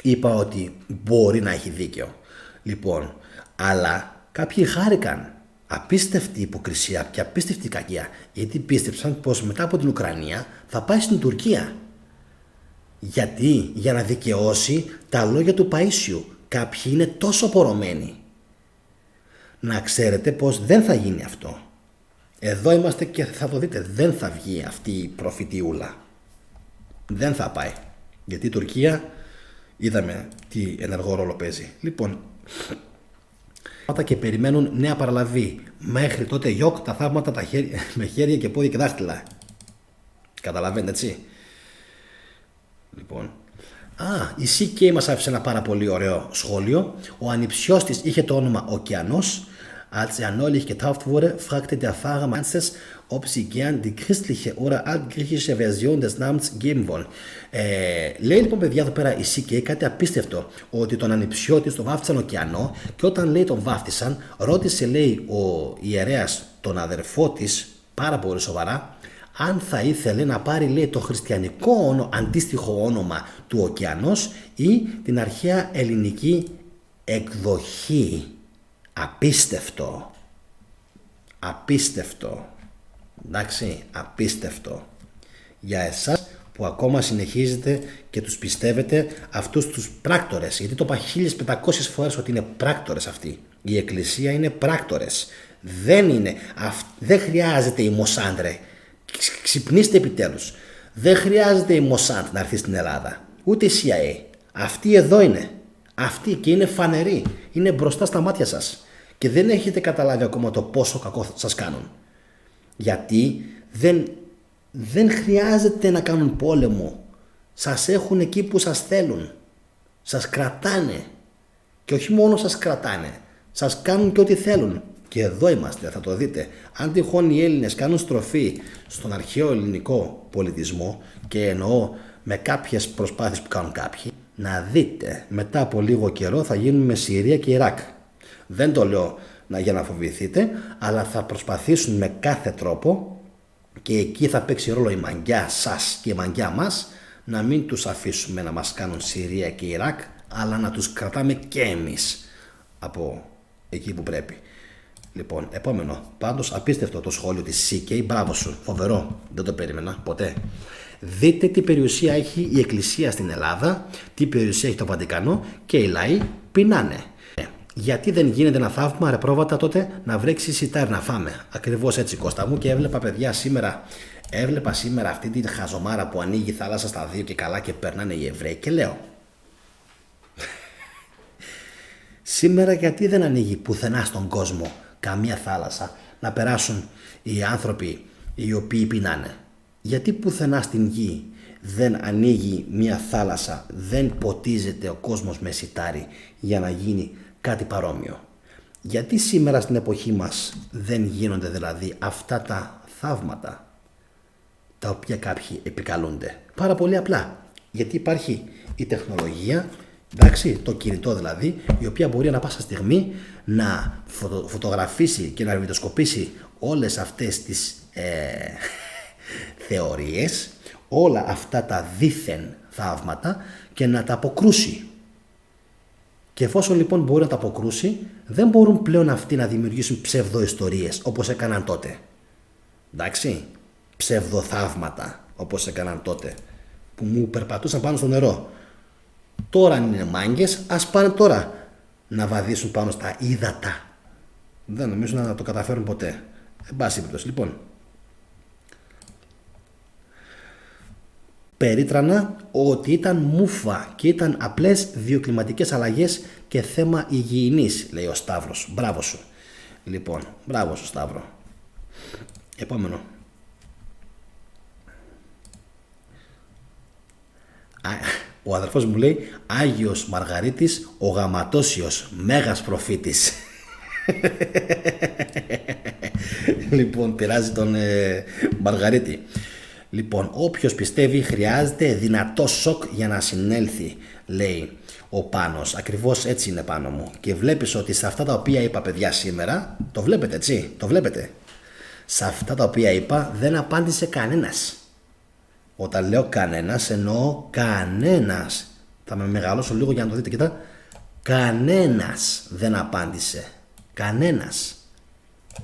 είπα ότι μπορεί να έχει δίκιο. Λοιπόν, αλλά κάποιοι χάρηκαν. Απίστευτη υποκρισία και απίστευτη κακία. Γιατί πίστεψαν πως μετά από την Ουκρανία θα πάει στην Τουρκία. Γιατί? Για να δικαιώσει τα λόγια του Παΐσιου. Κάποιοι είναι τόσο πορωμένοι. Να ξέρετε πως δεν θα γίνει αυτό. Εδώ είμαστε και θα το δείτε. Δεν θα βγει αυτή η προφητιούλα. Δεν θα πάει. Γιατί η Τουρκία είδαμε τι ενεργό ρόλο παίζει. Λοιπόν, και περιμένουν νέα παραλαβή. Μέχρι τότε γιοκ τα θαύματα με χέρια και πόδια και δάχτυλα. Καταλαβαίνετε, έτσι. Λοιπόν, η CK μας άφησε ένα πάρα πολύ ωραίο σχόλιο. Ο ανιψιός της είχε το όνομα Ωκεανός. Als er neulich getauft wurde, fragte der Pfarrer Manzes, ob sie gern die christliche oder altgriechische Version des Namens geben wollen. Λέει λοιπόν, παιδιά, εδώ πέρα η CK κάτι απίστευτο, ότι τον ανιψιό της τον βάφτισαν Ωκεανό και όταν λέει τον βάφτισαν, ρώτησε, λέει, ο ιερέας τον αδερφό της πάρα πολύ σοβαρά αν θα ήθελε να πάρει, λέει, το χριστιανικό αντίστοιχο όνομα του Ωκεανός ή την αρχαία ελληνική εκδοχή. Απίστευτο. Απίστευτο. Εντάξει, απίστευτο. Για εσάς που ακόμα συνεχίζετε και τους πιστεύετε αυτούς τους πράκτορες, γιατί το είπα 1500 φορές ότι είναι πράκτορες αυτοί. Η Εκκλησία είναι πράκτορες. Δεν χρειάζεται η Μοσάντρε. Ξυπνήστε επιτέλους. Δεν χρειάζεται η Μοσάντ να έρθει στην Ελλάδα. Ούτε η CIA. Αυτή εδώ είναι. Αυτή και είναι φανερή. Είναι μπροστά στα μάτια σας. Και δεν έχετε καταλάβει ακόμα το πόσο κακό σας κάνουν. Γιατί δεν χρειάζεται να κάνουν πόλεμο. Σας έχουν εκεί που σας θέλουν. Σας κρατάνε. Και όχι μόνο σας κρατάνε. Σας κάνουν και ό,τι θέλουν. Και εδώ είμαστε, θα το δείτε. Αν τυχόν οι Έλληνες κάνουν στροφή στον αρχαίο ελληνικό πολιτισμό, και εννοώ με κάποιες προσπάθειες που κάνουν κάποιοι, να δείτε, μετά από λίγο καιρό θα γίνουν με Συρία και Ιράκ. Δεν το λέω για να φοβηθείτε, αλλά θα προσπαθήσουν με κάθε τρόπο, και εκεί θα παίξει ρόλο η μαγκιά σας και η μαγκιά μας, να μην τους αφήσουμε να μας κάνουν Συρία και Ιράκ, αλλά να τους κρατάμε και εμείς από εκεί που πρέπει. Λοιπόν, επόμενο. Πάντως απίστευτο το σχόλιο της CK. Μπράβο σου. Φοβερό. Δεν το περίμενα ποτέ. Δείτε τι περιουσία έχει η Εκκλησία στην Ελλάδα, τι περιουσία έχει το Βατικανό και οι λαοί πεινάνε. Γιατί δεν γίνεται ένα θαύμα, ρε πρόβατα, τότε να βρέξει σιτάρι να φάμε. Ακριβώς έτσι, Κώστα μου, και έβλεπα, παιδιά, σήμερα αυτή τη χαζομάρα που ανοίγει η θάλασσα στα δύο και καλά και περνάνε οι Εβραίοι και λέω. Σήμερα γιατί δεν ανοίγει πουθενά στον κόσμο καμία θάλασσα να περάσουν οι άνθρωποι οι οποίοι πεινάνε? Γιατί πουθενά στην γη δεν ανοίγει μια θάλασσα, δεν ποτίζεται ο κόσμος με σιτάρι για να γίνει κάτι παρόμοιο? Γιατί σήμερα στην εποχή μας δεν γίνονται δηλαδή αυτά τα θαύματα τα οποία κάποιοι επικαλούνται? Πάρα πολύ απλά. Γιατί υπάρχει η τεχνολογία, εντάξει, το κινητό δηλαδή, η οποία μπορεί ανά πάσα στιγμή να φωτογραφίσει και να βιντεοσκοπήσει όλες αυτές τις θεωρίες, όλα αυτά τα δίθεν θαύματα και να τα αποκρούσει. Και εφόσον λοιπόν μπορεί να τα αποκρούσει, δεν μπορούν πλέον αυτοί να δημιουργήσουν ψευδοϊστορίες όπως έκαναν τότε. Εντάξει, ψευδοθαύματα όπως έκαναν τότε, που μου περπατούσαν πάνω στο νερό. Τώρα αν είναι μάγκες, ας πάνε τώρα να βαδίσουν πάνω στα ύδατα. Δεν νομίζω να το καταφέρουν ποτέ. Εν πάση περιπτώσει, λοιπόν. Περίτρανα ότι ήταν μούφα και ήταν απλές βιοκλιματικές αλλαγές και θέμα υγιεινής, λέει ο Σταύρος. Μπράβο σου. Λοιπόν, μπράβο σου, Σταύρο. Επόμενο. Ο αδερφός μου λέει Άγιος Μαργαρίτης, ο γαματόσιος, μέγας προφήτης. Λοιπόν, πειράζει τον Μαργαρίτη. Λοιπόν, όποιος πιστεύει χρειάζεται δυνατό σοκ για να συνέλθει, λέει ο Πάνος. Ακριβώς έτσι είναι, Πάνο μου. Και βλέπεις ότι σε αυτά τα οποία είπα, παιδιά, σήμερα, το βλέπετε, έτσι, το βλέπετε. Σε αυτά τα οποία είπα δεν απάντησε κανένας. Όταν λέω κανένας, εννοώ κανένας. Θα με μεγαλώσω λίγο για να το δείτε, κοιτά. Κανένας δεν απάντησε. Κανένας.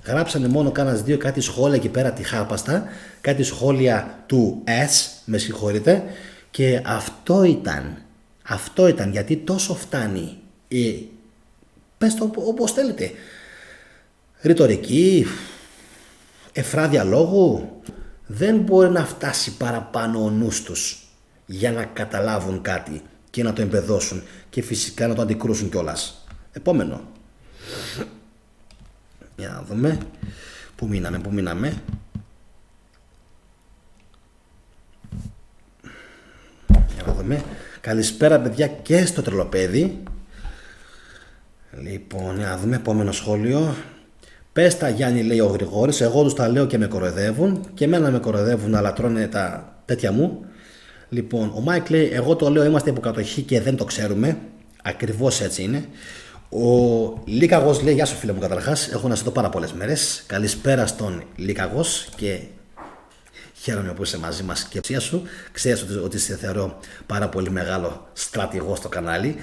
Γράψανε μόνο κάνας δύο κάτι σχόλια εκεί πέρα τη χάπαστα, κάτι σχόλια του S, με συγχωρείτε, και αυτό ήταν, γιατί τόσο φτάνει πες το όπως θέλετε, ρητορική, εφράδια λόγου, δεν μπορεί να φτάσει παραπάνω ο νους τους για να καταλάβουν κάτι και να το εμπεδώσουν και φυσικά να το αντικρούσουν κιόλας. Επόμενο. Για να δούμε. Πού μείναμε. Για να δούμε. Καλησπέρα, παιδιά, και στο τρελοπέδι. Λοιπόν, για να δούμε επόμενο σχόλιο. Πες τα, Γιάννη, λέει ο Γρηγόρης, εγώ τους τα λέω και με κοροϊδεύουν και εμένα με κοροϊδεύουν, αλλά τρώνε τα τέτοια μου. Λοιπόν, ο Μάικ λέει, εγώ το λέω, είμαστε υποκατοχή και δεν το ξέρουμε. Ακριβώς έτσι είναι. Ο Λίκαγος λέει, γεια σου φίλε μου, καταρχάς, έχω να σε δω πάρα πολλές μέρες. Καλησπέρα στον Λίκαγος και χαίρομαι που είσαι μαζί μας και ψία σου. Ξέρεις ότι σε θεωρώ πάρα πολύ μεγάλο στρατηγό στο κανάλι.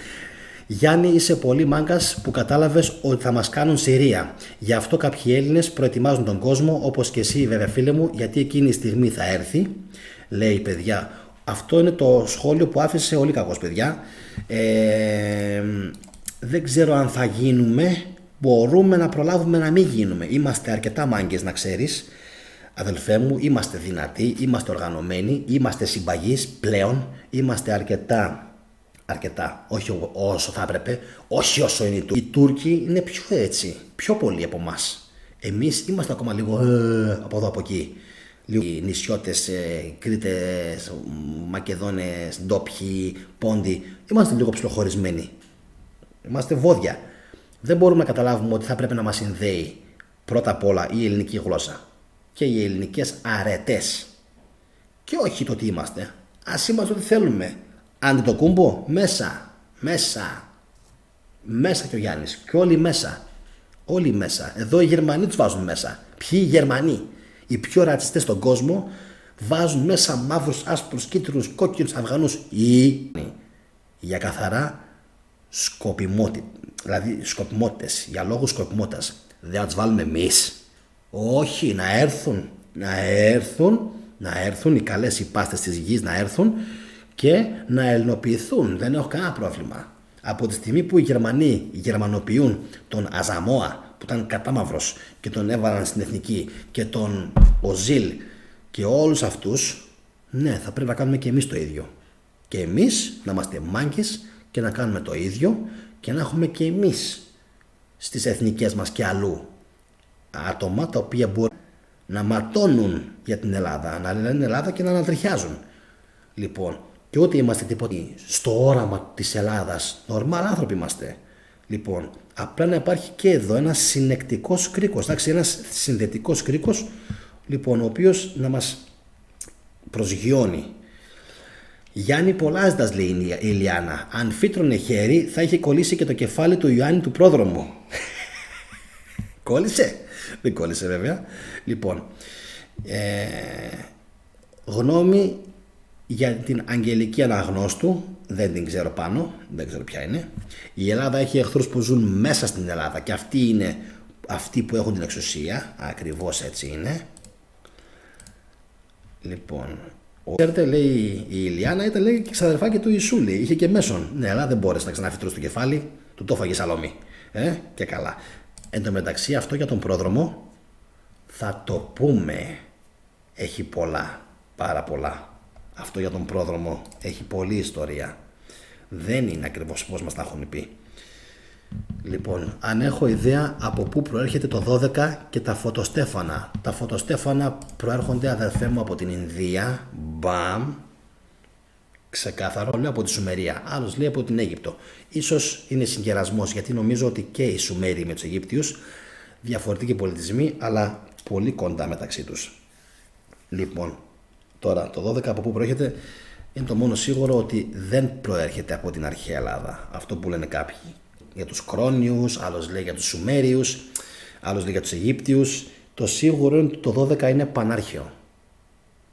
Γιάννη, είσαι πολύ μάγκας που κατάλαβες ότι θα μας κάνουν Συρία. Γι' αυτό κάποιοι Έλληνες προετοιμάζουν τον κόσμο, όπως και εσύ βέβαια φίλε μου, γιατί εκείνη η στιγμή θα έρθει. Λέει, παιδιά, αυτό είναι το σχόλιο που άφησε ο Λίκαγος, παιδιά. Δεν ξέρω αν θα γίνουμε, μπορούμε να προλάβουμε να μην γίνουμε. Είμαστε αρκετά μάγκες, να ξέρεις, αδελφέ μου, είμαστε δυνατοί, είμαστε οργανωμένοι, είμαστε συμπαγείς πλέον, είμαστε αρκετά, όχι όσο θα έπρεπε, όχι όσο είναι οι Τούρκοι. Οι Τούρκοι είναι πιο έτσι, πιο πολλοί από εμάς. Εμείς είμαστε ακόμα λίγο από εδώ από εκεί. Λίγο οι νησιώτες, Κρήτες, Μακεδόνες, ντόπιοι, Πόντοι, είμαστε λίγο ψιλοχωρισμένοι. Είμαστε βόδια. Δεν μπορούμε να καταλάβουμε ότι θα πρέπει να μας συνδέει πρώτα απ' όλα η ελληνική γλώσσα και οι ελληνικές αρετές. Και όχι το τι είμαστε. Ας είμαστε ό,τι θέλουμε. Αντιτοκούμπο, μέσα και ο Γιάννης. Και όλοι μέσα. Όλοι μέσα. Εδώ οι Γερμανοί τους βάζουν μέσα. Ποιοι οι Γερμανοί? Οι πιο ρατσιστές στον κόσμο βάζουν μέσα μαύρους, άσπρους, κίτρινους, κόκκινους, Αφγανούς ή για καθαρά σκοπιμότητες, για λόγους σκοπιμότητας. Δεν θα τους βάλουμε εμείς. Όχι, να έρθουν οι καλές οι πάστες της γης, να έρθουν και να ελληνοποιηθούν. Δεν έχω κανένα πρόβλημα. Από τη στιγμή που οι Γερμανοί γερμανοποιούν τον Αζαμόα που ήταν κατάμαυρος και τον έβαλαν στην εθνική και τον Οζίλ και όλους αυτούς, ναι, θα πρέπει να κάνουμε και εμείς το ίδιο. Και εμείς να είμαστε μάγκες και να κάνουμε το ίδιο και να έχουμε και εμείς στις εθνικές μας και αλλού άτομα τα οποία μπορούν να ματώνουν για την Ελλάδα, να λένε Ελλάδα και να ανατριχιάζουν. Λοιπόν, και ότι είμαστε τίποτα στο όραμα της Ελλάδας, νορμάλ άνθρωποι είμαστε. Λοιπόν, απλά να υπάρχει και εδώ ένας συνεκτικός κρίκος, εντάξει, ένας συνδετικός κρίκος, λοιπόν, ο οποίος να μας προσγειώνει. Γιάννη Πολάζητας, λέει η Ηλιάνα, αν φύτρωνε χέρι θα είχε κολλήσει και το κεφάλι του Ιωάννη του πρόδρομου. Κόλλησε? Δεν κόλλησε βέβαια. Λοιπόν, γνώμη για την Αγγελική Αναγνώστου, δεν την ξέρω πάνω, δεν ξέρω ποια είναι. Η Ελλάδα έχει εχθρούς που ζουν μέσα στην Ελλάδα και αυτοί είναι αυτοί που έχουν την εξουσία, ακριβώς έτσι είναι. Λοιπόν, ξέρετε, λέει η Ηλιάνα, ήταν λέει και ξαδερφάκι του Ιησού, λέει, είχε και μέσον. Ναι, αλλά δεν μπόρεσε να ξαναφυτρώσει το κεφάλι, του το έφαγε Σαλόμη. Και καλά. Εν τω μεταξύ, αυτό για τον πρόδρομο θα το πούμε. Έχει πολλά, πάρα πολλά. Αυτό για τον πρόδρομο έχει πολλή ιστορία. Δεν είναι ακριβώς πώς μας τα έχουν πει. Λοιπόν, αν έχω ιδέα από πού προέρχεται το 12 και τα φωτοστέφανα. Τα φωτοστέφανα προέρχονται, αδερφέ μου, από την Ινδία. Μπαμ. Ξεκάθαρο. Λέω από τη Σουμερία. Άλλος λέει από την Αίγυπτο. Ίσως είναι συγκερασμός, γιατί νομίζω ότι και οι Σουμέριοι με τους Αιγύπτιους διαφορετικοί πολιτισμοί, αλλά πολύ κοντά μεταξύ τους. Λοιπόν, τώρα το 12 από πού προέρχεται είναι το μόνο σίγουρο ότι δεν προέρχεται από την αρχαία Ελλάδα. Αυτό που λένε κάποιοι για τους Κρόνιους, άλλος λέει για τους Σουμέριους, άλλος λέει για τους Αιγύπτιους. Το σίγουρο είναι ότι το 12 είναι πανάρχαιο.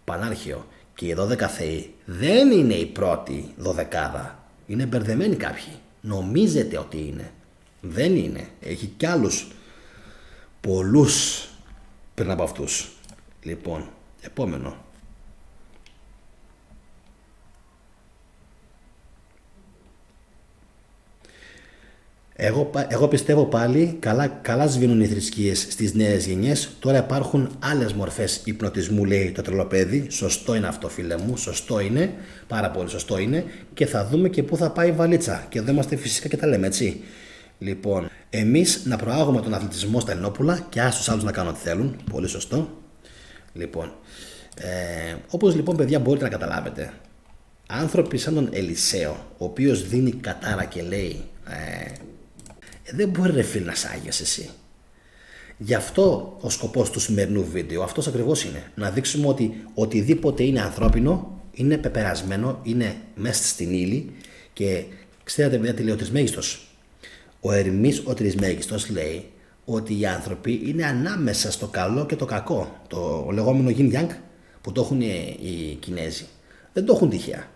Πανάρχαιο. Και οι 12 θεοί δεν είναι η πρώτη δωδεκάδα. Είναι μπερδεμένοι κάποιοι. Νομίζετε ότι είναι. Δεν είναι. Έχει κι άλλους πολλούς πριν από αυτούς. Λοιπόν, επόμενο. Εγώ πιστεύω πάλι καλά σβήνουν οι θρησκείες στις νέες γενιές. Τώρα υπάρχουν άλλες μορφές υπνοτισμού, λέει το τρελοπέδι. Σωστό είναι αυτό, φίλε μου. Σωστό είναι. Πάρα πολύ σωστό είναι. Και θα δούμε και πού θα πάει η βαλίτσα. Και εδώ είμαστε φυσικά και τα λέμε, έτσι. Λοιπόν, εμείς να προάγουμε τον αθλητισμό στα Ελληνόπουλα και ας τους άλλους να κάνουν ό,τι θέλουν. Πολύ σωστό. Λοιπόν, όπως λοιπόν, παιδιά, μπορείτε να καταλάβετε, άνθρωποι σαν τον Ελισαίο, ο οποίος δίνει κατάρα και λέει δεν μπορεί, ρε φίλε, να σάγεις εσύ. Γι' αυτό ο σκοπός του σημερινού βίντεο αυτός ακριβώς είναι. Να δείξουμε ότι οτιδήποτε είναι ανθρώπινο είναι πεπερασμένο, είναι μέσα στην ύλη. Και ξέρετε, παιδιά, τι λέει ο Τρισμέγιστος? Ο Ερμής ο Τρισμέγιστος λέει ότι οι άνθρωποι είναι ανάμεσα στο καλό και το κακό. Το λεγόμενο Yin Yang που το έχουν οι Κινέζοι. Δεν το έχουν τυχαία.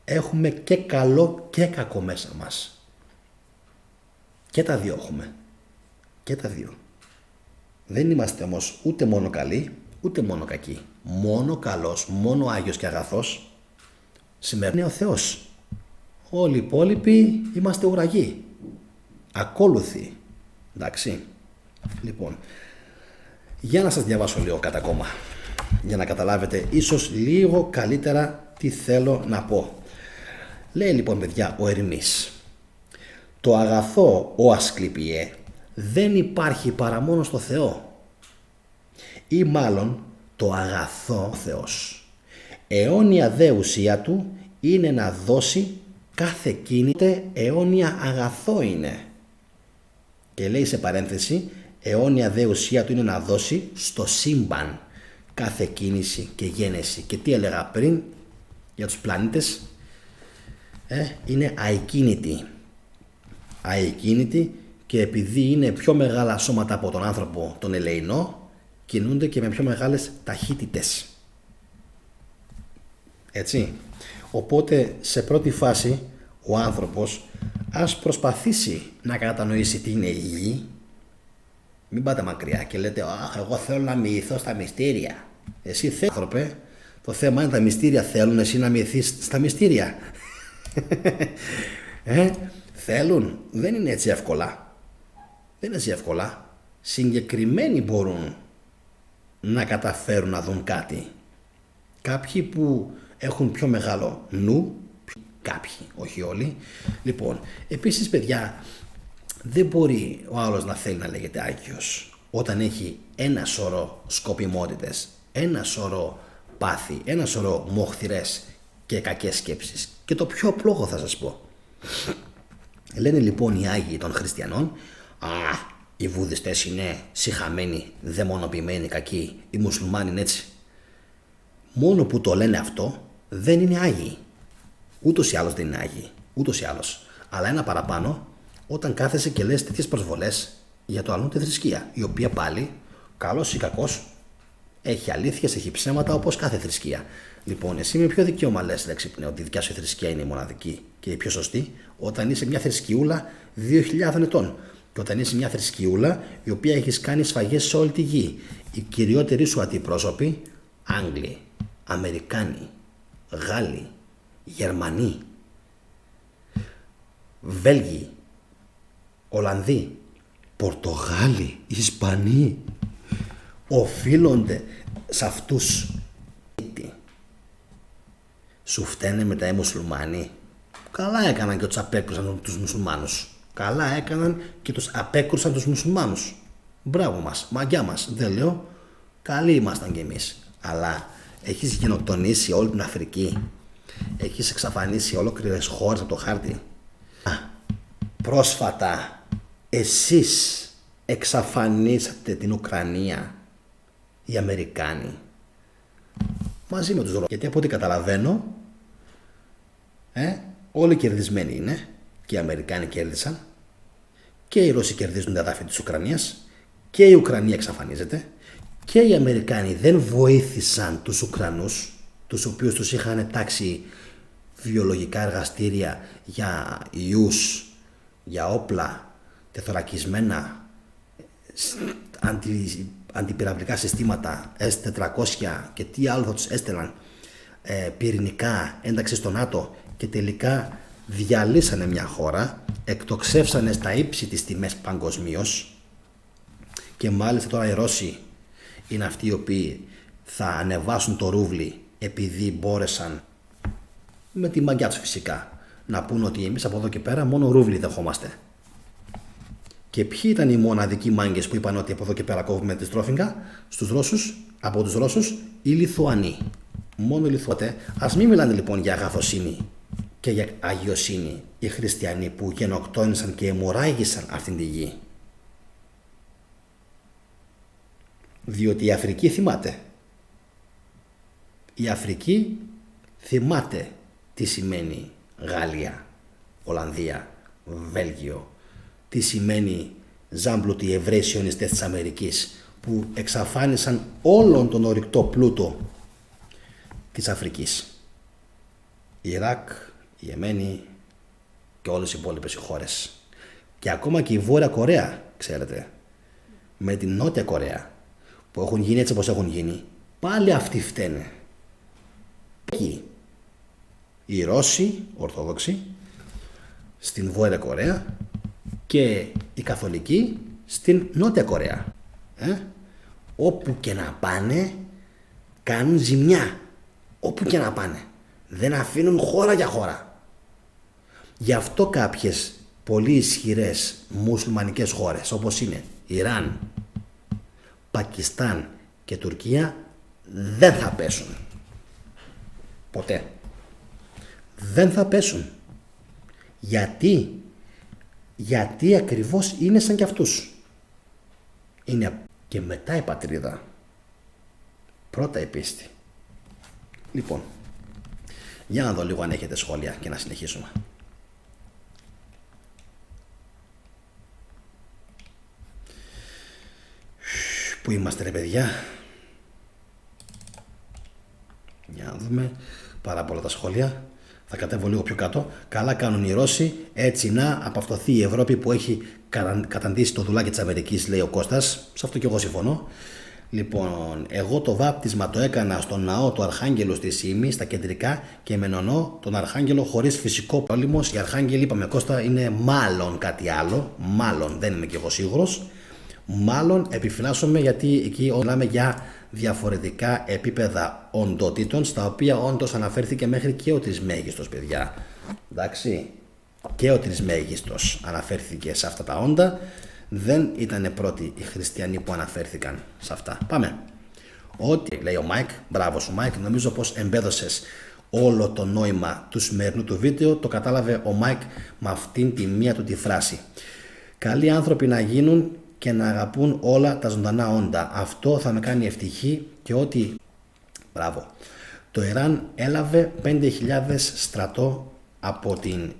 Έχουμε και καλό και κακό μέσα μας. Και τα δύο έχουμε. Και τα δύο. Δεν είμαστε όμως ούτε μόνο καλοί, ούτε μόνο κακοί. Μόνο καλός, μόνο Άγιος και αγαθός σήμερα είναι ο Θεός. Όλοι οι υπόλοιποι είμαστε ουραγοί. Ακόλουθοι. Εντάξει. Λοιπόν, για να σας διαβάσω λίγο κάτι ακόμα, για να καταλάβετε ίσως λίγο καλύτερα τι θέλω να πω. Λέει λοιπόν, παιδιά, ο Ερμής, το αγαθό ο Ασκληπιέ δεν υπάρχει παρά μόνο στο Θεό, ή μάλλον το αγαθό Θεός. Αιώνια δε ουσία του είναι να δώσει κάθε κίνητε, αιώνια αγαθό είναι. Και λέει σε παρένθεση, αιώνια δε ουσία του είναι να δώσει στο σύμπαν κάθε κίνηση και γένεση. Και τι έλεγα πριν για τους πλανήτες? Είναι αικίνητοι. Αικίνητοι, και επειδή είναι πιο μεγάλα σώματα από τον άνθρωπο τον ελεεινό, κινούνται και με πιο μεγάλες ταχύτητες. Έτσι. Οπότε σε πρώτη φάση ο άνθρωπος ας προσπαθήσει να κατανοήσει τι είναι η γη. Μην πάτε μακριά και λέτε εγώ θέλω να μοιηθώ στα μυστήρια. Εσύ θέλεις, άνθρωπε, το θέμα είναι τα μυστήρια θέλουν εσύ να μοιηθείς στα μυστήρια. Θέλουν. Δεν είναι έτσι εύκολα. Δεν είναι έτσι εύκολα. Συγκεκριμένοι μπορούν να καταφέρουν να δουν κάτι. Κάποιοι που έχουν πιο μεγάλο νου, κάποιοι, όχι όλοι. Λοιπόν, επίσης παιδιά, δεν μπορεί ο άλλος να θέλει να λέγεται Άγιος όταν έχει ένα σωρό σκοπιμότητες, ένα σωρό πάθη, ένα σωρό μοχθηρές και κακές σκέψεις. Και το πιο απλό θα σας πω. Λένε λοιπόν οι Άγιοι των Χριστιανών, οι Βουδιστές είναι σιχαμένοι, δαιμονοποιημένοι, κακοί, οι Μουσουλμάνοι είναι έτσι. Μόνο που το λένε αυτό δεν είναι Άγιοι. Ούτως ή άλλως δεν είναι Άγιοι. Ούτως ή άλλως. Αλλά ένα παραπάνω όταν κάθεσαι και λες τέτοιες προσβολές για το αλλού τη θρησκεία. Η οποία πάλι, καλός ή κακός, έχει αλήθειες, έχει ψέματα όπως κάθε θρησκεία. Λοιπόν, εσύ με ποιο δικαίωμα λες ότι η δικιά σου θρησκεία είναι η μοναδική και η πιο σωστή, όταν είσαι μια θρησκειούλα 2.000 ετών. Και όταν είσαι μια θρησκειούλα η οποία έχει κάνει σφαγές σε όλη τη γη. Οι κυριότεροι σου αντιπρόσωποι, Άγγλοι, Αμερικάνοι, Γάλλοι, Γερμανοί, Βέλγοι, Ολλανδοί, Πορτογάλοι, Ισπανοί, οφείλονται σε αυτούς. Σου φταίνε μετά οι μουσουλμάνοι. Καλά έκαναν και τους απέκρουσαν τους μουσουλμάνους. Καλά έκαναν και τους απέκρουσαν τους μουσουλμάνους. Μπράβο μας, μαγιά μας. Δεν λέω, καλοί ήμασταν κι εμείς. Αλλά έχεις γενοκτονήσει όλη την Αφρική. Έχεις εξαφανίσει ολόκληρες χώρες από το χάρτη. Πρόσφατα εσείς εξαφανίσατε την Ουκρανία, οι Αμερικάνοι, μαζί με τους Ρώσους. Γιατί από ό,τι καταλαβαίνω, όλοι κερδισμένοι είναι. Και οι Αμερικάνοι κέρδισαν και οι Ρώσοι κερδίζουν τα εδάφη της Ουκρανίας και η Ουκρανία εξαφανίζεται και οι Αμερικάνοι δεν βοήθησαν τους Ουκρανούς, τους οποίους τους είχαν τάξει βιολογικά εργαστήρια για ιούς, για όπλα, τεθωρακισμένα, αντιπυραυλικά συστήματα S-400 και τι άλλο θα τους έστελαν, πυρηνικά, ένταξη στο ΝΑΤΟ, και τελικά διαλύσανε μια χώρα, εκτοξεύσανε στα ύψη τις τιμές παγκοσμίως και μάλιστα τώρα οι Ρώσοι είναι αυτοί οι οποίοι θα ανεβάσουν το ρούβλι επειδή μπόρεσαν, με τη μαγιά τους φυσικά, να πούν ότι εμείς από εδώ και πέρα μόνο ρούβλι δεχόμαστε. Και ποιοι ήταν οι μοναδικοί μάγκες που είπαν ότι από εδώ και πέρα κόβουμε τη στρόφιγγα στους Ρώσους, από τους Ρώσους, οι Λιθουανοί. Μόνο οι Λιθουανοί. Ας μην μιλάνε λοιπόν για αγαθοσύνη και για αγιοσύνη οι χριστιανοί που γενοκτόνησαν και αιμορράγησαν αυτήν τη γη. Διότι η Αφρική θυμάται. Η Αφρική θυμάται τι σημαίνει Γαλλία, Ολλανδία, Βέλγιο, τι σημαίνει ζάμπλουτοι Εβραίοι σιωνιστές της Αμερικής που εξαφάνισαν όλον τον ορυκτό πλούτο της Αφρικής. Ιράκ, η Ιεμένη και όλες οι υπόλοιπες χώρες. Και ακόμα και η Βόρεια Κορέα, ξέρετε, με την Νότια Κορέα που έχουν γίνει έτσι όπως έχουν γίνει, πάλι αυτοί φταίνε. Εκεί οι Ρώσοι Ορθόδοξοι στην Βόρεια Κορέα και οι Καθολικοί στην Νότια Κορέα. Όπου και να πάνε κάνουν ζημιά. Όπου και να πάνε. Δεν αφήνουν χώρα για χώρα. Γι' αυτό κάποιες πολύ ισχυρές μουσουλμανικές χώρες όπως είναι Ιράν, Πακιστάν και Τουρκία δεν θα πέσουν. Ποτέ. Δεν θα πέσουν. Γιατί ακριβώς είναι σαν κι αυτούς. Είναι και μετά η πατρίδα. Πρώτα η πίστη. Λοιπόν, για να δω λίγο αν έχετε σχόλια και να συνεχίσουμε. Πού είμαστε ρε παιδιά? Για να δούμε. Πάρα πολλά τα σχόλια. Θα κατέβω λίγο πιο κάτω. Καλά κάνουν οι Ρώσοι έτσι να απαυτοθεί η Ευρώπη που έχει καταντήσει το δουλάκι της Αμερικής, λέει ο Κώστας. Σε αυτό και εγώ συμφωνώ. Λοιπόν, εγώ το βάπτισμα το έκανα στον ναό του Αρχάγγελου στη Σύμη, στα κεντρικά, και με νονό τον Αρχάγγελο χωρίς φυσικό πόλυμος. Οι Αρχάγγελοι, είπαμε Κώστα, είναι μάλλον κάτι άλλο. Μάλλον, δεν είμαι και εγώ σίγουρος. Μάλλον επιφυλάσσομαι, γιατί εκεί μιλάμε για διαφορετικά επίπεδα οντότητων, στα οποία όντως αναφέρθηκε μέχρι και ο Τρισμέγιστος, παιδιά. Εντάξει, και ο Τρισμέγιστος αναφέρθηκε σε αυτά τα όντα. Δεν ήταν πρώτοι οι χριστιανοί που αναφέρθηκαν σε αυτά. Πάμε. Ό,τι λέει ο Μάικ, μπράβο σου Μάικ, νομίζω πως εμπέδωσες όλο το νόημα του σημερινού του βίντεο. Το κατάλαβε ο Μάικ με αυτήν τη μία του τη φράση. Καλοί άνθρωποι να γίνουν και να αγαπούν όλα τα ζωντανά όντα. Αυτό θα με κάνει ευτυχή, και ότι, μπράβο, το Ιράν έλαβε 5.000 στρατό από την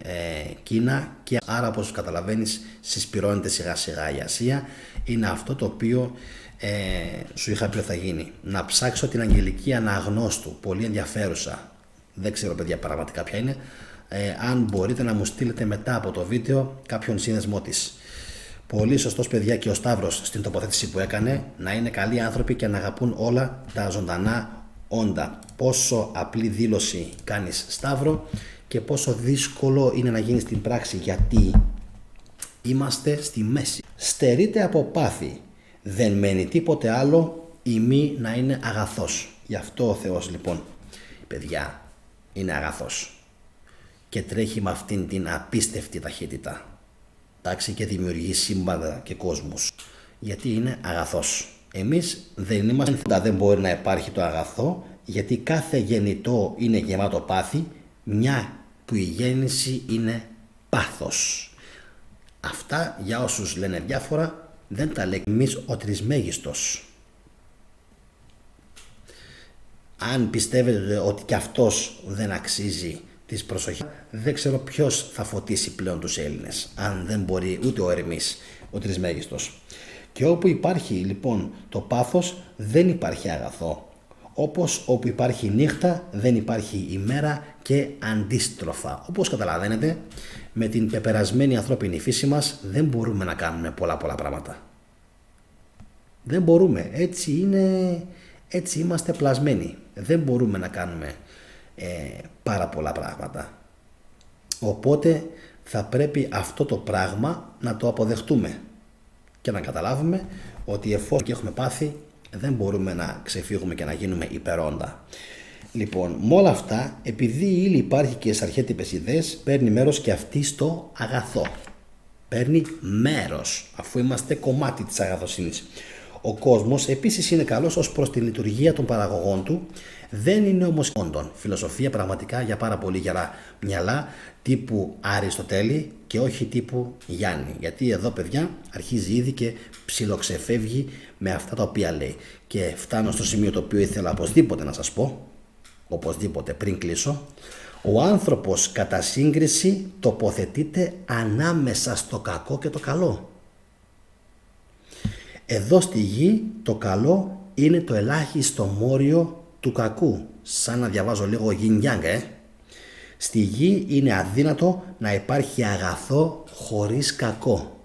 Κίνα, και άρα, όπως καταλαβαίνεις, συσπυρώνεται σιγά σιγά η Ασία. Είναι αυτό το οποίο σου είχα πει ότι θα γίνει. Να ψάξω την Αγγελική Αναγνώστου, πολύ ενδιαφέρουσα, δεν ξέρω παιδιά πραγματικά ποια είναι. Αν μπορείτε να μου στείλετε μετά από το βίντεο κάποιον σύνδεσμό της. Πολύ σωστός παιδιά και ο Σταύρος στην τοποθέτηση που έκανε, να είναι καλοί άνθρωποι και να αγαπούν όλα τα ζωντανά όντα. Πόσο απλή δήλωση κάνεις, Σταύρο, και πόσο δύσκολο είναι να γίνει στην πράξη, γιατί είμαστε στη μέση. Στερείται από πάθη, δεν μένει τίποτε άλλο η μη να είναι αγαθός. Γι' αυτό ο Θεός λοιπόν, παιδιά, είναι αγαθός και τρέχει με αυτήν την απίστευτη ταχύτητα, εντάξει, και δημιουργεί σύμπαντα και κόσμους, γιατί είναι αγαθός. Εμείς δεν είμαστε, δεν μπορεί να υπάρχει το αγαθό, γιατί κάθε γεννητό είναι γεμάτο πάθη, μια που η γέννηση είναι πάθος. Αυτά για όσους λένε διάφορα, δεν τα λέει εμείς ο Τρισμέγιστος. Αν πιστεύετε ότι κι αυτός δεν αξίζει της προσοχής, δεν ξέρω ποιος θα φωτίσει πλέον τους Έλληνες, αν δεν μπορεί ούτε ο Ερμής, ο Τρισμέγιστος. Και όπου υπάρχει λοιπόν το πάθος, δεν υπάρχει αγαθό. Όπως όπου υπάρχει νύχτα δεν υπάρχει ημέρα, και αντίστροφα. Όπως καταλαβαίνετε, με την πεπερασμένη ανθρώπινη φύση μας δεν μπορούμε να κάνουμε πολλά πράγματα. Δεν μπορούμε. Έτσι είναι, έτσι είμαστε πλασμένοι. Δεν μπορούμε να κάνουμε πάρα πολλά πράγματα. Οπότε θα πρέπει αυτό το πράγμα να το αποδεχτούμε και να καταλάβουμε ότι εφόσον και έχουμε πάθει, δεν μπορούμε να ξεφύγουμε και να γίνουμε υπερόντα. Λοιπόν, με όλα αυτά, επειδή η ύλη υπάρχει και σε αρχέτυπες ιδέες, παίρνει μέρος και αυτή στο αγαθό. Παίρνει μέρος, αφού είμαστε κομμάτι της αγαθοσύνης. Ο κόσμος επίσης είναι καλός ως προς τη λειτουργία των παραγωγών του, δεν είναι όμως όντων. Φιλοσοφία πραγματικά για πάρα πολύ γερά μυαλά τύπου Αριστοτέλη και όχι τύπου Γιάννη. Γιατί εδώ παιδιά αρχίζει ήδη και ψιλοξεφεύγει με αυτά τα οποία λέει. Και φτάνω στο σημείο το οποίο ήθελα οπωσδήποτε να σας πω, οπωσδήποτε πριν κλείσω. Ο άνθρωπος κατά σύγκριση τοποθετείται ανάμεσα στο κακό και το καλό. Εδώ στη γη το καλό είναι το ελάχιστο μόριο του κακού. Σαν να διαβάζω λίγο Yin Yang, Στη γη είναι αδύνατο να υπάρχει αγαθό χωρίς κακό.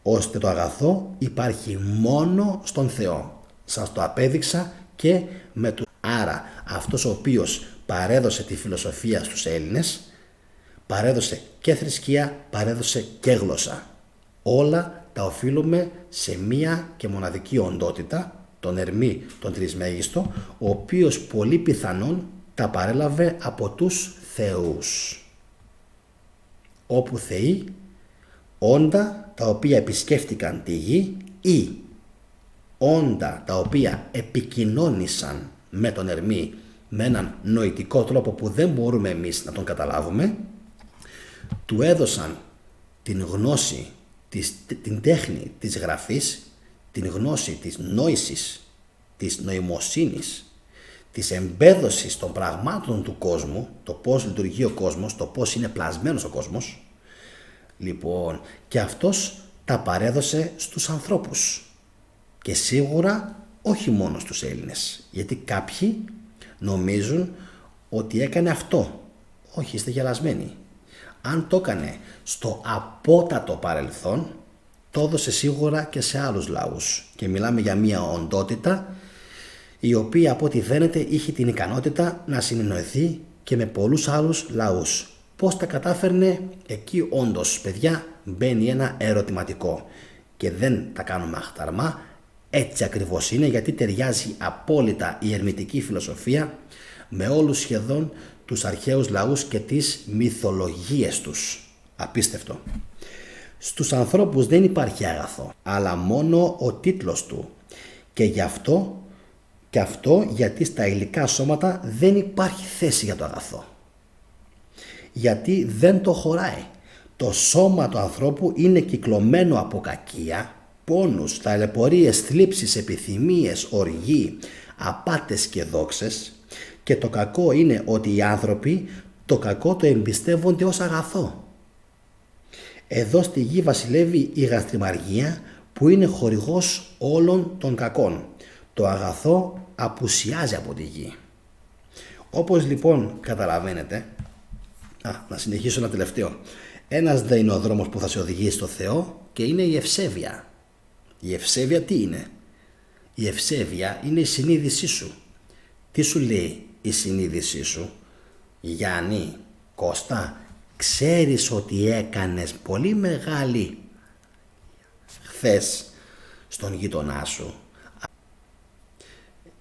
Ώστε το αγαθό υπάρχει μόνο στον Θεό. Σας το απέδειξα και με του. Άρα αυτός ο οποίος παρέδωσε τη φιλοσοφία στους Έλληνες, παρέδωσε και θρησκεία, παρέδωσε και γλώσσα. Όλα τα οφείλουμε σε μία και μοναδική οντότητα, τον Ερμή, τον Τρισμέγιστο, ο οποίος πολύ πιθανόν τα παρέλαβε από τους θεούς. Όπου θεοί, όντα τα οποία επισκέφτηκαν τη γη ή όντα τα οποία επικοινώνησαν με τον Ερμή με έναν νοητικό τρόπο που δεν μπορούμε εμείς να τον καταλάβουμε, του έδωσαν την γνώση, την τέχνη της γραφής, την γνώση της νόησης, της νοημοσύνης, της εμπέδωσης των πραγμάτων του κόσμου, το πώς λειτουργεί ο κόσμος, το πώς είναι πλασμένος ο κόσμος. Λοιπόν, και αυτός τα παρέδωσε στους ανθρώπους. Και σίγουρα όχι μόνο στους Έλληνες, γιατί κάποιοι νομίζουν ότι έκανε αυτό. Όχι, είστε γελασμένοι. Αν το έκανε στο απότατο παρελθόν, το έδωσε σίγουρα και σε άλλους λαούς. Και μιλάμε για μια οντότητα η οποία από ό,τι φαίνεται είχε την ικανότητα να συνεννοηθεί και με πολλούς άλλους λαούς. Πώς τα κατάφερνε? Εκεί όντως, παιδιά, μπαίνει ένα ερωτηματικό. Και δεν τα κάνουμε αχταρμά, έτσι ακριβώς είναι, γιατί ταιριάζει απόλυτα η ερμητική φιλοσοφία με όλους σχεδόν τους αρχαίους λαούς και τις μυθολογίες τους. Απίστευτο. Στους ανθρώπους δεν υπάρχει αγαθό, αλλά μόνο ο τίτλος του. Και αυτό γιατί στα υλικά σώματα δεν υπάρχει θέση για το αγαθό. Γιατί δεν το χωράει. Το σώμα του ανθρώπου είναι κυκλωμένο από κακία, πόνους, ταλαιπωρίες, θλίψεις, επιθυμίες, οργή, απάτες και δόξες, και το κακό είναι ότι οι άνθρωποι το κακό το εμπιστεύονται ως αγαθό. Εδώ στη γη βασιλεύει η γαστριμαργία που είναι χορηγός όλων των κακών. Το αγαθό απουσιάζει από τη γη. Όπως λοιπόν καταλαβαίνετε, να συνεχίσω ένα τελευταίο. Ένας δεν είναι ο δρόμος που θα σε οδηγήσει στο Θεό και είναι η ευσέβεια. Η ευσέβεια τι είναι? Η ευσέβεια είναι η συνείδησή σου. Τι σου λέει η συνείδησή σου? Γιάννη, Κώστα, ξέρεις ότι έκανες πολύ μεγάλη χθες στον γείτονά σου?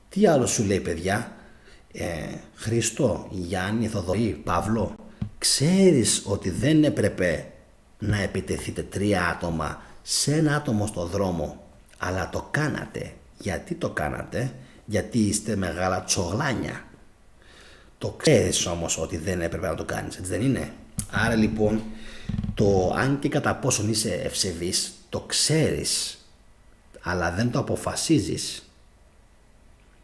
Τι άλλο σου λέει, παιδιά? Χριστό, Γιάννη, Θοδωρή, Παύλο, ξέρεις ότι δεν έπρεπε να επιτεθείτε 3 άτομα σε ένα άτομο στο δρόμο, αλλά το κάνατε. Γιατί το κάνατε? Γιατί είστε μεγάλα τσογλάνια. Το ξέρεις όμως ότι δεν έπρεπε να το κάνεις, έτσι δεν είναι? Άρα λοιπόν, το αν και κατά πόσον είσαι ευσεβής, το ξέρεις, αλλά δεν το αποφασίζεις.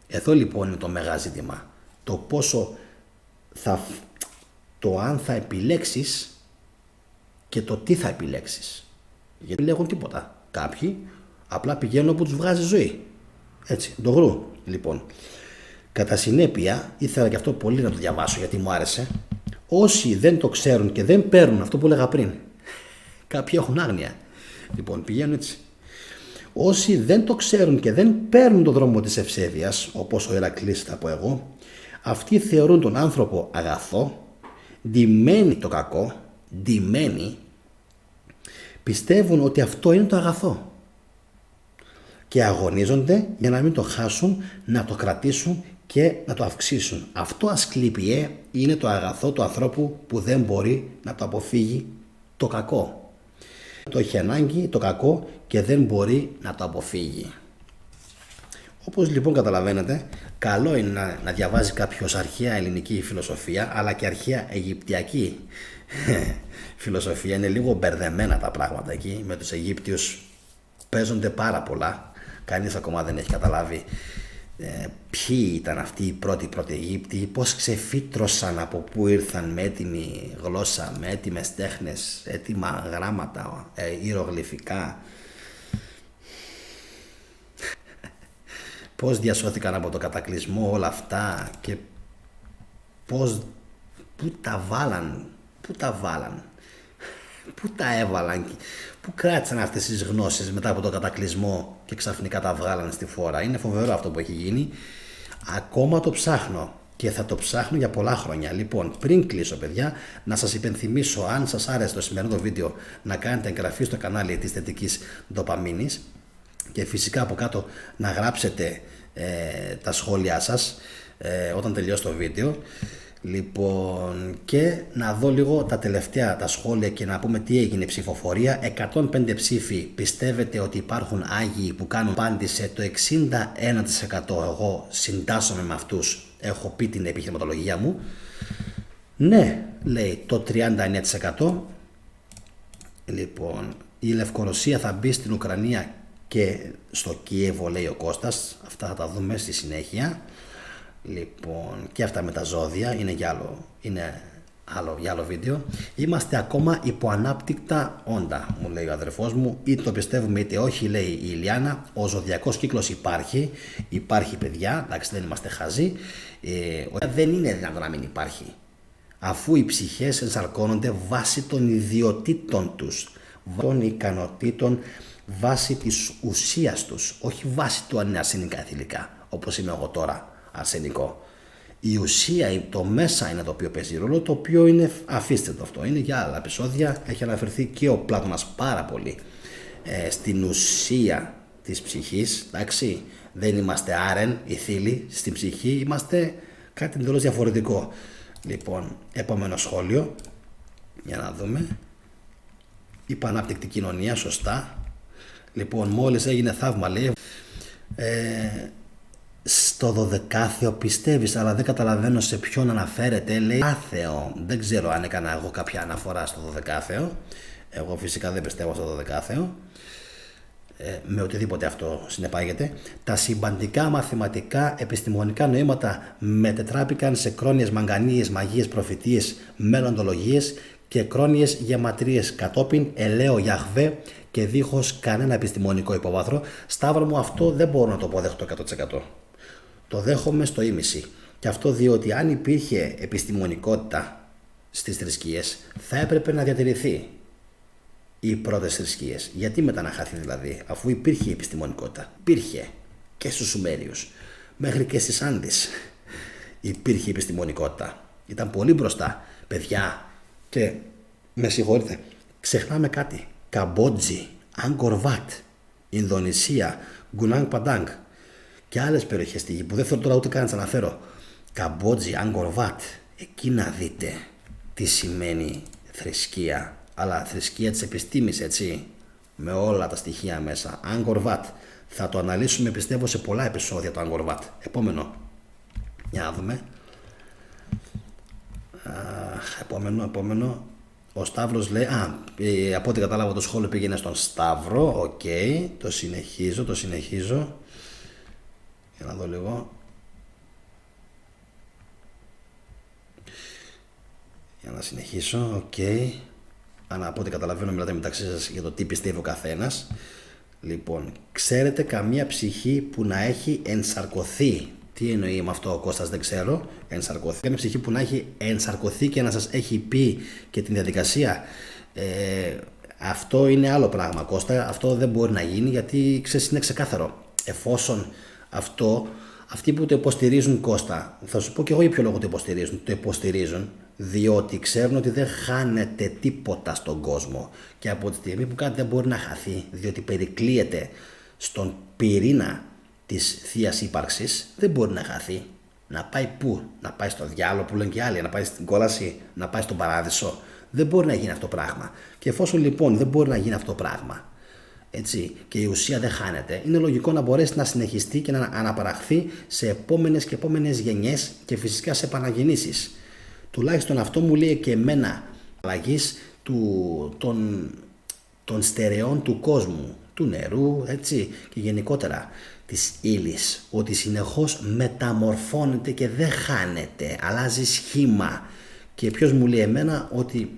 Εδώ λοιπόν είναι το μεγάλο ζήτημα. Το πόσο το αν θα επιλέξεις και το τι θα επιλέξεις. Γιατί δεν λέγουν τίποτα. Κάποιοι απλά πηγαίνουν όπου τους βγάζει ζωή. Έτσι, το γρου. Λοιπόν, κατά συνέπεια, ήθελα και αυτό πολύ να το διαβάσω γιατί μου άρεσε. Όσοι δεν το ξέρουν και δεν παίρνουν αυτό που έλεγα πριν, κάποιοι έχουν άγνοια. Λοιπόν, πηγαίνουν έτσι. Όσοι δεν το ξέρουν και δεν παίρνουν τον δρόμο της ευσέβειας, όπως ο Ηρακλής θα πω εγώ, αυτοί θεωρούν τον άνθρωπο αγαθό, ντυμένοι το κακό, ντυμένοι, πιστεύουν ότι αυτό είναι το αγαθό και αγωνίζονται για να μην το χάσουν, να το κρατήσουν και να το αυξήσουν. Αυτό ασκλήπιε είναι το αγαθό του ανθρώπου που δεν μπορεί να το αποφύγει το κακό. Το έχει ανάγκη το κακό και δεν μπορεί να το αποφύγει. Όπως λοιπόν καταλαβαίνετε, καλό είναι να διαβάζει κάποιος αρχαία ελληνική φιλοσοφία, αλλά και αρχαία αιγυπτιακή φιλοσοφία. Είναι λίγο μπερδεμένα τα πράγματα εκεί. Με τους Αιγύπτιους παίζονται πάρα πολλά. Κανείς ακόμα δεν έχει καταλάβει ποιοι ήταν αυτοί οι πρώτοι Αιγύπτιοι, πώς ξεφύτρωσαν, από πού ήρθαν με έτοιμη γλώσσα, με έτοιμες τέχνες, έτοιμα γράμματα, ιερογλυφικά. Πώς διασώθηκαν από το κατακλυσμό όλα αυτά και πού τα βάλαν, πού τα έβαλαν, πού κράτησαν αυτές τις γνώσεις μετά από το κατακλυσμό και ξαφνικά τα βγάλαν στη φόρα. Είναι φοβερό αυτό που έχει γίνει. Ακόμα το ψάχνω και θα το ψάχνω για πολλά χρόνια. Λοιπόν, πριν κλείσω, παιδιά, να σας υπενθυμίσω, αν σας άρεσε το σημερινό βίντεο, να κάνετε εγγραφή στο κανάλι της θετικής ντοπαμίνης και φυσικά από κάτω να γράψετε τα σχόλιά σας όταν τελειώσει το βίντεο. Λοιπόν, και να δω λίγο τα τελευταία τα σχόλια και να πούμε τι έγινε ψηφοφορία. 105 ψήφοι πιστεύετε ότι υπάρχουν Άγιοι που κάνουν, απάντησε το 61%. Εγώ συντάσσομαι με αυτούς, έχω πει την επιχειρηματολογία μου. Ναι, λέει το 39%. Λοιπόν, η Λευκορωσία θα μπει στην Ουκρανία και στο Κίεβο, λέει ο Κώστας. Αυτά θα τα δούμε στη συνέχεια. Λοιπόν, και αυτά με τα ζώδια είναι για άλλο βίντεο. Είμαστε ακόμα υποανάπτυκτα όντα, μου λέει ο αδερφός μου. Είτε το πιστεύουμε είτε όχι, λέει η Ηλιάνα. Ο ζωδιακός κύκλος υπάρχει, παιδιά, εντάξει, δεν είμαστε χαζοί. Δεν είναι δυνατόν να μην υπάρχει, αφού οι ψυχές ενσαρκώνονται βάσει των ιδιωτήτων τους, των ικανοτήτων βάσει της ουσίας τους, όχι βάσει του αν είναι αρσενικά ηθιλικά, όπως είμαι εγώ τώρα αρσενικό. Η ουσία, το μέσα είναι το οποίο παίζει ρόλο, το οποίο είναι, αφήστε το αυτό, είναι για άλλα επεισόδια, έχει αναφερθεί και ο Πλάτωνας πάρα πολύ στην ουσία της ψυχής, εντάξει, δεν είμαστε άρεν, οι θήλοι, στην ψυχή είμαστε κάτι εντελώς διαφορετικό. Λοιπόν, επόμενο σχόλιο, για να δούμε, η πανάπτυκτη κοινωνία, σωστά. Λοιπόν, μόλις έγινε θαύμα, λέει, στο δωδεκάθεο πιστεύεις, αλλά δεν καταλαβαίνω σε ποιον αναφέρεται, λέει άθεο. Δεν ξέρω αν έκανα εγώ κάποια αναφορά στο δωδεκάθεο. Εγώ φυσικά δεν πιστεύω στο δωδεκάθεο, με οτιδήποτε αυτό συνεπάγεται. Τα συμπαντικά μαθηματικά επιστημονικά νοήματα μετετράπηκαν σε κρόνιες μαγκανίες, μαγείες, προφητείες, μελλοντολογίες και κρόνιες γεματρίες, κατόπιν ελαίο Γιαχβέ και δίχως κανένα επιστημονικό υπόβαθρο. Σταύρο μου, αυτό δεν μπορώ να το αποδέχτω 100%. Το δέχομαι στο ίμιση. Και αυτό διότι αν υπήρχε επιστημονικότητα στις θρησκείες, θα έπρεπε να διατηρηθεί οι πρώτες θρησκείες. Γιατί μετά να χαθεί δηλαδή, αφού υπήρχε επιστημονικότητα? Υπήρχε και στους Σουμέριους, μέχρι και στις Άντις υπήρχε επιστημονικότητα. Ήταν πολύ μπροστά, παιδιά. Και με συγχωρείτε, ξεχνάμε κάτι. Καμπότζη, Άγκορ Βάτ, Ινδονησία, Γκουνάνγκ Παντάνγκ και άλλες περιοχές στη γη που δεν θέλω τώρα ούτε καν να τις αναφέρω. Καμπότζη, Άγκορ Βάτ, εκεί να δείτε τι σημαίνει θρησκεία, αλλά θρησκεία της επιστήμης, έτσι, με όλα τα στοιχεία μέσα. Άγκορ Βάτ, θα το αναλύσουμε πιστεύω σε πολλά επεισόδια το Άγκορ Βάτ. Επόμενο, για να δούμε. Επόμενο. Ο Σταύρος λέει, από ό,τι κατάλαβα το σχόλιο πήγαινε στον Σταύρο. Οκ, το συνεχίζω. Για να δω λίγο. Για να συνεχίσω, οκ. Από ό,τι καταλαβαίνω μιλάτε μεταξύ σας για το τι πιστεύει ο καθένας. Λοιπόν, ξέρετε καμία ψυχή που να έχει ενσαρκωθεί? Τι εννοεί με αυτό ο Κώστας, δεν ξέρω. Ενσαρκωθεί. Καμία ψυχή που να έχει ενσαρκωθεί και να σας έχει πει και την διαδικασία. Αυτό είναι άλλο πράγμα, Κώστα. Αυτό δεν μπορεί να γίνει, γιατί ξέρεις, είναι ξεκάθαρο. Εφόσον αυτοί που το υποστηρίζουν, Κώστα, θα σου πω και εγώ για ποιο λόγο το υποστηρίζουν. Το υποστηρίζουν διότι ξέρουν ότι δεν χάνεται τίποτα στον κόσμο. Και από τη στιγμή που κάτι δεν μπορεί να χαθεί, διότι περικλείεται στον πυρήνα της Θείας ύπαρξης, δεν μπορεί να χαθεί. Να πάει πού? Να πάει στο διάλογο που λένε και άλλοι, να πάει στην κόλαση, να πάει στον παράδεισο? Δεν μπορεί να γίνει αυτό το πράγμα. Και εφόσον λοιπόν δεν μπορεί να γίνει αυτό το πράγμα, έτσι, και η ουσία δεν χάνεται, είναι λογικό να μπορέσει να συνεχιστεί και να αναπαραχθεί σε επόμενες και επόμενες γενιές και φυσικά σε επαναγεννήσεις. Τουλάχιστον αυτό μου λέει και εμένα αλλαγής των στερεών του κόσμου, του νερού, έτσι, και γενικότερα της ύλης, ότι συνεχώς μεταμορφώνεται και δεν χάνεται, αλλάζει σχήμα. Και ποιος μου λέει εμένα ότι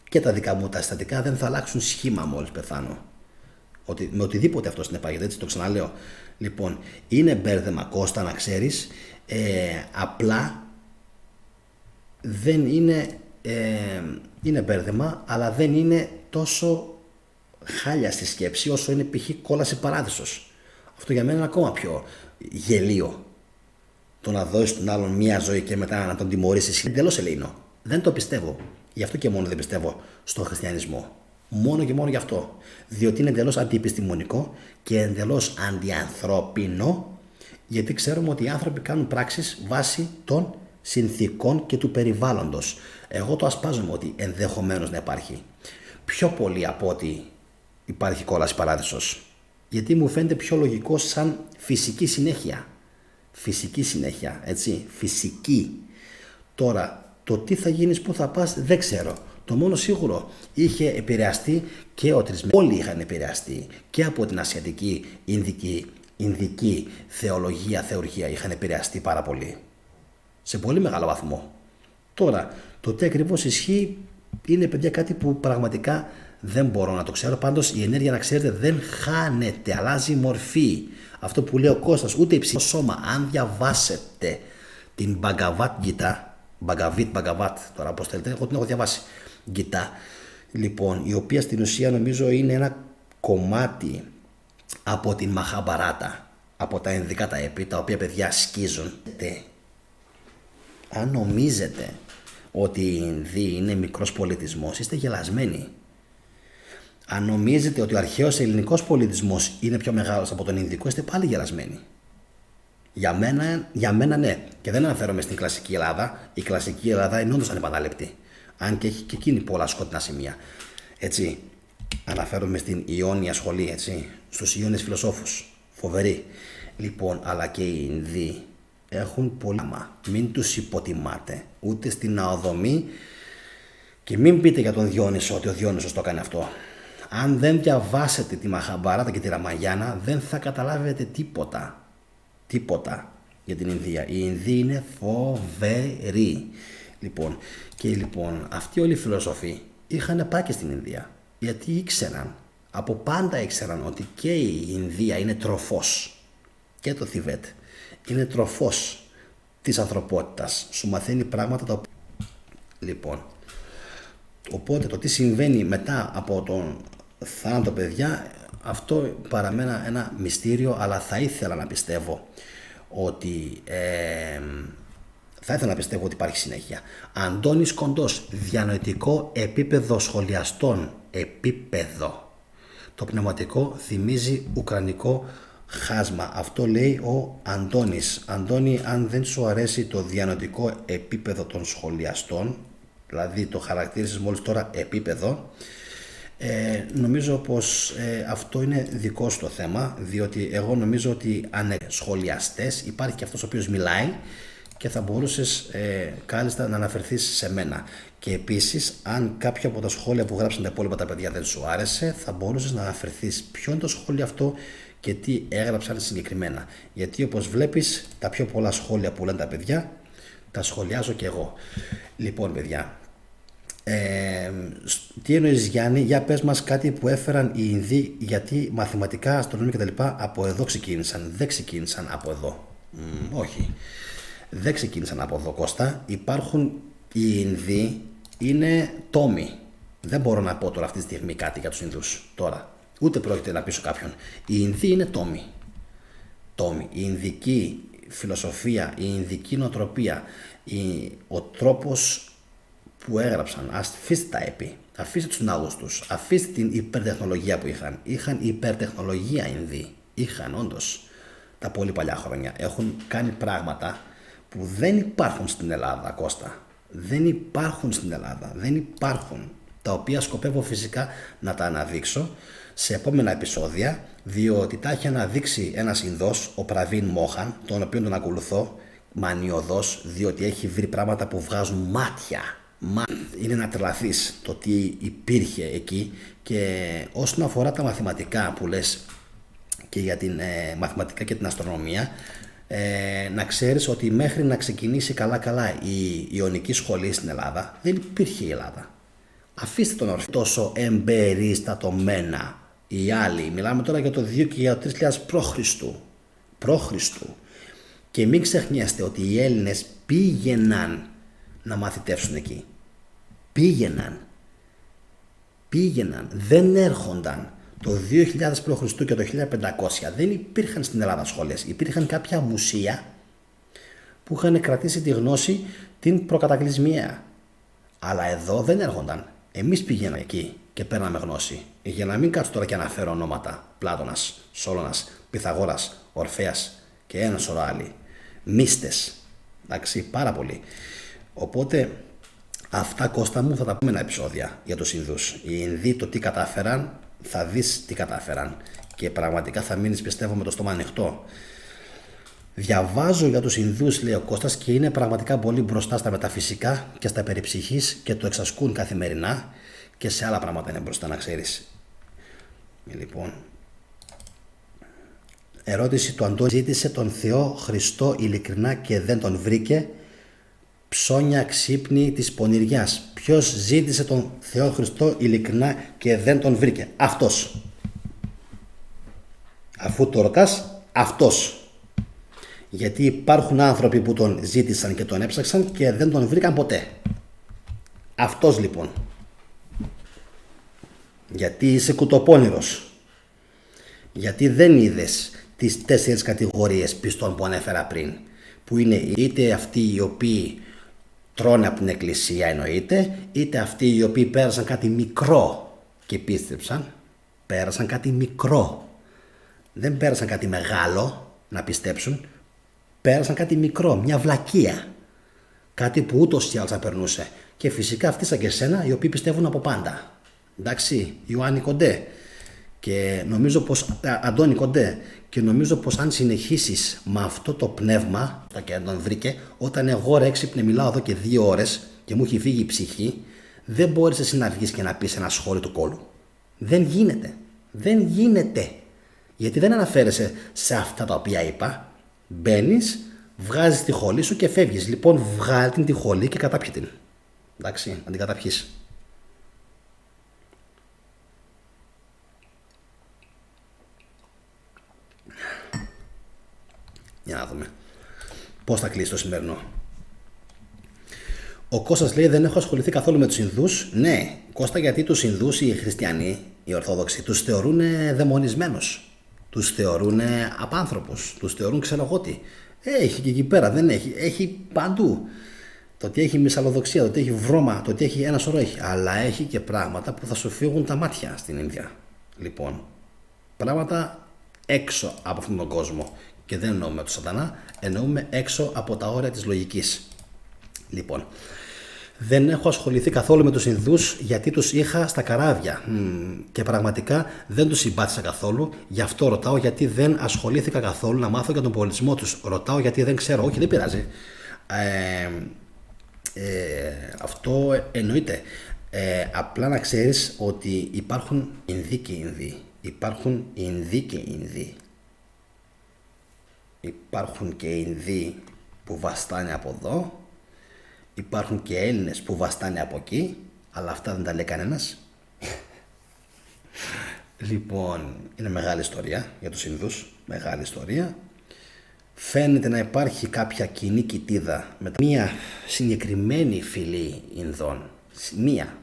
και τα δικά μου τα συστατικά δεν θα αλλάξουν σχήμα μόλις πεθάνω? Με οτιδήποτε αυτό συνεπάγεται, έτσι, το ξαναλέω. Λοιπόν, είναι μπέρδεμα, Κώστα, να ξέρεις, απλά δεν είναι μπέρδεμα, αλλά δεν είναι τόσο χάλια στη σκέψη όσο είναι π.χ. κόλαση παράδεισος. Αυτό για μένα είναι ακόμα πιο γελίο. Το να δώσεις τον άλλον μία ζωή και μετά να τον τιμωρήσεις είναι εντελώς ελεεινό. Δεν το πιστεύω. Γι' αυτό και μόνο δεν πιστεύω στον χριστιανισμό. Μόνο και μόνο γι' αυτό. Διότι είναι εντελώς αντιεπιστημονικό και εντελώς αντιανθρώπινο, γιατί ξέρουμε ότι οι άνθρωποι κάνουν πράξεις βάσει των συνθήκων και του περιβάλλοντος. Εγώ το ασπάζομαι ότι ενδεχομένως να υπάρχει. Πιο πολύ από ότι υπάρχει κόλαση παράδεισος. Γιατί μου φαίνεται πιο λογικό σαν φυσική συνέχεια. Φυσική συνέχεια, έτσι. Φυσική. Τώρα, το τι θα γίνεις, πού θα πας, δεν ξέρω. Το μόνο σίγουρο, είχε επηρεαστεί και ο τρισμός. Όλοι είχαν επηρεαστεί και από την ασιατική, ινδική θεολογία, θεουργία. Είχαν επηρεαστεί πάρα πολύ. Σε πολύ μεγάλο βαθμό. Τώρα, το τι ακριβώς ισχύει είναι, παιδιά, κάτι που πραγματικά δεν μπορώ να το ξέρω. Πάντως η ενέργεια, να ξέρετε, δεν χάνεται, αλλάζει μορφή. Αυτό που λέει ο Κώστας, ούτε υψηλό σώμα. Αν διαβάσετε την Bhagavad Gita, Bhagavat, τώρα πώς θέλετε, εγώ την έχω διαβάσει, Gita, λοιπόν, η οποία στην ουσία νομίζω είναι ένα κομμάτι από την Μαχαμπαράτα, από τα Ινδικά τα έπι, τα οποία παιδιά σκίζουν. Αν νομίζετε ότι οι Ινδοί είναι μικρός πολιτισμός, είστε γελασμένοι. Αν νομίζετε ότι ο αρχαίος ελληνικός πολιτισμός είναι πιο μεγάλος από τον Ινδικό, είστε πάλι γελασμένοι. Για μένα ναι. Και δεν αναφέρομαι στην κλασική Ελλάδα. Η κλασική Ελλάδα είναι όντως ανεπανάληπτη. Αν και έχει και εκείνη πολλά σκοτεινά σημεία. Έτσι. Αναφέρομαι στην Ιόνια σχολή, έτσι. Στους Ιόνιες φιλοσόφους. Φοβεροί. Λοιπόν, αλλά και οι Ινδοί έχουν πολύ. Μην τους υποτιμάτε. Ούτε στην ναοδομή. Και μην πείτε για τον Διόνυσο ότι ο Διόνυσος το έκανε αυτό. Αν δεν διαβάσετε τη Μαχαμπαράτα και τη Ραμαγιάνα, δεν θα καταλάβετε τίποτα. Τίποτα για την Ινδία. Οι Ινδοί είναι φοβεροί. Λοιπόν, αυτοί όλοι οι φιλόσοφοι είχαν πάει και στην Ινδία. Γιατί ήξεραν, από πάντα ήξεραν ότι και η Ινδία είναι τροφός. Και το Θιβέτ είναι τροφός της ανθρωπότητας. Σου μαθαίνει πράγματα τα οποία. Λοιπόν, οπότε το τι συμβαίνει μετά από τον θάνατο, παιδιά, αυτό παραμένει ένα μυστήριο, αλλά θα ήθελα να πιστεύω ότι υπάρχει συνέχεια. Αντώνης Κοντός, διανοητικό επίπεδο σχολιαστών. Επίπεδο. Το πνευματικό θυμίζει ουκρανικό χάσμα. Αυτό λέει ο Αντώνης. Αντώνη, αν δεν σου αρέσει το διανοητικό επίπεδο των σχολιαστών, δηλαδή το χαρακτήρισες μόλις τώρα επίπεδο, νομίζω πως αυτό είναι δικό σου το θέμα, διότι εγώ νομίζω ότι αν σχολιαστές υπάρχει και αυτός ο οποίος μιλάει και θα μπορούσες κάλλιστα να αναφερθείς σε μένα. Και επίσης, αν κάποιο από τα σχόλια που γράψαν τα υπόλοιπα τα παιδιά δεν σου άρεσε, θα μπορούσες να αναφερθείς ποιο είναι το σχόλιο αυτό και τι έγραψαν συγκεκριμένα. Γιατί όπως βλέπεις, τα πιο πολλά σχόλια που λένε τα παιδιά τα σχολιάζω και εγώ. Λοιπόν, παιδιά, τι εννοείς Γιάννη, για πες μας κάτι που έφεραν οι Ινδοί, γιατί μαθηματικά, αστρονομία κτλ. Από εδώ ξεκίνησαν. Δεν ξεκίνησαν από εδώ. Όχι. Δεν ξεκίνησαν από εδώ, Κώστα. Υπάρχουν οι Ινδοί, είναι τόμοι. Δεν μπορώ να πω τώρα αυτή τη στιγμή κάτι για τους Ινδούς. Τώρα. Ούτε πρόκειται να πείσω κάποιον. Οι Ινδοί είναι τόμοι. Η Ινδική φιλοσοφία, η Ινδική νοοτροπία, ο τρόπος που έγραψαν, αφήστε τα έπι, αφήστε τους ναούς τους, αφήστε την υπερτεχνολογία που είχαν. Είχαν υπερτεχνολογία Ινδοί. Είχαν όντως τα πολύ παλιά χρόνια. Έχουν κάνει πράγματα που δεν υπάρχουν στην Ελλάδα, Κώστα. Δεν υπάρχουν στην Ελλάδα. Δεν υπάρχουν. Τα οποία σκοπεύω φυσικά να τα αναδείξω σε επόμενα επεισόδια, διότι τα έχει αναδείξει ένας Ινδός, ο Πραβίν Μόχαν, τον οποίο τον ακολουθώ μανιωδώς, διότι έχει βρει πράγματα που βγάζουν μάτια. Είναι να τρελαθείς το τι υπήρχε εκεί. Και όσον αφορά τα μαθηματικά που λες και για την μαθηματικά και την αστρονομία, να ξέρεις ότι μέχρι να ξεκινήσει καλά η Ιωνική σχολή στην Ελλάδα, δεν υπήρχε η Ελλάδα. Αφήστε τον ορφή τόσο εμπεριστατωμένα. Οι άλλοι, μιλάμε τώρα για το 2 και για το 3000 π.Χ. Και μην ξεχνιέστε ότι οι Έλληνες πήγαιναν να μαθητεύσουν εκεί. Πήγαιναν, δεν έρχονταν. Το 2000 π.Χ. και το 1500 δεν υπήρχαν στην Ελλάδα σχολές. Υπήρχαν κάποια μουσεία που είχαν κρατήσει τη γνώση την προκατακλυσμιαία. Αλλά εδώ δεν έρχονταν. Εμείς πήγαιναμε εκεί και παίρναμε γνώση. Για να μην κάτσω τώρα και αναφέρω ονόματα. Πλάτωνας, Σόλωνας, Πυθαγόρας, Ορφέας και ένα σωρό άλλοι. Μύστες. Εντάξει, πάρα πολύ. Οπότε αυτά, Κώστα μου, θα τα πούμε ένα επεισόδια για τους Ινδούς. Οι Ινδοί το τι κατάφεραν, θα δεις τι κατάφεραν. Και πραγματικά θα μείνεις, πιστεύω, με το στόμα ανοιχτό. Διαβάζω για τους Ινδούς, λέει ο Κώστας, και είναι πραγματικά πολύ μπροστά στα μεταφυσικά και στα περιψυχής και το εξασκούν καθημερινά και σε άλλα πράγματα είναι μπροστά, να ξέρεις. Λοιπόν, ερώτηση του Αντώνη. Ζήτησε τον Θεό Χριστό ειλικρινά και δεν τον βρήκε. Ψώνια ξύπνη της πονηριάς. Ποιος ζήτησε τον Θεό Χριστό ειλικρινά και δεν τον βρήκε? Αυτός. Αφού το ρωτάς, αυτός. Γιατί υπάρχουν άνθρωποι που τον ζήτησαν και τον έψαξαν και δεν τον βρήκαν ποτέ. Αυτός λοιπόν. Γιατί είσαι κουτοπώνηρος. Γιατί δεν είδες τις 4 κατηγορίες πιστών που ανέφερα πριν, που είναι είτε αυτοί οι οποίοι τρώνε από την εκκλησία εννοείται, είτε αυτοί οι οποίοι πέρασαν κάτι μικρό και πίστεψαν. Πέρασαν κάτι μικρό. Δεν πέρασαν κάτι μεγάλο να πιστέψουν. Πέρασαν κάτι μικρό, μια βλακεία. Κάτι που ούτως ή άλλως θα περνούσε. Και φυσικά αυτοί σαν και εσένα, οι οποίοι πιστεύουν από πάντα. Εντάξει, Ιωάννη Κοντέ. Και νομίζω πως, Αντώνη Κοντέ, και νομίζω πως αν συνεχίσεις με αυτό το πνεύμα, και τον βρήκε, όταν εγώ έξυπνε μιλάω εδώ και 2 ώρες και μου έχει φύγει η ψυχή, δεν μπορείς εσύ να βγεις και να πεις ένα σχόλιο του κόλου. Δεν γίνεται. Δεν γίνεται. Γιατί δεν αναφέρεσαι σε αυτά τα οποία είπα. Μπαίνεις, βγάζεις τη χολή σου και φεύγεις. Λοιπόν, βγάλει την τη χολή και κατάπιε την. Εντάξει, να την καταπιείς. Για να δούμε πώς θα κλείσει το σημερινό. Ο Κώστας λέει: δεν έχω ασχοληθεί καθόλου με τους Ινδούς. Ναι, Κώστα, γιατί τους Ινδούς οι χριστιανοί, οι Ορθόδοξοι, τους θεωρούν δαιμονισμένους. Τους θεωρούν απάνθρωπους. Τους θεωρούν ξέρω εγώ τι. Έχει και εκεί πέρα, δεν έχει. Έχει παντού. Το ότι έχει μυσαλλοδοξία, το ότι έχει βρώμα, το ότι έχει ένα σωρό έχει. Αλλά έχει και πράγματα που θα σου φύγουν τα μάτια στην Ινδία. Λοιπόν, πράγματα έξω από αυτόν τον κόσμο. Και δεν εννοούμε τον σατανά, εννοούμε έξω από τα όρια της λογικής. Λοιπόν, δεν έχω ασχοληθεί καθόλου με τους Ινδούς γιατί τους είχα στα καράβια και πραγματικά δεν τους συμπάθησα καθόλου. Γι' αυτό ρωτάω, γιατί δεν ασχολήθηκα καθόλου να μάθω για τον πολιτισμό τους. Ρωτάω γιατί δεν ξέρω. Όχι, δεν πειράζει. Αυτό εννοείται. Απλά να ξέρεις ότι υπάρχουν Ινδοί και Ινδοί. Υπάρχουν Ινδοί και Ινδοί. Υπάρχουν και Ινδοί που βαστάνε από εδώ. Υπάρχουν και Έλληνες που βαστάνε από εκεί. Αλλά αυτά δεν τα λέει κανένας. Λοιπόν, είναι μεγάλη ιστορία για τους Ινδούς. Μεγάλη ιστορία. Φαίνεται να υπάρχει κάποια κοινή κοιτίδα με μία συγκεκριμένη φυλή Ινδών. Μία,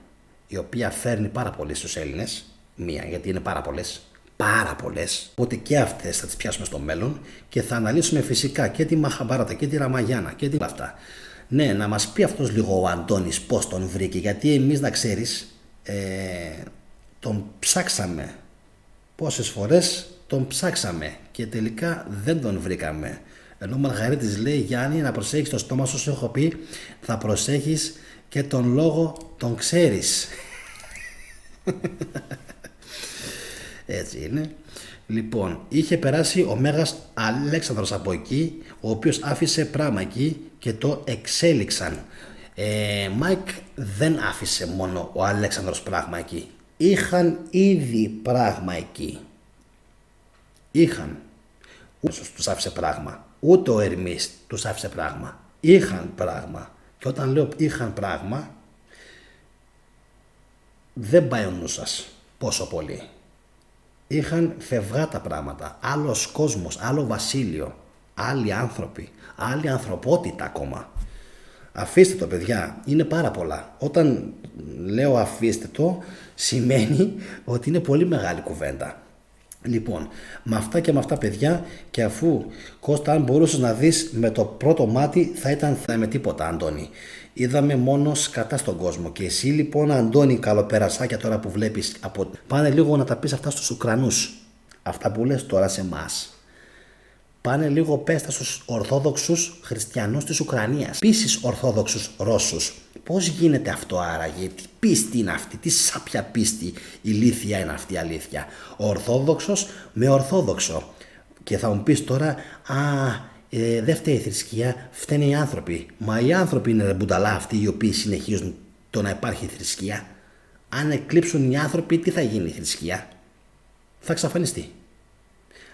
η οποία φέρνει πάρα πολύ στους Έλληνες. Μία, γιατί είναι πάρα πολλές. Πάρα πολλές. Οπότε και αυτές θα τις πιάσουμε στο μέλλον και θα αναλύσουμε φυσικά και τη Μαχαμπάρατα και τη Ραμαγιάνα και τη αυτά. Ναι, να μας πει αυτός λίγο ο Αντώνης πώς τον βρήκε, γιατί εμείς να ξέρεις τον ψάξαμε. Πόσες φορές τον ψάξαμε και τελικά δεν τον βρήκαμε. Ενώ ο Μαργαρίτης λέει: Γιάννη, να προσέχεις το στόμα σου έχω πει, θα προσέχεις και τον λόγο τον ξέρεις. Έτσι είναι. Λοιπόν, είχε περάσει ο Μέγας Αλέξανδρος από εκεί, ο οποίος άφησε πράγμα εκεί και το εξέλιξαν. Μάικ, δεν άφησε μόνο ο Αλέξανδρος πράγμα εκεί. Είχαν ήδη πράγμα εκεί. Είχαν. Ούτε τους άφησε πράγμα. Ούτε ο Ερμής τους άφησε πράγμα. Είχαν πράγμα. Και όταν λέω είχαν πράγμα, δεν πάει ο νου σας πόσο πολύ. Είχαν φευγά τα πράγματα. Άλλος κόσμος, άλλο βασίλειο, άλλοι άνθρωποι, άλλη ανθρωπότητα ακόμα. Αφήστε το, παιδιά, είναι πάρα πολλά. Όταν λέω αφήστε το, σημαίνει ότι είναι πολύ μεγάλη κουβέντα. Λοιπόν, με αυτά και με αυτά, παιδιά, και αφού Κώστα, αν μπορούσες να δεις με το πρώτο μάτι, θα ήταν με τίποτα, Αντώνη. Είδαμε μόνο σκατά στον κόσμο. Και εσύ λοιπόν, Αντώνη, καλοπερασάκια τώρα που βλέπεις, πάνε λίγο να τα πεις αυτά στους Ουκρανούς. Αυτά που λες τώρα σε εμάς. Πάνε λίγο πέστα στους Ορθόδοξους Χριστιανούς της Ουκρανίας. Επίσης Ορθόδοξους Ρώσους. Πώς γίνεται αυτό άραγε, τι πίστη είναι αυτή, τι σάπια πίστη ηλίθια είναι αυτή η αλήθεια. Ο Ορθόδοξος με Ορθόδοξο. Και θα μου πεις τώρα, δεν φταίει η θρησκεία, φταίνε οι άνθρωποι. Μα οι άνθρωποι είναι μπουνταλά αυτοί οι οποίοι συνεχίζουν το να υπάρχει θρησκεία. Αν εκλείψουν οι άνθρωποι, τι θα γίνει η θρησκεία? Θα εξαφανιστεί.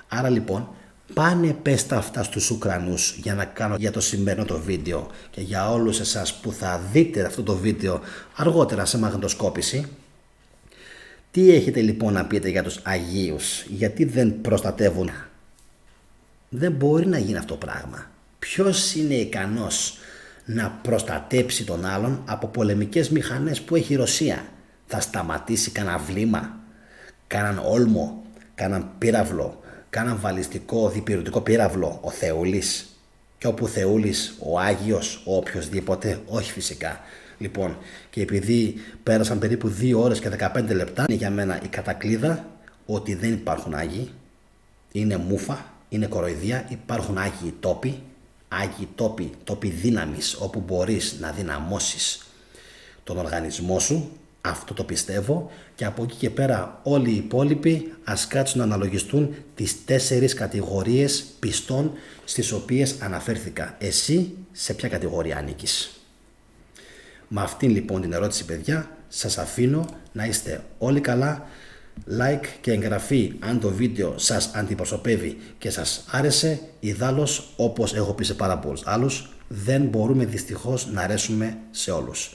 Άρα λοιπόν, πάνε πες τα αυτά στους Ουκρανούς για να κάνω για το σημερινό το βίντεο και για όλους εσάς που θα δείτε αυτό το βίντεο αργότερα σε μαγνητοσκόπηση. Τι έχετε λοιπόν να πείτε για τους Αγίους, γιατί δεν προστατεύουν? Δεν μπορεί να γίνει αυτό το πράγμα. Ποιος είναι ικανός να προστατέψει τον άλλον από πολεμικές μηχανές που έχει η Ρωσία? Θα σταματήσει κανένα βλήμα, κανέναν όλμο, κάναν πύραυλο, κάναν βαλιστικό διπυρωτικό πύραυλο ο Θεούλης? Και όπου Θεούλης, ο Άγιος, ο οποιοσδήποτε? Όχι φυσικά. Λοιπόν, και επειδή πέρασαν περίπου 2 ώρες και 15 λεπτά, είναι για μένα η κατακλείδα ότι δεν υπάρχουν Άγιοι. Είναι μούφα, είναι κοροϊδία. Υπάρχουν Άγιοι τόποι, τόποι δύναμης, όπου μπορείς να δυναμώσεις τον οργανισμό σου. Αυτό το πιστεύω, και από εκεί και πέρα όλοι οι υπόλοιποι ας κάτσουν να αναλογιστούν τις 4 κατηγορίες πιστών στις οποίες αναφέρθηκα. Εσύ σε ποια κατηγορία ανήκεις? Με αυτήν λοιπόν την ερώτηση, παιδιά, σας αφήνω. Να είστε όλοι καλά. Like και εγγραφή αν το βίντεο σας αντιπροσωπεύει και σας άρεσε. Ιδάλλως, όπως έχω πει σε πάρα πολλούς άλλους, δεν μπορούμε δυστυχώς να αρέσουμε σε όλους.